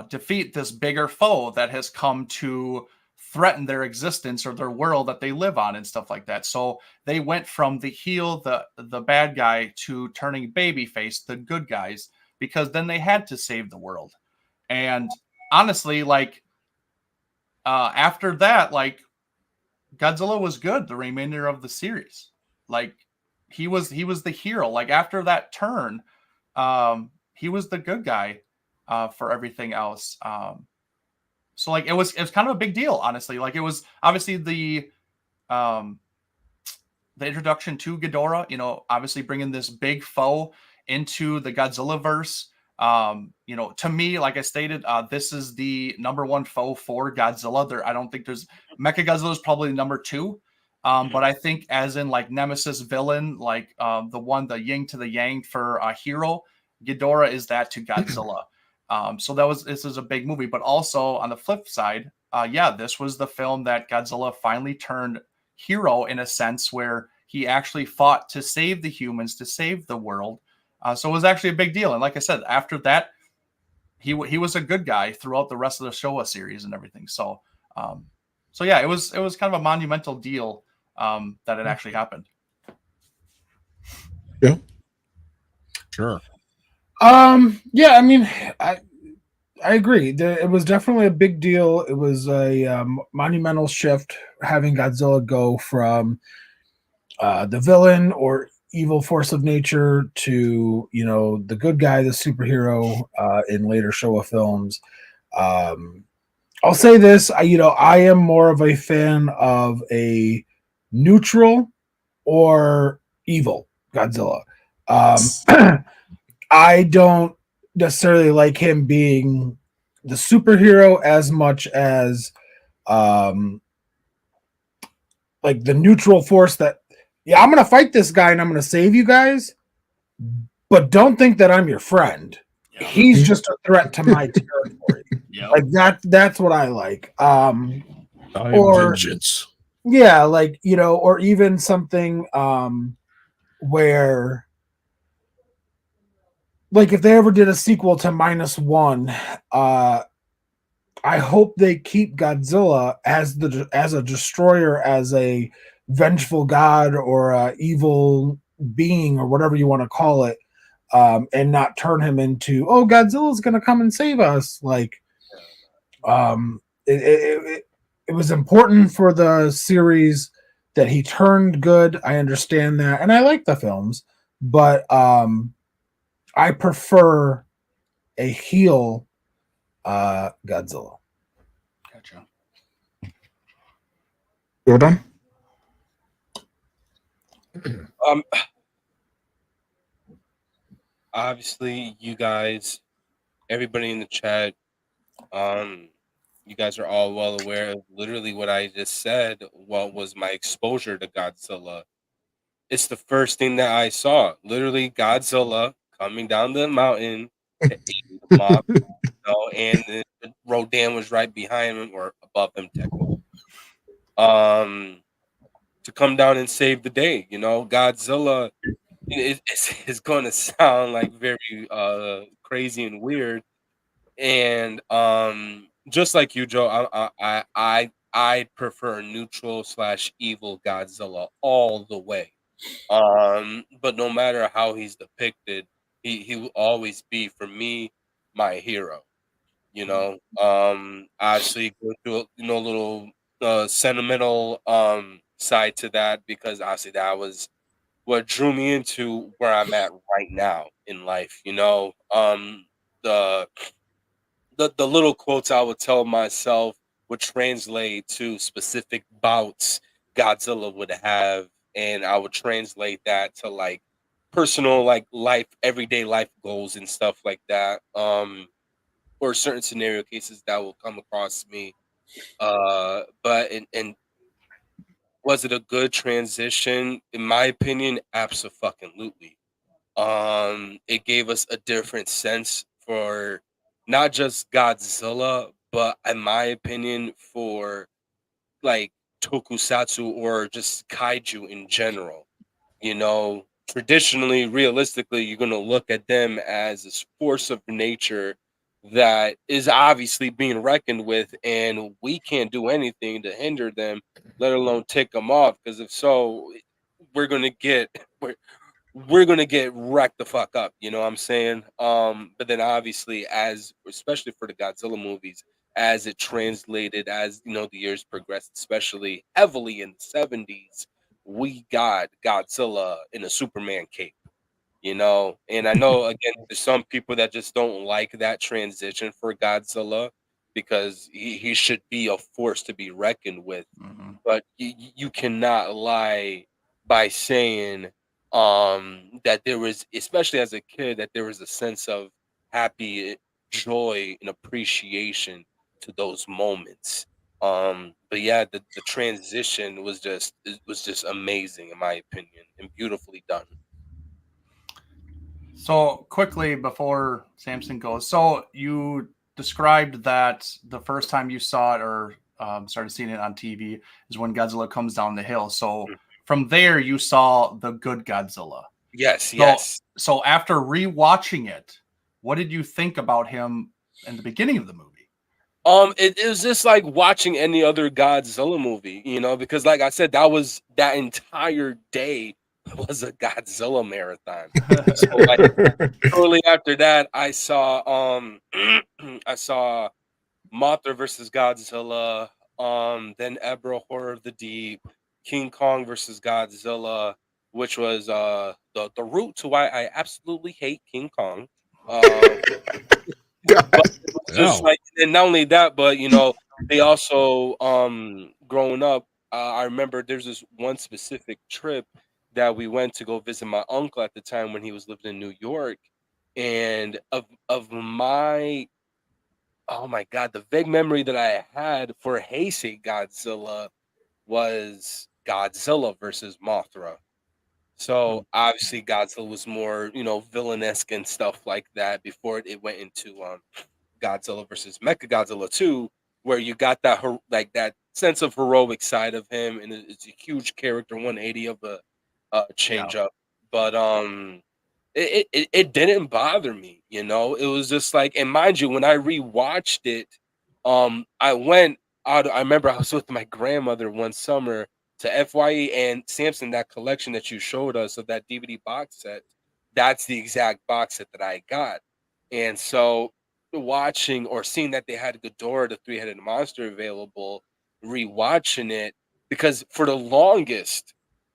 defeat this bigger foe that has come to threaten their existence or their world that they live on and stuff like that. So they went from the heel, the bad guy, to turning babyface, the good guys, because then they had to save the world. And honestly, like after that, like Godzilla was good the remainder of the series. Like he was the hero. Like after that turn, he was the good guy for everything else. So like it was kind of a big deal, honestly. Like it was obviously the introduction to Ghidorah, you know, obviously bringing this big foe into the Godzilla verse. You know, to me, like I stated, this is the number one foe for Godzilla. I don't think there's Mechagodzilla is probably number two. But I think as in like Nemesis villain, like the yin to the yang for a hero, Ghidorah is that to Godzilla. So this is a big movie, but also on the flip side, this was the film that Godzilla finally turned hero in a sense where he actually fought to save the humans, to save the world. So it was actually a big deal. And like I said, after that, he was a good guy throughout the rest of the Showa series and everything. So, yeah, it was kind of a monumental deal that it actually happened.
Yeah.
Sure.
Yeah, I mean, I agree. It was definitely a big deal. It was a monumental shift having Godzilla go from the villain or evil force of nature to, you know, the good guy, the superhero in later Showa films. I'll say this, I am more of a fan of a neutral or evil Godzilla. I don't necessarily like him being the superhero as much as like the neutral force that, yeah, I'm going to fight this guy and I'm going to save you guys, but don't think that I'm your friend. Yep. He's just a threat to my territory. Yep. Like that's what I like. Or
vengeance.
Yeah, like, you know, or even something where like if they ever did a sequel to -1, I hope they keep Godzilla as a destroyer, as a vengeful god or a evil being or whatever you want to call it, and not turn him into, oh, Godzilla's gonna come and save us. Like, it was important for the series that he turned good. I understand that, and I like the films, but I prefer a heel Godzilla.
Gotcha.
Rodan?
Um, obviously, you guys, everybody in the chat, you guys are all well aware of literally what I just said. What was my exposure to Godzilla? It's the first thing that I saw. Literally, Godzilla coming down the mountain to eat Mothra, and Rodan was right behind him or above him, technically. To come down and save the day. Godzilla it's going to sound like very crazy and weird, and just like you, Joe, I prefer neutral / evil Godzilla all the way. But no matter how he's depicted, he will always be for me my hero. Obviously go through a little sentimental side to that, because obviously that was what drew me into where I'm at right now in life. The the little quotes I would tell myself would translate to specific bouts Godzilla would have, and I would translate that to like personal, like life, everyday life goals and stuff like that. Or certain scenario cases that will come across me. But and was it a good transition? In my opinion, absolutely. It gave us a different sense for not just Godzilla, but in my opinion, for like tokusatsu or just kaiju in general. Traditionally, realistically, you're going to look at them as this force of nature that is obviously being reckoned with, and we can't do anything to hinder them, let alone take them off. Because if so, we're going to get we're gonna get wrecked the fuck up, you know what I'm saying? But then obviously, as especially for the Godzilla movies, as it translated, as the years progressed, especially heavily in the '70s, we got Godzilla in a Superman cape. And I know again there's some people that just don't like that transition for Godzilla, because he should be a force to be reckoned with.
Mm-hmm.
But you cannot lie by saying that there was, especially as a kid, that there was a sense of happy joy and appreciation to those moments. But yeah, the transition was just amazing in my opinion, and beautifully done.
So quickly before Samson goes, so you described that the first time you saw it or started seeing it on TV is when Godzilla comes down the hill. So from there, you saw the good Godzilla.
Yes, yes.
So after rewatching it, what did you think about him in the beginning of the movie?
It was just like watching any other Godzilla movie, because like I said, that entire day was a Godzilla marathon. So like shortly after that, I saw I saw Mothra versus Godzilla, then Ebra Horror of the Deep, King Kong versus Godzilla, which was the root to why I absolutely hate King Kong. But it was just
No.
like, and not only that, but they also growing up, I remember there's this one specific trip that we went to go visit my uncle at the time when he was living in New York, and of my, oh my god, the vague memory that I had for Heisei Godzilla was Godzilla versus Mothra. So obviously Godzilla was more, villainous and stuff like that before it went into Godzilla versus Mechagodzilla 2, where you got that like that sense of heroic side of him, and it's a huge character 180 of a change up. But it didn't bother me, you know. It was just like, and mind you, when I rewatched it, I went out. I remember I was with my grandmother one summer to FYE and Samson. That collection that you showed us of that DVD box set, that's the exact box set that I got. And so, watching or seeing that they had Ghidorah, the three-headed monster, available, rewatching it, because for the longest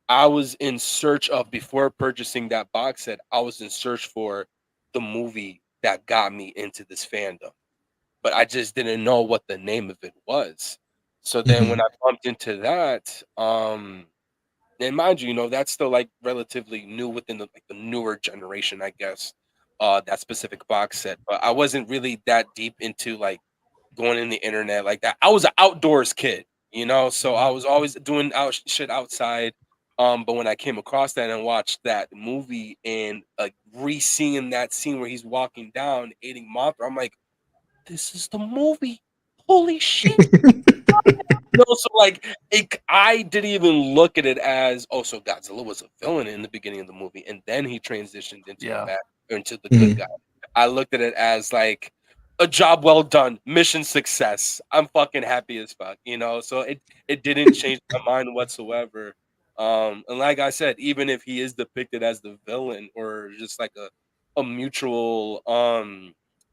I was in search of, before purchasing that box set, I was in search for the movie that got me into this fandom, but I just didn't know what the name of it was. So then when
Mhm.
I bumped into that, and mind you, you know, that's still like relatively new within the newer generation, I guess, that specific box set. But I wasn't really that deep into like going in the internet like that. I was an outdoors kid, you know, so I was always doing shit outside. But when I came across that and watched that movie and like re-seeing that scene where he's walking down eating Mothra, I'm like, this is the movie. Holy shit. No, so like I didn't even look at it as, oh, so Godzilla was a villain in the beginning of the movie, and then he transitioned into the
Yeah.
bad, or into the good
Mhm.
guy. I looked at it as like a job well done, mission success. I'm fucking happy as fuck, you know. So it didn't change my mind whatsoever. And like I said, even if he is depicted as the villain or just like a mutual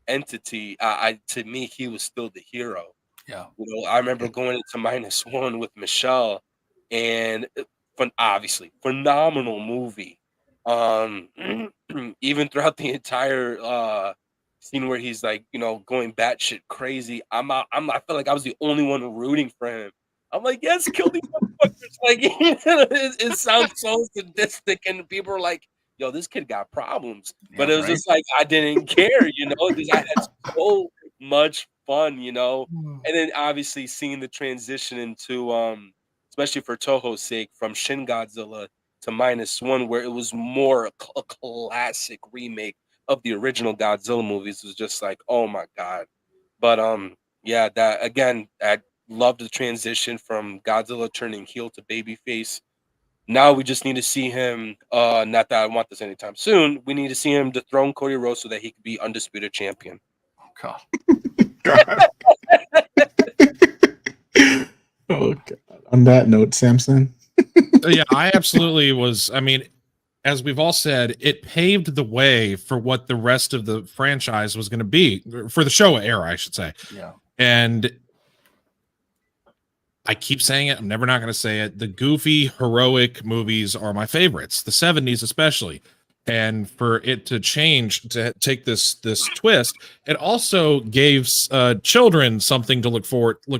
entity, I to me he was still the hero.
Yeah.
You know, I remember going into -1 with Michelle, and obviously phenomenal movie. Um, even throughout the entire scene where he's like, you know, going batshit crazy, I felt like I was the only one rooting for him. I'm like, yes, kill these motherfuckers! Like, it sounds so sadistic, and people are like, "Yo, this kid got problems," but
Yeah.
it was
Right.
just like I didn't care, you know, because I had so much fun, you know. And then obviously seeing the transition into especially for Toho's sake, from Shin Godzilla to -1, where it was more a classic remake of the original Godzilla movies, was just like, oh my god. But yeah, that again, I loved the transition from Godzilla turning heel to babyface. Now we just need to see him, not that I want this anytime soon, we need to see him dethrone Cody Rhodes so that he could be undisputed champion.
Oh God.
God. Oh God. On that note, Samson.
Yeah, I absolutely was. I mean, as we've all said, it paved the way for what the rest of the franchise was going to be, for the Showa era, I should say.
Yeah.
And I keep saying it, I'm never not going to say it. The goofy, heroic movies are my favorites, the 70s especially. And for it to change, to take this twist, it also gave children something to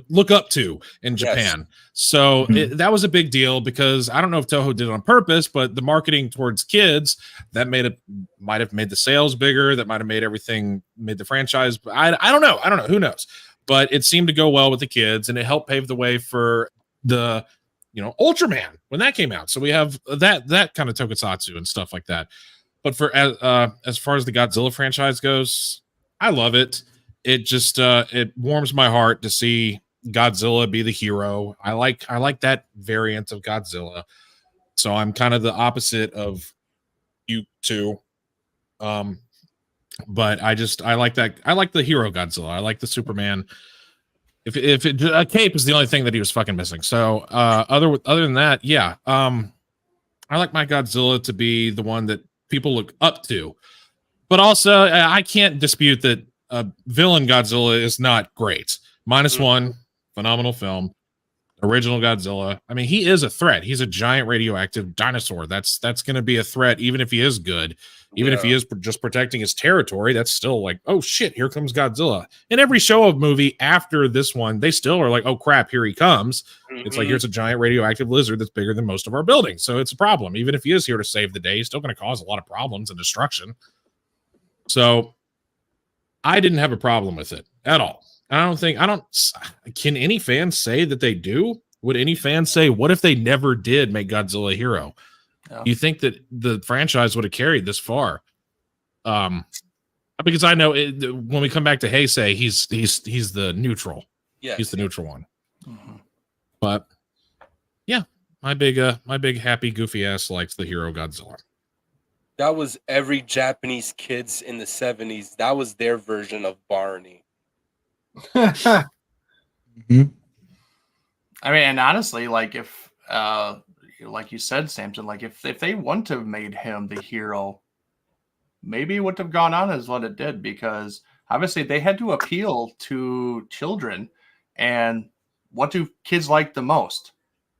look up to in
Yes.
Japan. So
Mhm.
that was a big deal, because I don't know if Toho did it on purpose, but the marketing towards kids that might have made the sales bigger, that might have made the franchise. I don't know. Who knows? But it seemed to go well with the kids, and it helped pave the way for the Ultraman when that came out. So we have that kind of tokusatsu and stuff like that. But for as far as the Godzilla franchise goes, I love it. It just it warms my heart to see Godzilla be the hero. I like that variant of Godzilla. So I'm kind of the opposite of you two. But I like that. I like the hero Godzilla. I like the Superman. If a cape is the only thing that he was fucking missing. So other than that, yeah. I like my Godzilla to be the one that people look up to. But also, I can't dispute that villain Godzilla is not great. -1, phenomenal film. Original Godzilla. I mean, he is a threat. He's a giant radioactive dinosaur. That's going to be a threat, even if he is good. Even if he is just protecting his territory, that's still like, oh shit, here comes Godzilla. In every show of movie after this one, they still are like, oh crap, here he comes. It's like, here's a giant radioactive lizard that's bigger than most of our buildings. So it's a problem. Even if he is here to save the day, he's still going to cause a lot of problems and destruction. So I didn't have a problem with it at all. Can any fan say that they do? Would any fan say, what if they never did make Godzilla a hero?
Yeah.
You think that the franchise would have carried this far? Because I know when we come back to Heisei, he's the neutral.
Yes.
He's the neutral one.
Mhm.
But yeah, my big happy goofy ass likes the hero Godzilla.
That was every Japanese kids in the 70s. That was their version of Barney.
Mhm.
I mean, and honestly, like if like you said, Samson, like if they wouldn't have made him the hero, maybe it wouldn't have gone on as what it did, because obviously they had to appeal to children. And what do kids like the most?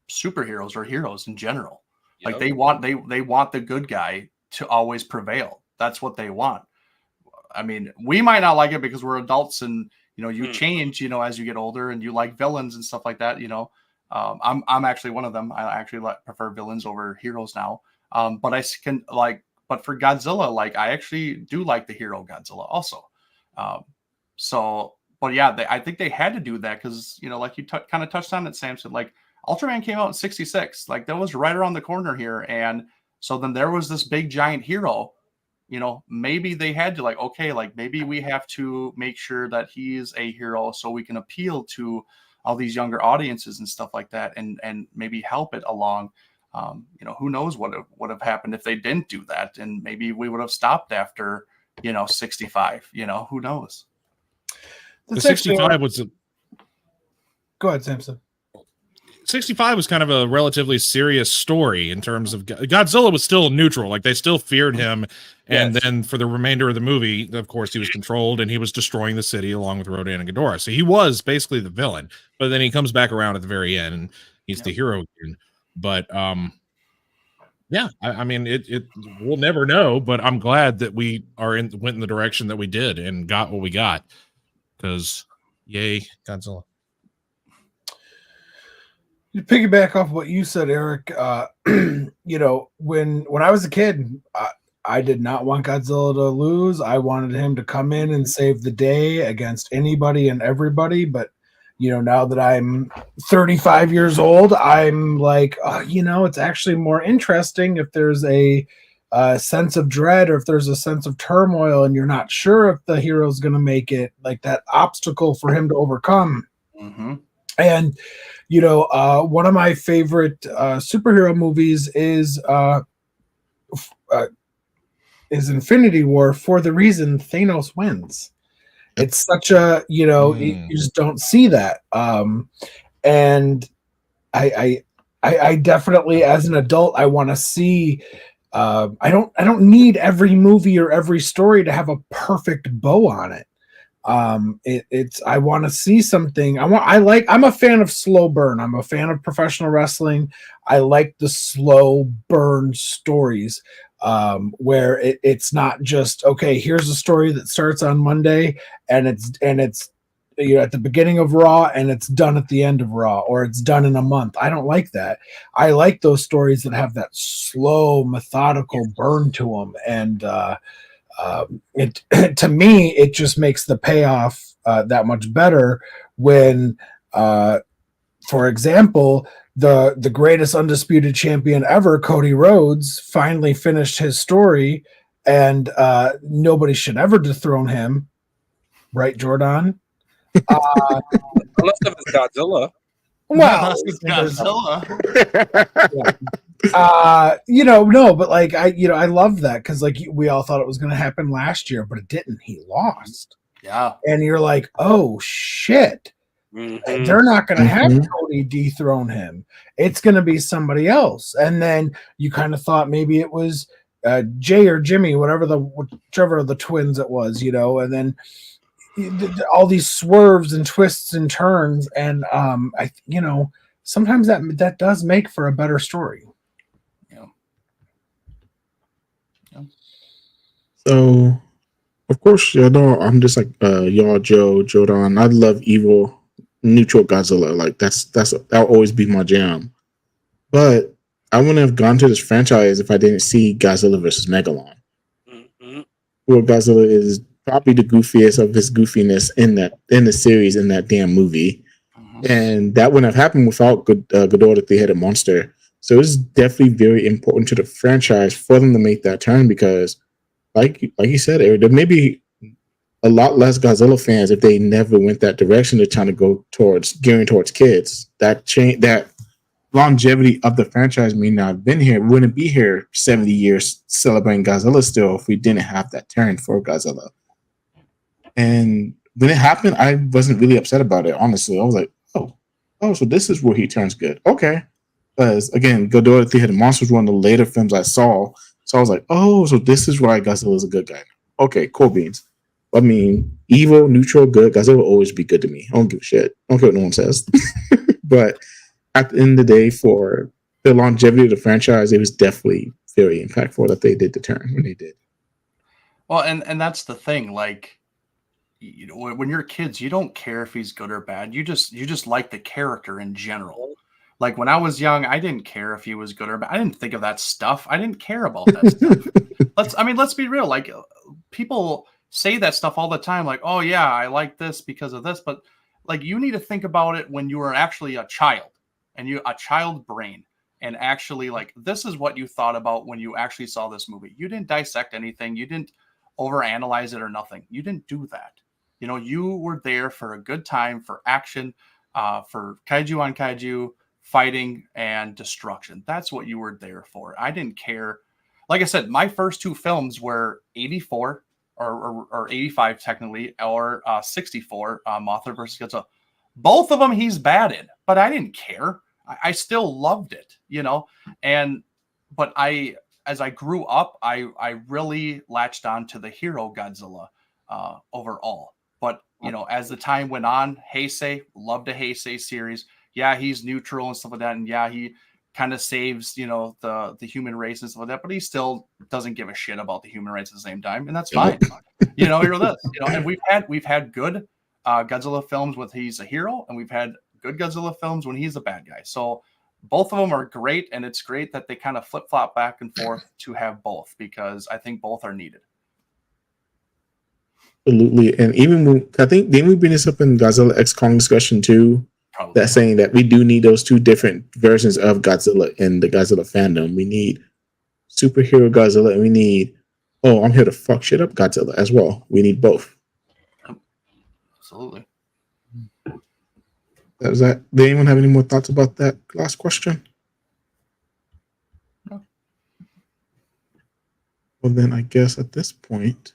Superheroes or heroes in general. Like
Yep.
they want the good guy to always prevail. That's what they want. I mean, we might not like it because we're adults, and you change, as you get older, and you like villains and stuff like that. I'm actually one of them. I actually prefer villains over heroes now. But but for Godzilla, like I actually do like the hero Godzilla also. But yeah, I think they had to do that because like you kind of touched on it, Samson. Like Ultraman came out in '66, like that was right around the corner here, and so then there was this big giant hero. Maybe they had to like, okay, like maybe we have to make sure that he's a hero so we can appeal to all these younger audiences and stuff like that, and maybe help it along. Who knows what would have happened if they didn't do that, and maybe we would have stopped after 65. Who knows?
The 65 was
Go ahead, Samson.
65 was kind of a relatively serious story in terms of Godzilla was still neutral. Like they still feared him. And then for the remainder of the movie, of course, he was controlled and he was destroying the city along with Rodan and Ghidorah. So he was basically the villain, but then he comes back around at the very end and he's the hero again. But, yeah, I mean, we'll never know, but I'm glad that we went in the direction that we did and got what we got, because yay, Godzilla.
To piggyback off what you said, Eric, when I was a kid, I did not want Godzilla to lose. I wanted him to come in and save the day against anybody and everybody. But now that I'm 35 years old, I'm like, it's actually more interesting if there's a sense of dread, or if there's a sense of turmoil, and you're not sure if the hero's going to make it, like that obstacle for him to overcome.
Mm-hmm.
And one of my favorite superhero movies is Infinity War, for the reason Thanos wins. It's such a you just don't see that, and I definitely, as an adult, I want to see. I don't need every movie or every story to have a perfect bow on it. I want to see something. I'm a fan of slow burn. I'm a fan of professional wrestling. I like the slow burn stories, where it's not just, okay, here's a story that starts on Monday and it's at the beginning of Raw and it's done at the end of Raw, or it's done in a month. I don't like that. I like those stories that have that slow, methodical burn to them, and to me, it just makes the payoff that much better when, for example, the greatest undisputed champion ever, Cody Rhodes, finally finished his story, and nobody should ever dethrone him, right, Jordan?
Unless if it's Godzilla.
Well,
Godzilla.
No, but like I love that, because like we all thought it was going to happen last year, but it didn't. He lost.
Yeah,
and you're like, oh shit, they're not going to have Cody dethrone him. It's going to be somebody else. And then you kind of thought maybe it was Jay or Jimmy, whichever of the twins it was, and then all these swerves and twists and turns, and sometimes that does make for a better story.
So, of course, I'm just like y'all, Jordan. I love evil, neutral Godzilla. Like that'll always be my jam. But I wouldn't have gone to this franchise if I didn't see Godzilla versus Megalon.
Mm-hmm.
Where Godzilla is probably the goofiest of his goofiness in the series, in that damn movie, and that wouldn't have happened without Ghidorah, the three-headed monster. So it's definitely very important to the franchise for them to make that turn, because, like you said, Eric, there may be a lot less Godzilla fans if they never went that direction. They're trying to go gearing towards kids. That longevity of the franchise may not have been here. We wouldn't be here 70 years celebrating Godzilla still if we didn't have that turn for Godzilla. And when it happened, I wasn't really upset about it, honestly. I was like, so this is where he turns good. Okay. Because again, Ghidorah, the Three-Headed Monster was one of the later films I saw. So I was like, so this is why Godzilla is a good guy. Okay, cool beans. I mean, evil, neutral, good. Godzilla will always be good to me. I don't give a shit. I don't care what no one says. But at the end of the day, for the longevity of the franchise, it was definitely very impactful that they did the turn when they did.
Well, and that's the thing. Like, you know, when you're kids, you don't care if he's good or bad. You just like the character in general. Like when I was young, I didn't care if he was good or bad. I didn't think of that stuff. I didn't care about that stuff. Let's be real. Like people say that stuff all the time. Like, oh yeah, I like this because of this. But like you need to think about it when you were actually a child and a child brain. And actually, like, this is what you thought about when you actually saw this movie. You didn't dissect anything. You didn't overanalyze it or nothing. You didn't do that. You know, you were there for a good time, for action, for kaiju on kaiju, fighting and destruction. That's what you were there for. I didn't care. Like I said, my first two films were 84 or 85 technically, or 64, Mothra versus Godzilla. Both of them he's bad in, but I didn't care. I still loved it, you know? But as I grew up, I really latched on to the hero Godzilla overall. But, you know, as the time went on, Heisei, loved the Heisei series. Yeah, he's neutral and stuff like that. And yeah, he kind of saves, you know, the human race and stuff like that. But he still doesn't give a shit about the human race at the same time. And that's fine. You know, you're this. You know, and we've had good Godzilla films with he's a hero, and we've had good Godzilla films when he's a bad guy. So both of them are great, and it's great that they kind of flip-flop back and forth to have both, because I think both are needed.
Absolutely. And even when, I think, didn't we bring this up in Godzilla X Kong discussion too?
Probably.
That saying that we do need those two different versions of Godzilla in the Godzilla fandom. We need superhero Godzilla, and we need, I'm here to fuck shit up Godzilla as well. We need both.
Absolutely.
Does anyone have any more thoughts about that last question?
No.
Well, then I guess at this point.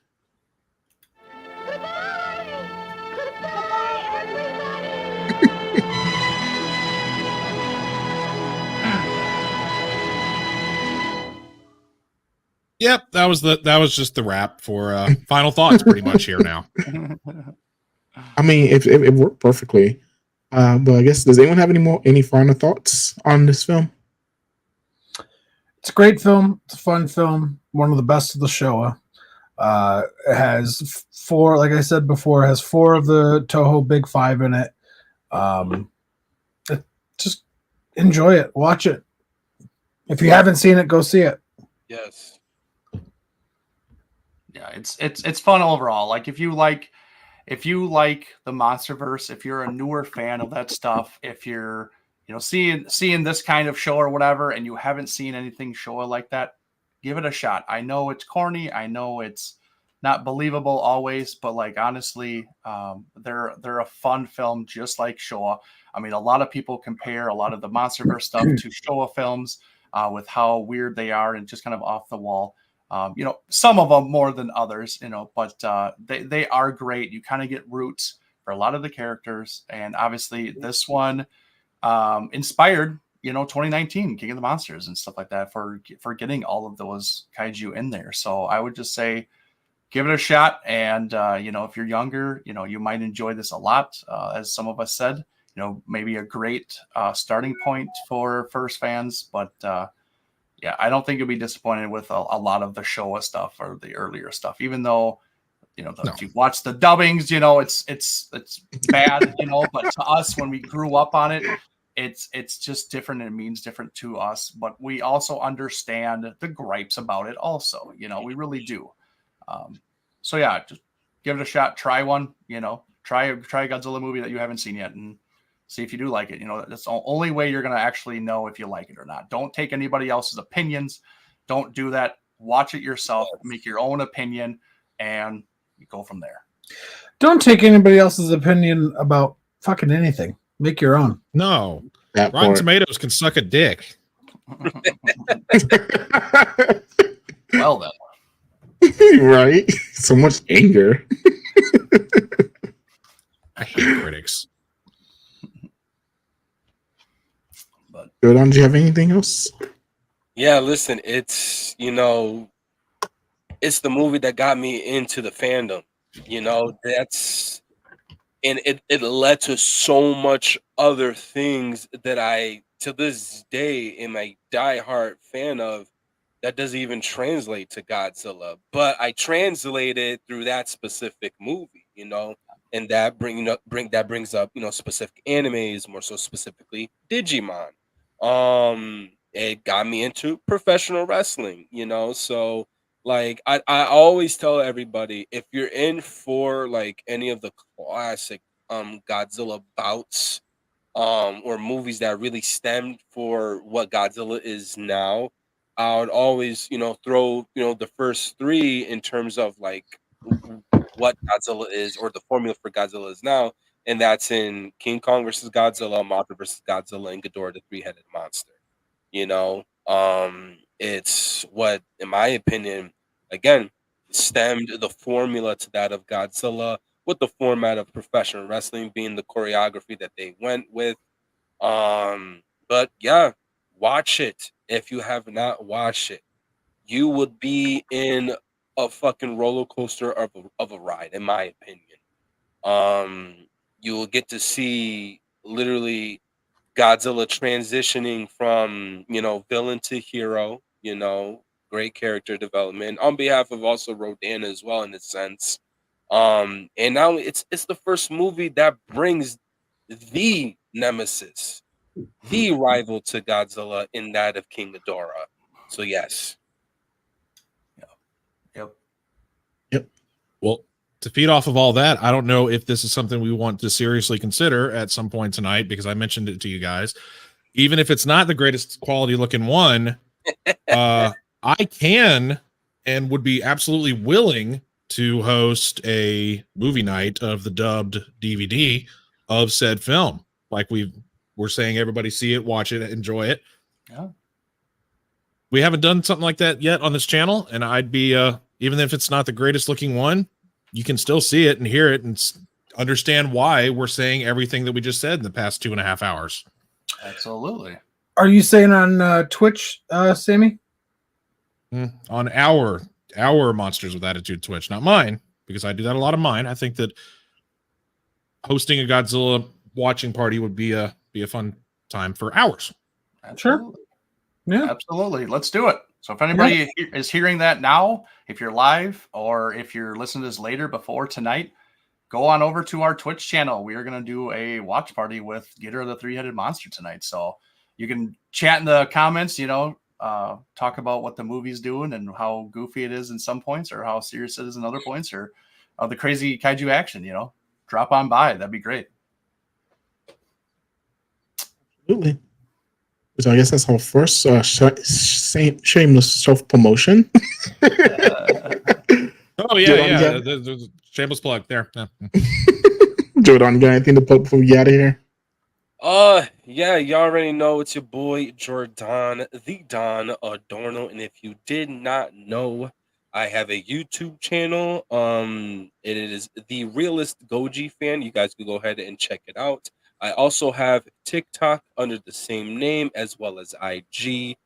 Yep, that was just the wrap for final thoughts pretty much here now.
I mean, it worked perfectly. But I guess, does anyone have any final thoughts on this film?
It's a great film. It's a fun film. One of the best of the Showa. It has four, like I said before, it has four of the Toho Big Five in it. Just enjoy it. Watch it. If you haven't seen it, go see it.
Yes.
Yeah, it's fun overall. Like if you like the MonsterVerse, if you're a newer fan of that stuff, if you're, you know, seeing this kind of show or whatever, and you haven't seen anything Showa like that, give it a shot. I know it's corny. I know it's not believable always, but like honestly, they're a fun film just like Showa. I mean, a lot of people compare a lot of the MonsterVerse stuff to Showa films with how weird they are and just kind of off the wall. You know, some of them more than others, you know, but they are great. You kind of get roots for a lot of the characters. And obviously this one inspired, you know, 2019 King of the Monsters and stuff like that for getting all of those kaiju in there. So I would just say, give it a shot. And, you know, if you're younger, you know, you might enjoy this a lot. As some of us said, you know, maybe a great starting point for first fans, but yeah, I don't think you'll be disappointed with a lot of the Showa stuff or the earlier stuff, even though, you know, if you watch the dubbings, you know, it's bad, you know, but to us, when we grew up on it, it's just different. And it means different to us, but we also understand the gripes about it also, you know, we really do. So yeah, just give it a shot. Try one, you know, try a Godzilla movie that you haven't seen yet and see if you do like it. You know, that's the only way you're going to actually know if you like it or not. Don't take anybody else's opinions. Don't do that. Watch it yourself, make your own opinion, and you go from there.
Don't take anybody else's opinion about fucking anything. Make your own.
No.
That
Rotten
part.
Tomatoes can suck a dick.
Well then.
Right? So much anger.
I hate critics.
But
Jordan, do you have anything else?
Yeah, listen, it's it's the movie that got me into the fandom. That's and it led to so much other things that I to this day am a diehard fan of that doesn't even translate to Godzilla. But I translate it through that specific movie, and that brings up, specific animes, more so specifically Digimon. It got me into professional wrestling, so like I always tell everybody, if you're in for like any of the classic Godzilla bouts or movies that really stemmed for what Godzilla is now, I would always, throw, the first three in terms of like what Godzilla is or the formula for Godzilla is now, and that's in King Kong versus Godzilla, Mothra versus Godzilla, and Ghidorah the three-headed monster. It's what, in my opinion, again, stemmed the formula to that of Godzilla with the format of professional wrestling being the choreography that they went with. But yeah, watch it if you have not watched it. You would be in a fucking roller coaster of a ride, in my opinion. You will get to see literally Godzilla transitioning from, villain to hero, great character development on behalf of also Rodan as well in a sense. And now it's the first movie that brings the nemesis, the rival to Godzilla in that of King Ghidorah. So yes.
yep.
Well, to feed off of all that, I don't know if this is something we want to seriously consider at some point tonight, because I mentioned it to you guys. Even if it's not the greatest quality looking one, I can and would be absolutely willing to host a movie night of the dubbed DVD of said film. Like we're saying, everybody see it, watch it, enjoy it.
Yeah.
We haven't done something like that yet on this channel, and I'd be even if it's not the greatest looking one, you can still see it and hear it and understand why we're saying everything that we just said in the past 2.5 hours.
Absolutely.
Are you saying on Twitch, Sammy?
On our Monsters with Attitude Twitch, not mine, because I do that a lot of mine. I think that hosting a Godzilla watching party would be a fun time for ours.
Absolutely.
Yeah.
Absolutely. Let's do it. So if anybody is hearing that now, if you're live or if you're listening to this later before tonight, go on over to our Twitch channel. We are going to do a watch party with Ghidorah the three-headed monster tonight. So you can chat in the comments, talk about what the movie's doing and how goofy it is in some points or how serious it is in other points, or the crazy kaiju action, drop on by. That'd be great.
Absolutely. So I guess that's our first shameless self-promotion.
Oh yeah. The shameless plug there. Yeah.
Jordan, you got anything to plug before we get out of here?
Yeah, you already know it's your boy Jordan, the Don Adorno, and if you did not know, I have a YouTube channel. It is The Realist Goji Fan. You guys can go ahead and check it out. I also have TikTok under the same name as well as IG.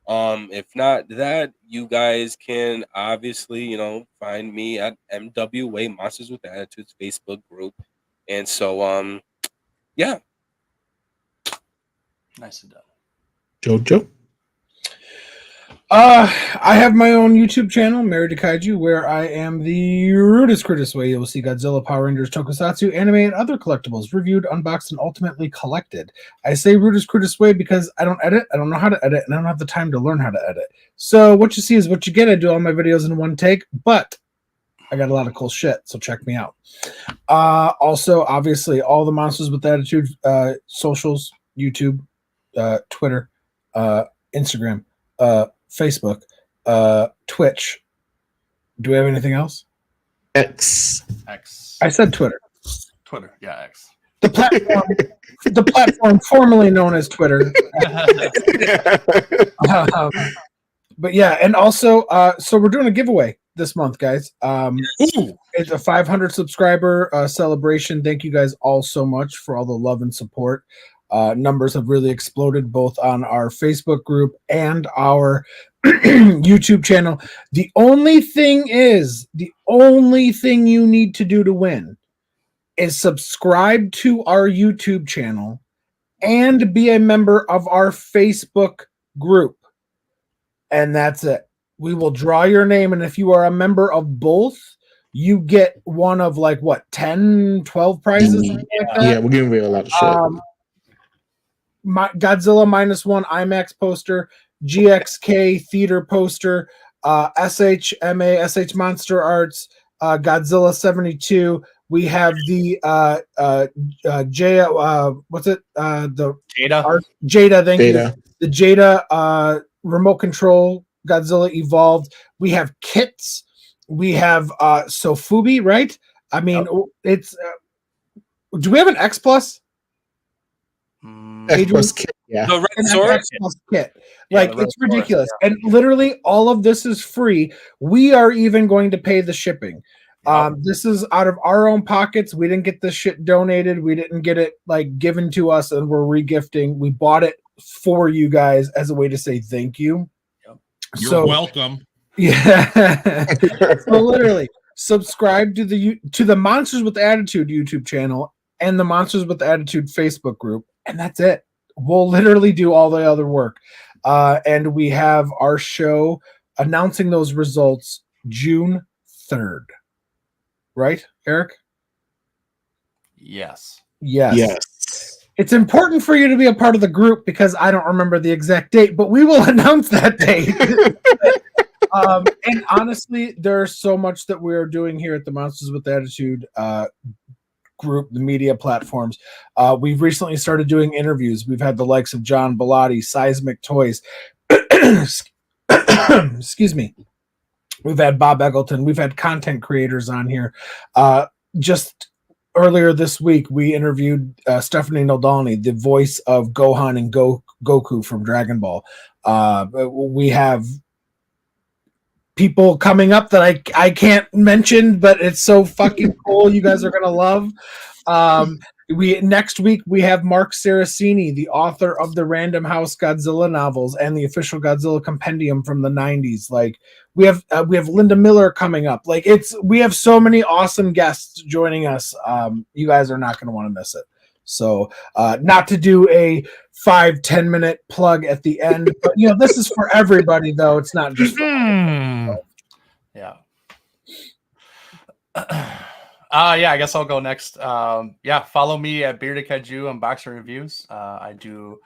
If not that, you guys can obviously, find me at MWA Monsters with Attitudes Facebook group. And so, yeah.
Nice and done.
Jojo?
I have my own YouTube channel, Married to Kaiju, where I am the rudest critic way. You will see Godzilla, Power Rangers, Tokusatsu, anime, and other collectibles reviewed, unboxed, and ultimately collected. I say rudest critic way because I don't edit, I don't know how to edit, and I don't have the time to learn how to edit. So what you see is what you get. I do all my videos in one take, but I got a lot of cool shit, so check me out. Also, obviously, all the Monsters with Attitude socials, YouTube, Twitter, Instagram, Facebook, Twitch. Do we have anything else?
X.
X.
I said Twitter.
Twitter. Yeah, X.
the platform formerly known as Twitter. But yeah, and also, so we're doing a giveaway this month, guys. It's a 500 subscriber celebration. Thank you guys all so much for all the love and support. Numbers have really exploded both on our Facebook group and our YouTube channel. The only thing you need to do to win is subscribe to our YouTube channel and be a member of our Facebook group. And that's it. We will draw your name. And if you are a member of both, you get one of 10, 12 prizes? Like that?
Yeah, we're giving away a lot of shit.
Godzilla -1 IMAX poster, GXK theater poster, SHMA, SH Monster Arts, Godzilla 72. We have the what's it? The
Jada.
Jada, thank
Jada.
you. The Jada remote control Godzilla Evolved. We have kits. We have Sofubi, right? I mean, it's. Do we have an X Plus?
X Plus kit, yeah.
The red sword.
X Plus kit.
Yeah,
Like
the red
it's
sword,
ridiculous,
yeah.
and literally all of this is free. We are even going to pay the shipping. This is out of our own pockets. We didn't get this shit donated. We didn't get it given to us, and we're regifting. We bought it for you guys as a way to say thank you.
You're welcome.
Yeah. So literally, subscribe to the Monsters with Attitude YouTube channel and the Monsters with Attitude Facebook group, and that's it. We'll literally do all the other work. And we have our show announcing those results June 3rd. Right, Eric?
Yes.
Yes.
It's important for you to be a part of the group because I don't remember the exact date, but we will announce that date. And honestly, there's so much that we're doing here at the Monsters with Attitude group, the media platforms. We've recently started doing interviews. We've had the likes of John Bellotti, Seismic Toys. Excuse me. We've had Bob Eggleton. We've had content creators on here. Just earlier this week, we interviewed Stephanie Noldani, the voice of Gohan and Goku from Dragon Ball. We have people coming up that I can't mention, but it's so fucking cool. You guys are going to love. Next week we have Mark Saraceni, the author of the Random House Godzilla novels and the official Godzilla compendium from the 90s. We have Linda Miller coming up. We have so many awesome guests joining us. You guys are not going to want to miss it. So not to do a 5-10 minute plug at the end, but this is for everybody though. It's not just for
yeah. I guess I'll go next. Follow me at Bearded Kaiju Unboxing Reviews. I do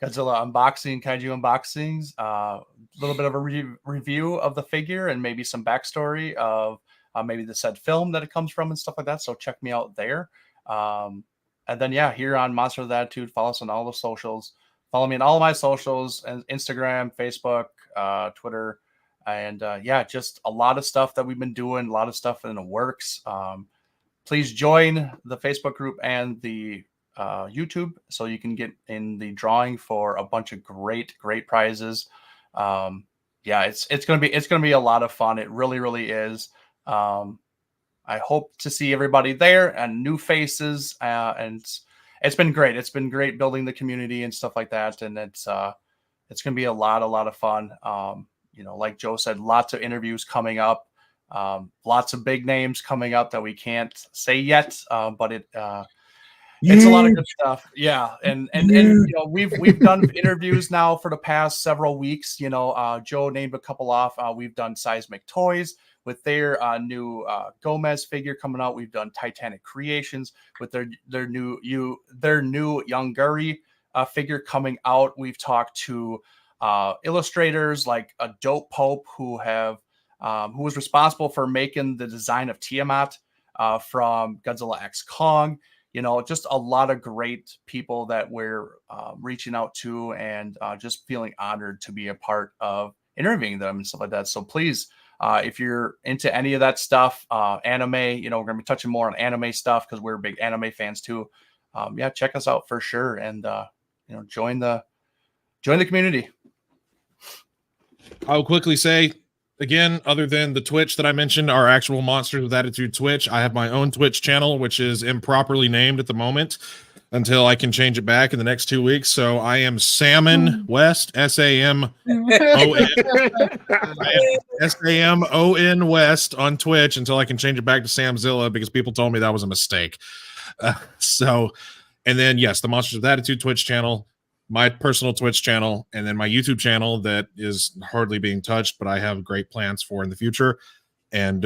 Godzilla unboxing, kaiju unboxings, a little bit of a review of the figure and maybe some backstory of maybe the said film that it comes from and stuff like that. So check me out there. And then, here on Monster with Attitude, follow us on all the socials. Follow me on all of my socials, and Instagram, Facebook, Twitter, and just a lot of stuff that we've been doing, a lot of stuff in the works. Please join the Facebook group and the YouTube so you can get in the drawing for a bunch of great prizes. It's gonna be a lot of fun. It really is. I hope to see everybody there and new faces, and it's been great. It's been great building the community and stuff like that, and it's gonna be a lot of fun. Like Joe said, lots of interviews coming up, lots of big names coming up that we can't say yet, but it's a lot of good stuff. Yeah, and we've done interviews now for the past several weeks. Joe named a couple off. We've done Seismic Toys with their new Gomez figure coming out. We've done Titanic Creations with their new Younguri figure coming out. We've talked to illustrators like a Dope Pope who was responsible for making the design of Tiamat from Godzilla X Kong. Just a lot of great people that we're reaching out to, and just feeling honored to be a part of interviewing them and stuff like that. So please, if you're into any of that stuff, anime, we're going to be touching more on anime stuff because we're big anime fans too. yeah, check us out for sure, and join the community.
I'll quickly say again, other than the Twitch that I mentioned, our actual Monsters with Attitude Twitch, I have my own Twitch channel, which is improperly named at the moment until I can change it back in the next 2 weeks. So I am Salmon West, SAMON West on Twitch until I can change it back to Samzilla because people told me that was a mistake. And then yes, the Monsters with Attitude Twitch channel, my personal Twitch channel, and then my YouTube channel that is hardly being touched, but I have great plans for in the future. And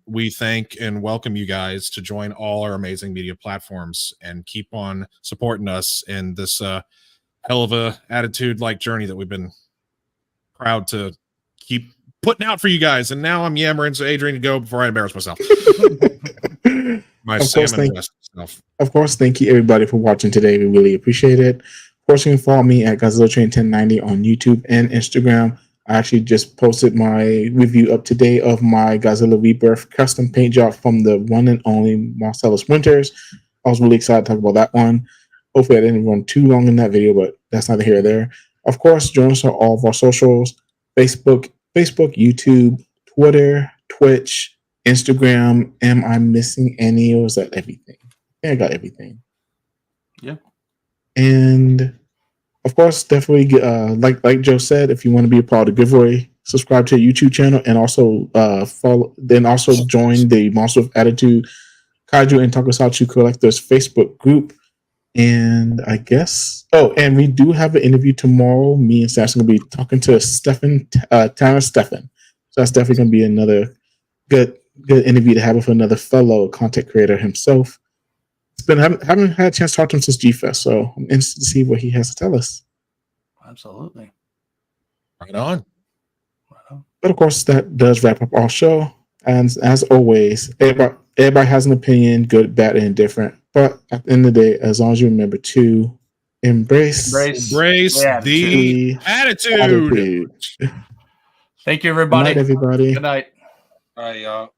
we thank and welcome you guys to join all our amazing media platforms and keep on supporting us in this hell of a attitude-like journey that we've been proud to keep putting out for you guys. And now I'm yammering, so Adrian, go before I embarrass myself. My Salmon West stuff.
Of course, thank you everybody for watching today. We really appreciate it. Of course, you can follow me at Godzilla Train 1090 on YouTube and Instagram. I actually just posted my review up to date of my Godzilla Rebirth custom paint job from the one and only Marcellus Winters. I was really excited to talk about that one. Hopefully, I didn't run too long in that video, but that's neither here or there. Of course, join us on all of our socials: Facebook, YouTube, Twitter, Twitch, Instagram. Am I missing any, or is that everything? Yeah, I got everything.
Yeah.
And of course, definitely like Joe said, if you want to be a part of the giveaway, subscribe to the YouTube channel and also join the Monster of Attitude Kaiju and Tokusatsu Collectors Facebook group. And I guess and we do have an interview tomorrow. Me and Samson will be talking to Tanner Stefan. So that's definitely gonna be another good interview to have with another fellow content creator himself. Haven't had a chance to talk to him since G-Fest, so I'm interested to see what he has to tell us.
Absolutely.
Right on.
But of course, that does wrap up our show. And as always, everybody has an opinion, good, bad, and indifferent. But at the end of the day, as long as you remember to embrace
the attitude.
Thank you, everybody.
Good night, everybody.
Good night.
All right, y'all.